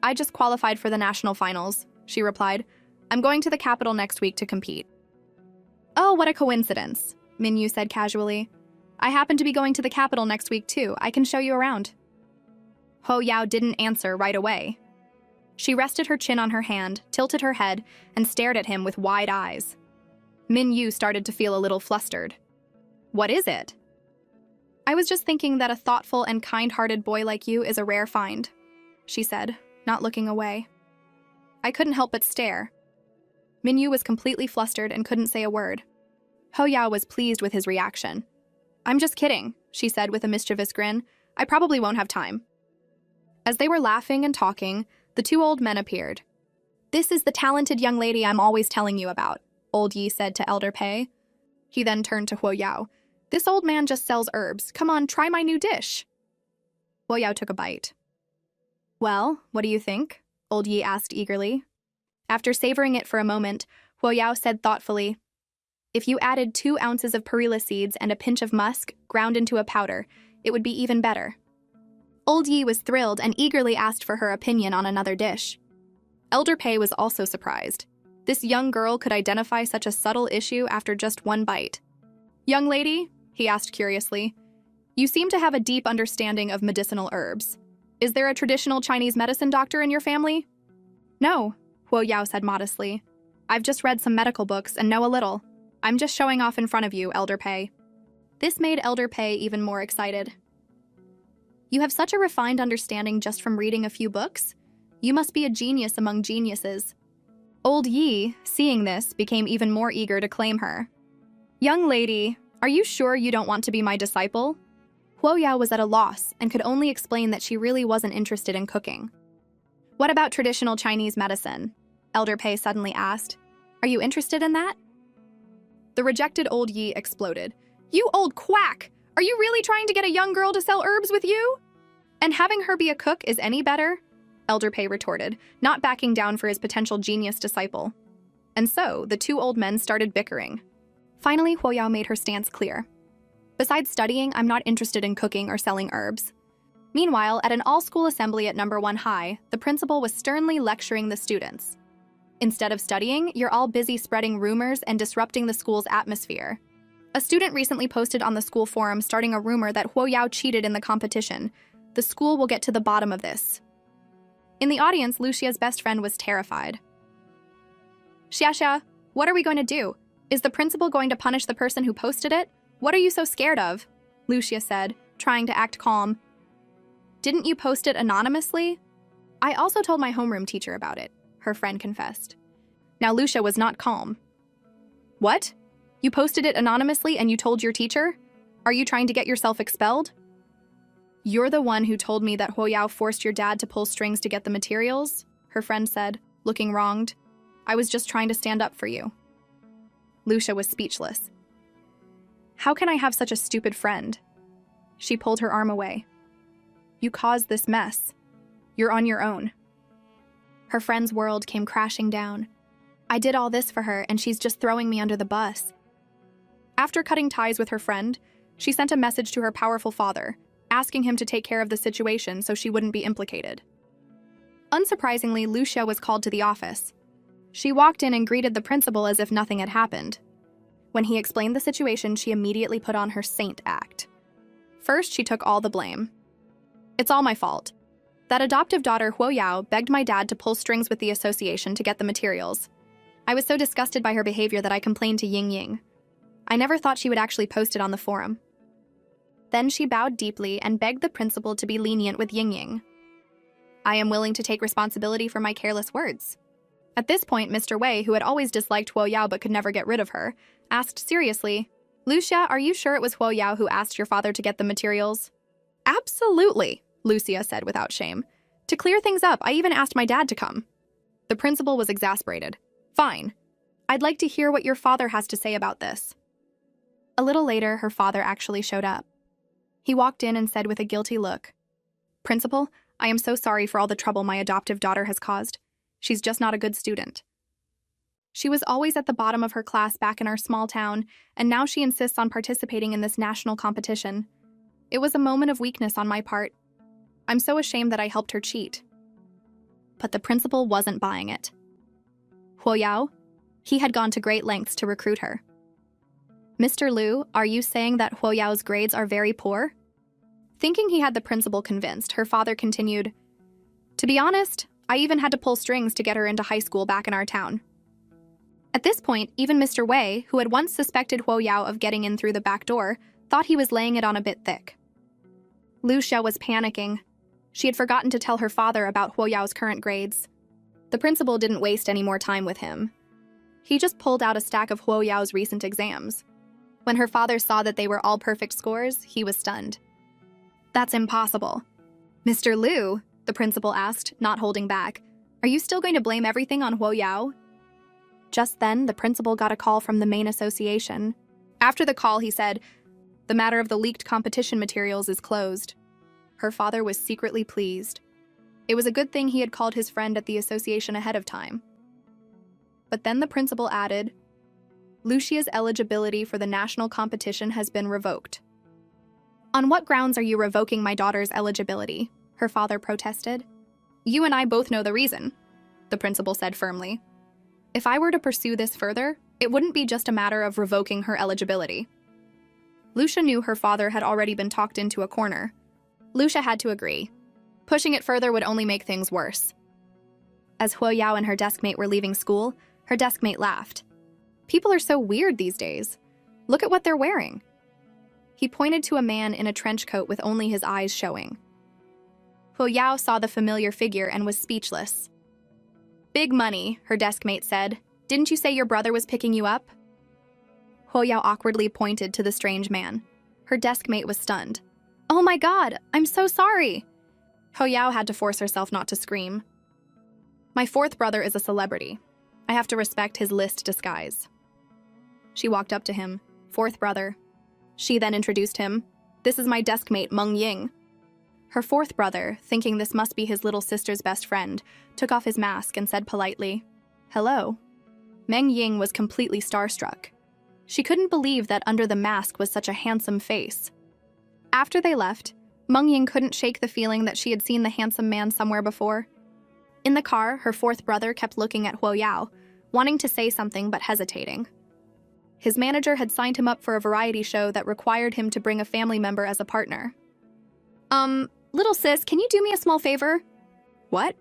"I just qualified for the national finals," she replied. "I'm going to the capital next week to compete." "Oh, what a coincidence," Min Yu said casually. "I happen to be going to the capital next week too. I can show you around." Huo Yao didn't answer right away. She rested her chin on her hand, tilted her head, and stared at him with wide eyes. Min Yu started to feel a little flustered. "What is it?" "I was just thinking that a thoughtful and kind-hearted boy like you is a rare find," she said, not looking away. I couldn't help but stare. Min Yu was completely flustered and couldn't say a word. Huo Yao was pleased with his reaction. "I'm just kidding," she said with a mischievous grin. "I probably won't have time." As they were laughing and talking, the two old men appeared. "This is the talented young lady I'm always telling you about," Old Yi said to Elder Pei. He then turned to Huo Yao. "This old man just sells herbs. Come on, try my new dish." Huo Yao took a bite. "Well, what do you think?" Old Yi asked eagerly. After savoring it for a moment, Huo Yao said thoughtfully, "If you added 2 ounces of perilla seeds and a pinch of musk, ground into a powder, it would be even better." Old Yi was thrilled and eagerly asked for her opinion on another dish. Elder Pei was also surprised. This young girl could identify such a subtle issue after just one bite. "Young lady," he asked curiously, "you seem to have a deep understanding of medicinal herbs. Is there a traditional Chinese medicine doctor in your family?" "No," Huo Yao said modestly. "I've just read some medical books and know a little. I'm just showing off in front of you, Elder Pei." This made Elder Pei even more excited. "You have such a refined understanding just from reading a few books? You must be a genius among geniuses." Old Yi, seeing this, became even more eager to claim her. "Young lady, are you sure you don't want to be my disciple?" Huo Yao was at a loss and could only explain that she really wasn't interested in cooking. "What about traditional Chinese medicine?" Elder Pei suddenly asked. "Are you interested in that?" The rejected Old Yi exploded. "You old quack! Are you really trying to get a young girl to sell herbs with you? And having her be a cook is any better?" Elder Pei retorted, not backing down for his potential genius disciple. And so, the two old men started bickering. Finally, Huo Yao made her stance clear. "Besides studying, I'm not interested in cooking or selling herbs." Meanwhile, at an all-school assembly at number 1 high, the principal was sternly lecturing the students. Instead of studying, you're all busy spreading rumors and disrupting the school's atmosphere. A student recently posted on the school forum starting a rumor that Huoyao cheated in the competition. The school will get to the bottom of this. In the audience, Lucia's best friend was terrified. Xiaxia, what are we going to do? Is the principal going to punish the person who posted it? What are you so scared of? Lucia said, trying to act calm. Didn't you post it anonymously? I also told my homeroom teacher about it, her friend confessed. Now Lucia was not calm. What? You posted it anonymously and you told your teacher? Are you trying to get yourself expelled? You're the one who told me that Huoyao forced your dad to pull strings to get the materials, her friend said, looking wronged. I was just trying to stand up for you. Lucia was speechless. How can I have such a stupid friend? She pulled her arm away. You caused this mess. You're on your own. Her friend's world came crashing down. I did all this for her and she's just throwing me under the bus. After cutting ties with her friend, she sent a message to her powerful father, asking him to take care of the situation so she wouldn't be implicated. Unsurprisingly, Lucia was called to the office. She walked in and greeted the principal as if nothing had happened. When he explained the situation, she immediately put on her saint act. First, she took all the blame. It's all my fault. That adoptive daughter, Huoyao, begged my dad to pull strings with the association to get the materials. I was so disgusted by her behavior that I complained to Ying Ying. I never thought she would actually post it on the forum. Then she bowed deeply and begged the principal to be lenient with Ying Ying. I am willing to take responsibility for my careless words. At this point, Mr. Wei, who had always disliked Huoyao but could never get rid of her, asked seriously, Lucia, are you sure it was Huoyao who asked your father to get the materials? Absolutely, Lucia said without shame. To clear things up, I even asked my dad to come. The principal was exasperated. Fine. I'd like to hear what your father has to say about this. A little later, her father actually showed up. He walked in and said with a guilty look, Principal, I am so sorry for all the trouble my adoptive daughter has caused. She's just not a good student. She was always at the bottom of her class back in our small town, and now she insists on participating in this national competition. It was a moment of weakness on my part. I'm so ashamed that I helped her cheat. But the principal wasn't buying it. Huoyao? He had gone to great lengths to recruit her. Mr. Liu, are you saying that Huoyao's grades are very poor? Thinking he had the principal convinced, her father continued, To be honest, I even had to pull strings to get her into high school back in our town. At this point, even Mr. Wei, who had once suspected Huoyao of getting in through the back door, thought he was laying it on a bit thick. Lucia was panicking. She had forgotten to tell her father about Huoyao's current grades. The principal didn't waste any more time with him. He just pulled out a stack of Huoyao's recent exams. When her father saw that they were all perfect scores, he was stunned. That's impossible. Mr. Liu, the principal asked, not holding back, are you still going to blame everything on Huoyao? Just then, the principal got a call from the main association. After the call, he said, The matter of the leaked competition materials is closed. Her father was secretly pleased. It was a good thing he had called his friend at the association ahead of time. But then the principal added, Lucia's eligibility for the national competition has been revoked. On what grounds are you revoking my daughter's eligibility? Her father protested. You and I both know the reason, the principal said firmly. If I were to pursue this further, it wouldn't be just a matter of revoking her eligibility. Lucia knew her father had already been talked into a corner. Lucia had to agree. Pushing it further would only make things worse. As Huoyao and her deskmate were leaving school, her deskmate laughed. People are so weird these days. Look at what they're wearing. He pointed to a man in a trench coat with only his eyes showing. Huoyao saw the familiar figure and was speechless. Big money, her deskmate said. Didn't you say your brother was picking you up? Huoyao awkwardly pointed to the strange man. Her deskmate was stunned. Oh my god, I'm so sorry! Huoyao had to force herself not to scream. My fourth brother is a celebrity. I have to respect his list disguise. She walked up to him. Fourth brother. She then introduced him. This is my deskmate, Meng Ying. Her fourth brother, thinking this must be his little sister's best friend, took off his mask and said politely, Hello. Meng Ying was completely starstruck. She couldn't believe that under the mask was such a handsome face. After they left, Mengying couldn't shake the feeling that she had seen the handsome man somewhere before. In the car, her fourth brother kept looking at Huoyao, wanting to say something but hesitating. His manager had signed him up for a variety show that required him to bring a family member as a partner. Little sis, can you do me a small favor? What?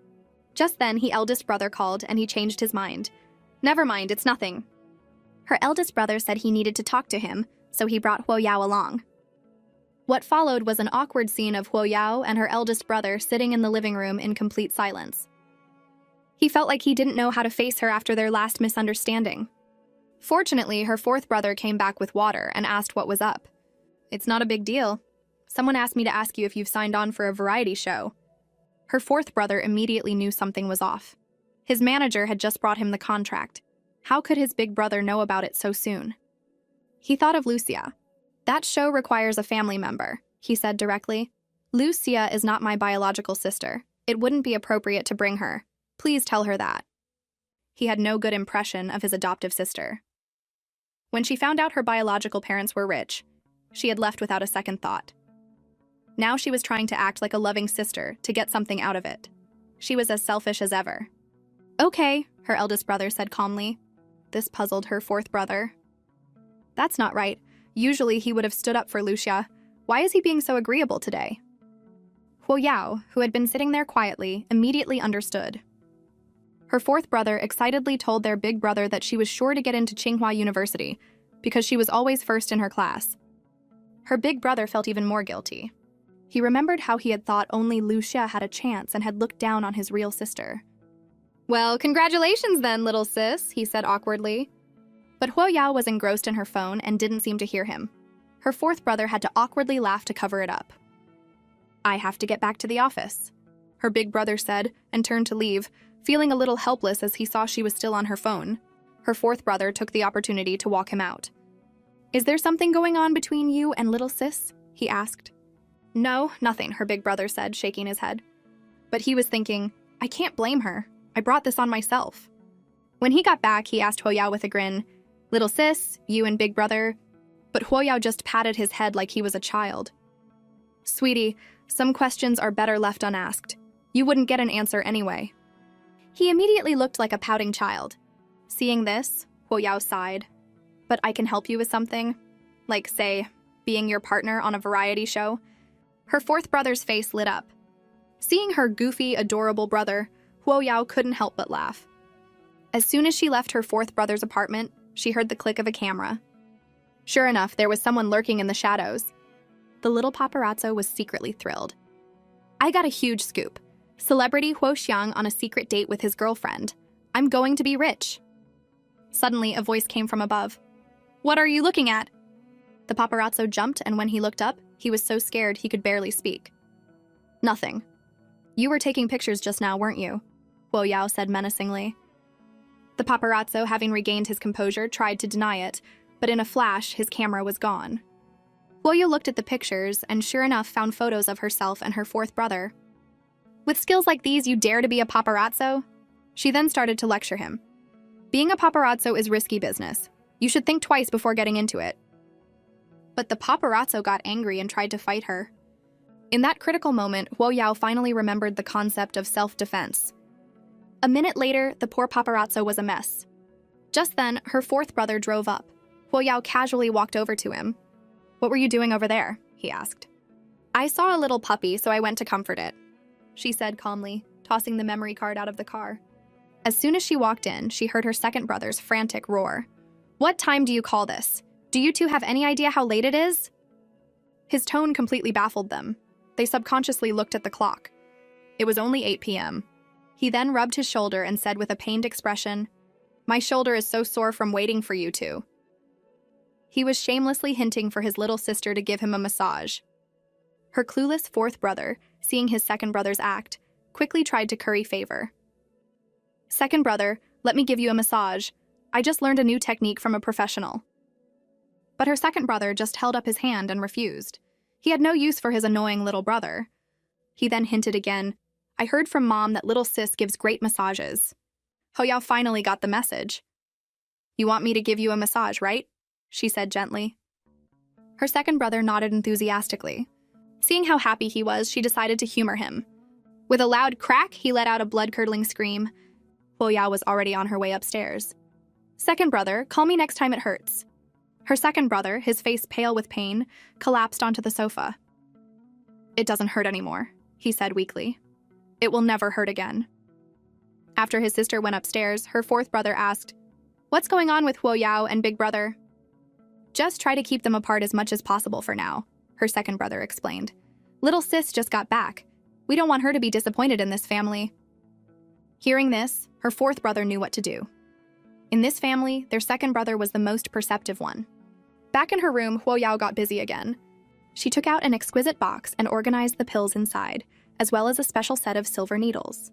Just then, her eldest brother called and he changed his mind. Never mind, it's nothing. Her eldest brother said he needed to talk to him, so he brought Huoyao along. What followed was an awkward scene of Huoyao and her eldest brother sitting in the living room in complete silence. He felt like he didn't know how to face her after their last misunderstanding. Fortunately, her fourth brother came back with water and asked what was up. It's not a big deal. Someone asked me to ask you if you've signed on for a variety show. Her fourth brother immediately knew something was off. His manager had just brought him the contract. How could his big brother know about it so soon? He thought of Lucia. That show requires a family member, he said directly. Lucia is not my biological sister. It wouldn't be appropriate to bring her. Please tell her that. He had no good impression of his adoptive sister. When she found out her biological parents were rich, she had left without a second thought. Now she was trying to act like a loving sister to get something out of it. She was as selfish as ever. Okay, her eldest brother said calmly. This puzzled her fourth brother. That's not right. Usually he would have stood up for Lucia. Why is he being so agreeable today? Huoyao, who had been sitting there quietly, immediately understood. Her fourth brother excitedly told their big brother that she was sure to get into Tsinghua University because she was always first in her class. Her big brother felt even more guilty. He remembered how he had thought only Lucia had a chance and had looked down on his real sister. Well, congratulations then, little sis, he said awkwardly. But Huoyao was engrossed in her phone and didn't seem to hear him. Her fourth brother had to awkwardly laugh to cover it up. I have to get back to the office, her big brother said, and turned to leave, feeling a little helpless as he saw she was still on her phone. Her fourth brother took the opportunity to walk him out. Is there something going on between you and little sis? He asked. No, nothing, her big brother said, shaking his head. But he was thinking, I can't blame her. I brought this on myself. When he got back, he asked Huoyao with a grin, Little sis, you and big brother. But Huoyao just patted his head like he was a child. Sweetie, some questions are better left unasked. You wouldn't get an answer anyway. He immediately looked like a pouting child. Seeing this, Huoyao sighed. But I can help you with something? Like, say, being your partner on a variety show? Her fourth brother's face lit up. Seeing her goofy, adorable brother, Huoyao couldn't help but laugh. As soon as she left her fourth brother's apartment, she heard the click of a camera. Sure enough, there was someone lurking in the shadows. The little paparazzo was secretly thrilled. I got a huge scoop. Celebrity Huo Xiang on a secret date with his girlfriend. I'm going to be rich. Suddenly, a voice came from above. What are you looking at? The paparazzo jumped, and when he looked up, he was so scared he could barely speak. Nothing. You were taking pictures just now, weren't you? Huoyao said menacingly. The paparazzo, having regained his composure, tried to deny it, but in a flash, his camera was gone. Huoyao looked at the pictures and sure enough found photos of herself and her fourth brother. With skills like these, you dare to be a paparazzo? She then started to lecture him. Being a paparazzo is risky business. You should think twice before getting into it. But the paparazzo got angry and tried to fight her. In that critical moment, Huoyao finally remembered the concept of self-defense. A minute later, the poor paparazzo was a mess. Just then, her fourth brother drove up. Huoyao casually walked over to him. What were you doing over there? He asked. I saw a little puppy, so I went to comfort it, she said calmly, tossing the memory card out of the car. As soon as she walked in, she heard her second brother's frantic roar. What time do you call this? Do you two have any idea how late it is? His tone completely baffled them. They subconsciously looked at the clock. It was only 8 p.m. He then rubbed his shoulder and said with a pained expression, My shoulder is so sore from waiting for you two. He was shamelessly hinting for his little sister to give him a massage. Her clueless fourth brother, seeing his second brother's act, quickly tried to curry favor. Second brother, let me give you a massage. I just learned a new technique from a professional. But her second brother just held up his hand and refused. He had no use for his annoying little brother. He then hinted again, I heard from Mom that little sis gives great massages. Huoyao finally got the message. You want me to give you a massage, right? She said gently. Her second brother nodded enthusiastically. Seeing how happy he was, she decided to humor him. With a loud crack, he let out a blood-curdling scream. Huoyao was already on her way upstairs. Second brother, call me next time it hurts. Her second brother, his face pale with pain, collapsed onto the sofa. It doesn't hurt anymore, he said weakly. It will never hurt again. After his sister went upstairs, her fourth brother asked, What's going on with Huoyao and big brother? Just try to keep them apart as much as possible for now, her second brother explained. Little sis just got back. We don't want her to be disappointed in this family. Hearing this, her fourth brother knew what to do. In this family, their second brother was the most perceptive one. Back in her room, Huoyao got busy again. She took out an exquisite box and organized the pills inside, as well as a special set of silver needles.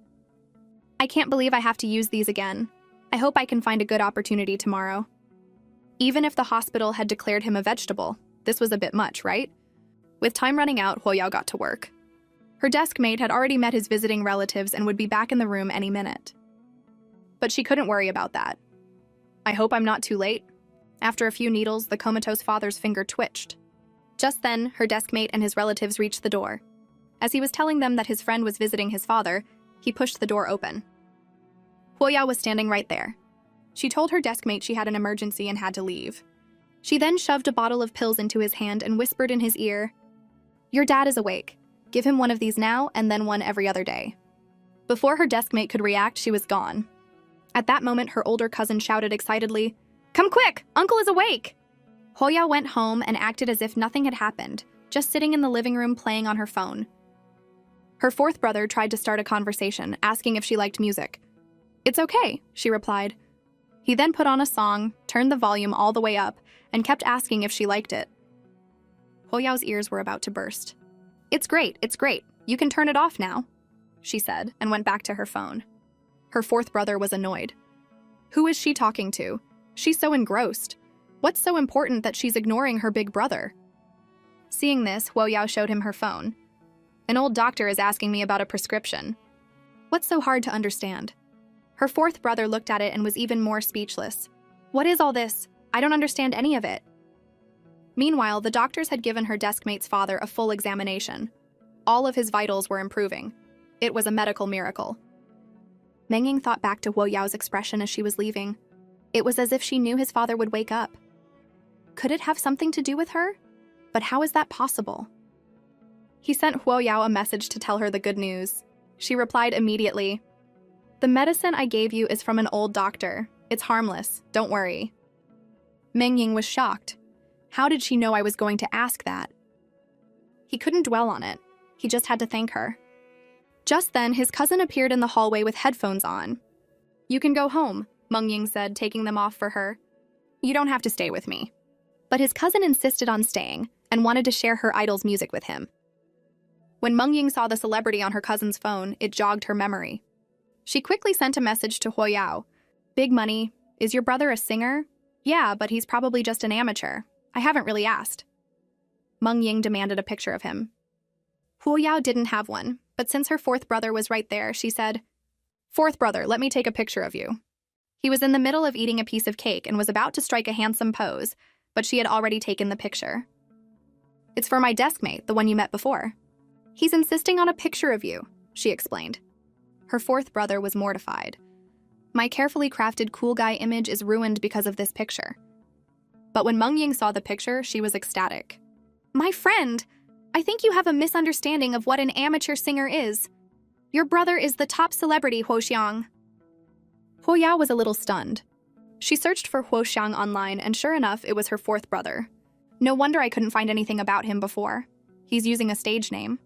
I can't believe I have to use these again. I hope I can find a good opportunity tomorrow. Even if the hospital had declared him a vegetable, this was a bit much, right? With time running out, Huoyao got to work. Her desk mate had already met his visiting relatives and would be back in the room any minute. But she couldn't worry about that. I hope I'm not too late. After a few needles, the comatose father's finger twitched. Just then, her desk mate and his relatives reached the door. As he was telling them that his friend was visiting his father, he pushed the door open. Huoyao was standing right there. She told her desk mate she had an emergency and had to leave. She then shoved a bottle of pills into his hand and whispered in his ear, Your dad is awake. Give him one of these now and then one every other day. Before her desk mate could react, she was gone. At that moment, her older cousin shouted excitedly, Come quick! Uncle is awake! Huoyao went home and acted as if nothing had happened, just sitting in the living room playing on her phone. Her fourth brother tried to start a conversation, asking if she liked music. It's okay, she replied. He then put on a song, turned the volume all the way up, and kept asking if she liked it. Huoyao's ears were about to burst. It's great, you can turn it off now, she said, and went back to her phone. Her fourth brother was annoyed. Who is she talking to? She's so engrossed. What's so important that she's ignoring her big brother? Seeing this, Huoyao showed him her phone. An old doctor is asking me about a prescription. What's so hard to understand? Her fourth brother looked at it and was even more speechless. What is all this? I don't understand any of it. Meanwhile, the doctors had given her desk mate's father a full examination. All of his vitals were improving. It was a medical miracle. Mengying thought back to Huoyao's expression as she was leaving. It was as if she knew his father would wake up. Could it have something to do with her? But how is that possible? He sent Huoyao a message to tell her the good news. She replied immediately, The medicine I gave you is from an old doctor. It's harmless, don't worry. Mengying was shocked. How did she know I was going to ask that? He couldn't dwell on it. He just had to thank her. Just then, his cousin appeared in the hallway with headphones on. You can go home, Mengying said, taking them off for her. You don't have to stay with me. But his cousin insisted on staying and wanted to share her idol's music with him. When Mengying saw the celebrity on her cousin's phone, it jogged her memory. She quickly sent a message to Huoyao. Big money. Is your brother a singer? Yeah, but he's probably just an amateur. I haven't really asked. Mengying demanded a picture of him. Huoyao didn't have one, but since her fourth brother was right there, she said, Fourth brother, let me take a picture of you. He was in the middle of eating a piece of cake and was about to strike a handsome pose, but she had already taken the picture. It's for my desk mate, the one you met before. He's insisting on a picture of you, she explained. Her fourth brother was mortified. My carefully crafted cool guy image is ruined because of this picture. But when Mengying saw the picture, she was ecstatic. My friend, I think you have a misunderstanding of what an amateur singer is. Your brother is the top celebrity, Huoxiang. Huoyao was a little stunned. She searched for Huoxiang online, and sure enough, it was her fourth brother. No wonder I couldn't find anything about him before. He's using a stage name.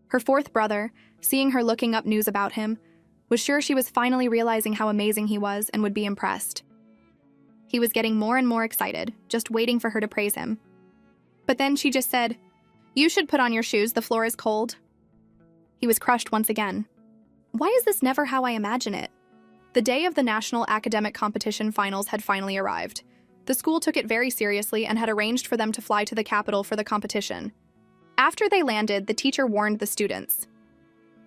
Her fourth brother, seeing her looking up news about him, was sure she was finally realizing how amazing he was and would be impressed. He was getting more and more excited, just waiting for her to praise him. But then she just said, You should put on your shoes, the floor is cold. He was crushed once again. Why is this never how I imagine it? The day of the National Academic Competition Finals had finally arrived. The school took it very seriously and had arranged for them to fly to the capital for the competition. After they landed, the teacher warned the students.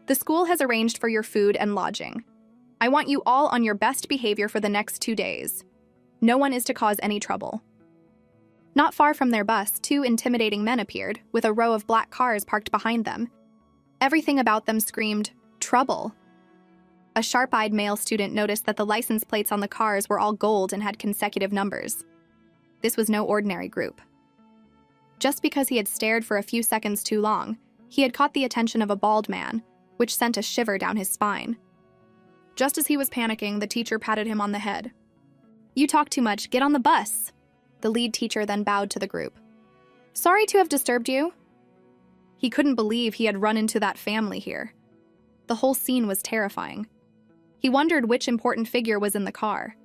The school has arranged for your food and lodging. I want you all on your best behavior for the next 2 days. No one is to cause any trouble. Not far from their bus, two intimidating men appeared, with a row of black cars parked behind them. Everything about them screamed, "Trouble." A sharp-eyed male student noticed that the license plates on the cars were all gold and had consecutive numbers. This was no ordinary group. Just because he had stared for a few seconds too long, he had caught the attention of a bald man, which sent a shiver down his spine. Just as he was panicking, the teacher patted him on the head. "You talk too much, get on the bus." The lead teacher then bowed to the group. "Sorry to have disturbed you." He couldn't believe he had run into that family here. The whole scene was terrifying. He wondered which important figure was in the car.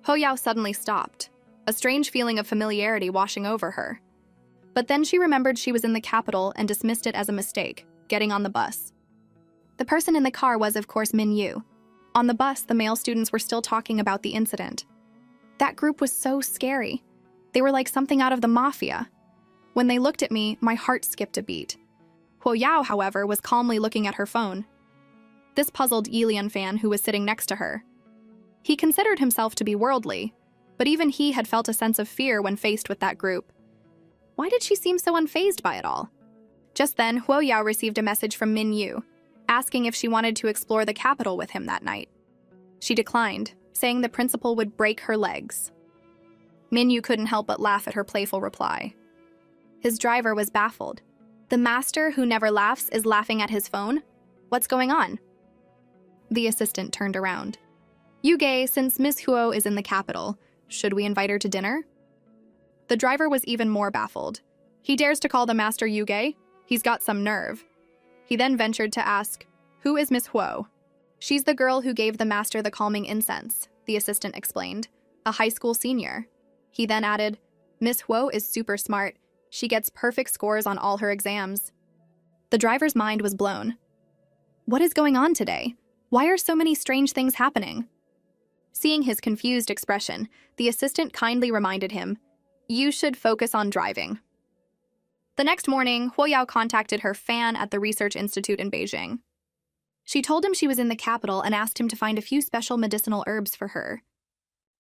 Ho-Yao suddenly stopped, a strange feeling of familiarity washing over her. But then she remembered she was in the capital and dismissed it as a mistake, getting on the bus. The person in the car was, of course, Min Yu. On the bus, the male students were still talking about the incident. That group was so scary. They were like something out of the mafia. When they looked at me, my heart skipped a beat. Ho-Yao, however, was calmly looking at her phone. This puzzled Yi Fan, who was sitting next to her. He considered himself to be worldly, but even he had felt a sense of fear when faced with that group. Why did she seem so unfazed by it all? Just then, Ho-Yao received a message from Min Yu, asking if she wanted to explore the capital with him that night. She declined, saying the principal would break her legs. Min Yu couldn't help but laugh at her playful reply. His driver was baffled. The master who never laughs is laughing at his phone? What's going on? The assistant turned around. "Yuge, since Miss Huo is in the capital, should we invite her to dinner?" The driver was even more baffled. He dares to call the master Yuge? He's got some nerve. He then ventured to ask, "Who is Miss Huo?" "She's the girl who gave the master the calming incense," the assistant explained, "a high school senior." He then added, "Miss Huo is super smart. She gets perfect scores on all her exams." The driver's mind was blown. What is going on today? Why are so many strange things happening? Seeing his confused expression, the assistant kindly reminded him, "You should focus on driving." The next morning, Ho-Yao contacted her fan at the Research Institute in Beijing. She told him she was in the capital and asked him to find a few special medicinal herbs for her.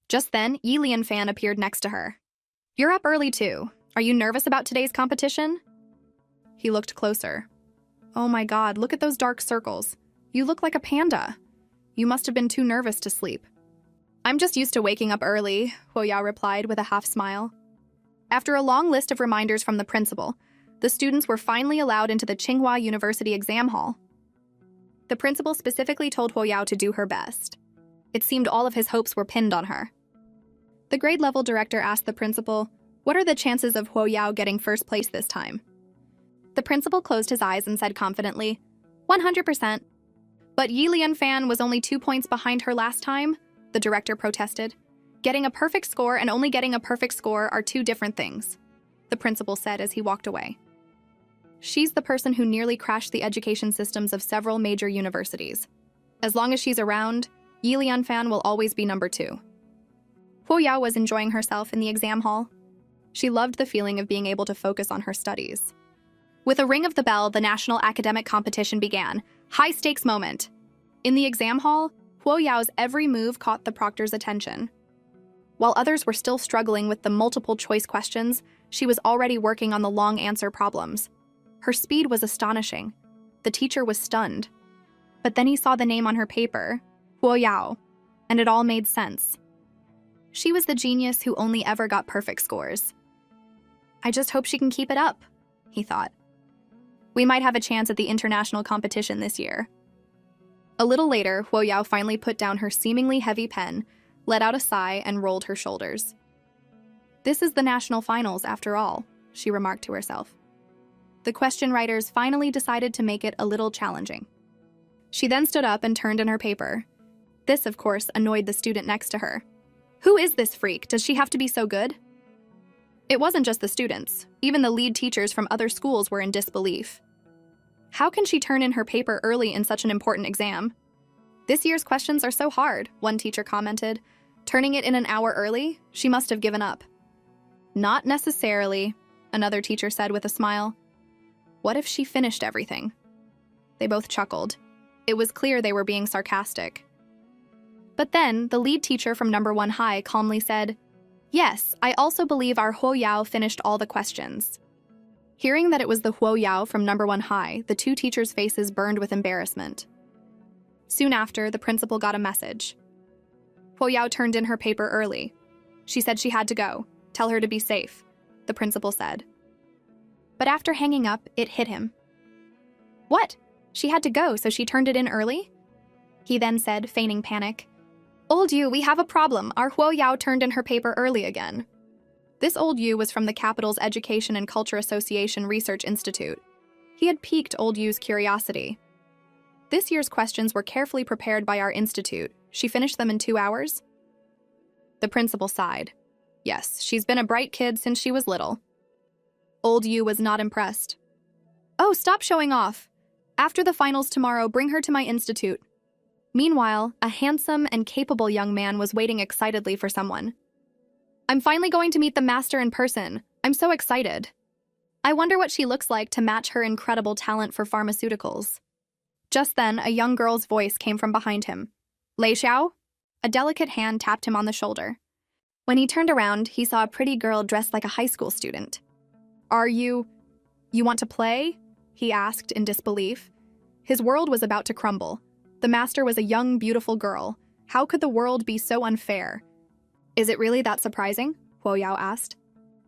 Just then, Yi Fan appeared next to her. "You're up early too. Are you nervous about today's competition?" He looked closer. "Oh my god, look at those dark circles. You look like a panda. You must have been too nervous to sleep." "I'm just used to waking up early," Ho-Yao replied with a half smile. After a long list of reminders from the principal, the students were finally allowed into the Tsinghua University exam hall. The principal specifically told Ho-Yao to do her best. It seemed all of his hopes were pinned on her. The grade-level director asked the principal, "What are the chances of Ho-Yao getting first place this time?" The principal closed his eyes and said confidently, 100%. "But Yi Fan was only 2 points behind her last time," the director protested. "Getting a perfect score and only getting a perfect score are two different things," the principal said as he walked away. "She's the person who nearly crashed the education systems of several major universities. As long as she's around, Yi Fan will always be number 2. Ho-Yao was enjoying herself in the exam hall. She loved the feeling of being able to focus on her studies. With a ring of the bell, the national academic competition began. High-stakes moment. In the exam hall, Ho-Yao's every move caught the proctor's attention. While others were still struggling with the multiple-choice questions, she was already working on the long-answer problems. Her speed was astonishing. The teacher was stunned. But then he saw the name on her paper, Ho-Yao, and it all made sense. She was the genius who only ever got perfect scores. "I just hope she can keep it up," he thought. "We might have a chance at the international competition this year." A little later, Ho-Yao finally put down her seemingly heavy pen, let out a sigh, and rolled her shoulders. "This is the national finals, after all," she remarked to herself. The question writers finally decided to make it a little challenging. She then stood up and turned in her paper. This, of course, annoyed the student next to her. Who is this freak? Does she have to be so good? It wasn't just the students. Even the lead teachers from other schools were in disbelief. How can she turn in her paper early in such an important exam? "This year's questions are so hard," one teacher commented. "Turning it in an hour early? She must have given up." "Not necessarily," another teacher said with a smile. "What if she finished everything?" They both chuckled. It was clear they were being sarcastic. But then, the lead teacher from number 1 high calmly said, Yes, I also believe our Huo Yao finished all the questions. Hearing that it was the Huo Yao from number 1 high, the two teachers' faces burned with embarrassment. Soon after, the principal got a message. Huo Yao turned in her paper early. She said she had to go. Tell her to be safe, the principal said. But after hanging up, it hit him. What? She had to go, so she turned it in early? He then said, feigning panic. Old Yu, we have a problem. Our Huo Yao turned in her paper early again. This old Yu was from the capital's Education and Culture Association Research Institute. He had piqued old Yu's curiosity. This year's questions were carefully prepared by our institute. She finished them in 2 hours? The principal sighed. Yes, she's been a bright kid since she was little. Old Yu was not impressed. Oh, stop showing off. After the finals tomorrow, bring her to my institute. Meanwhile, a handsome and capable young man was waiting excitedly for someone. I'm finally going to meet the master in person. I'm so excited. I wonder what she looks like to match her incredible talent for pharmaceuticals. Just then, a young girl's voice came from behind him. Lei Xiao? A delicate hand tapped him on the shoulder. When he turned around, he saw a pretty girl dressed like a high school student. You want to play? He asked in disbelief. His world was about to crumble. The master was a young, beautiful girl. How could the world be so unfair? Is it really that surprising? Huo Yao asked.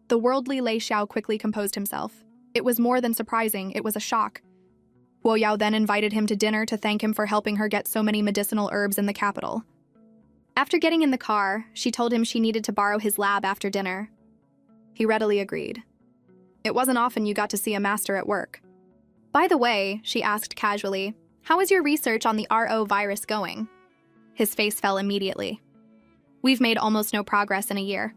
The worldly Lei Xiao quickly composed himself. It was more than surprising, it was a shock. Huo Yao then invited him to dinner to thank him for helping her get so many medicinal herbs in the capital. After getting in the car, she told him she needed to borrow his lab after dinner. He readily agreed. It wasn't often you got to see a master at work. By the way, she asked casually, how is your research on the RO virus going? His face fell immediately. We've made almost no progress in a year.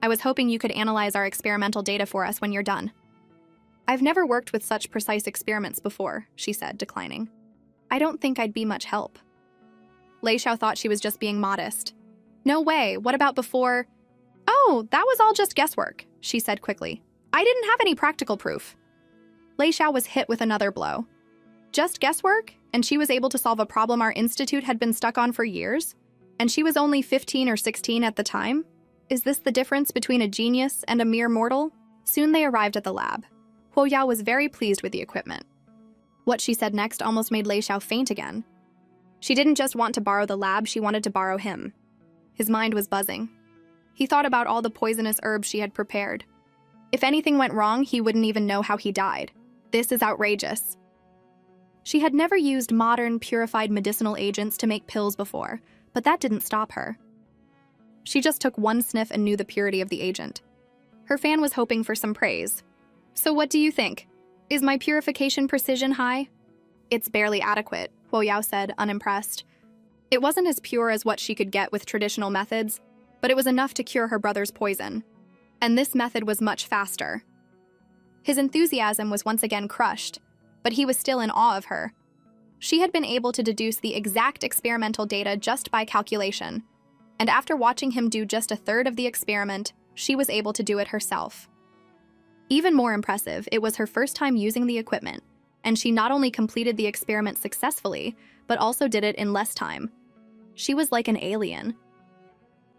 I was hoping you could analyze our experimental data for us when you're done. I've never worked with such precise experiments before, she said, declining. I don't think I'd be much help. Lei Xiao thought she was just being modest. No way, what about before? Oh, that was all just guesswork, she said quickly. I didn't have any practical proof. Lei Xiao was hit with another blow. Just guesswork? And she was able to solve a problem our institute had been stuck on for years? And she was only 15 or 16 at the time? Is this the difference between a genius and a mere mortal? Soon they arrived at the lab. Huo Yao was very pleased with the equipment. What she said next almost made Lei Xiao faint again. She didn't just want to borrow the lab, she wanted to borrow him. His mind was buzzing. He thought about all the poisonous herbs she had prepared. If anything went wrong, he wouldn't even know how he died. This is outrageous. She had never used modern, purified medicinal agents to make pills before, but that didn't stop her. She just took one sniff and knew the purity of the agent. Her fan was hoping for some praise. So what do you think? Is my purification precision high? It's barely adequate, Huo Yao said, unimpressed. It wasn't as pure as what she could get with traditional methods, but it was enough to cure her brother's poison. And this method was much faster. His enthusiasm was once again crushed, but he was still in awe of her. She had been able to deduce the exact experimental data just by calculation, and after watching him do just a third of the experiment, she was able to do it herself. Even more impressive, it was her first time using the equipment, and she not only completed the experiment successfully, but also did it in less time. She was like an alien.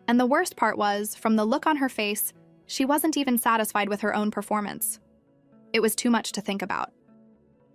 And the worst part was, from the look on her face, she wasn't even satisfied with her own performance. It was too much to think about.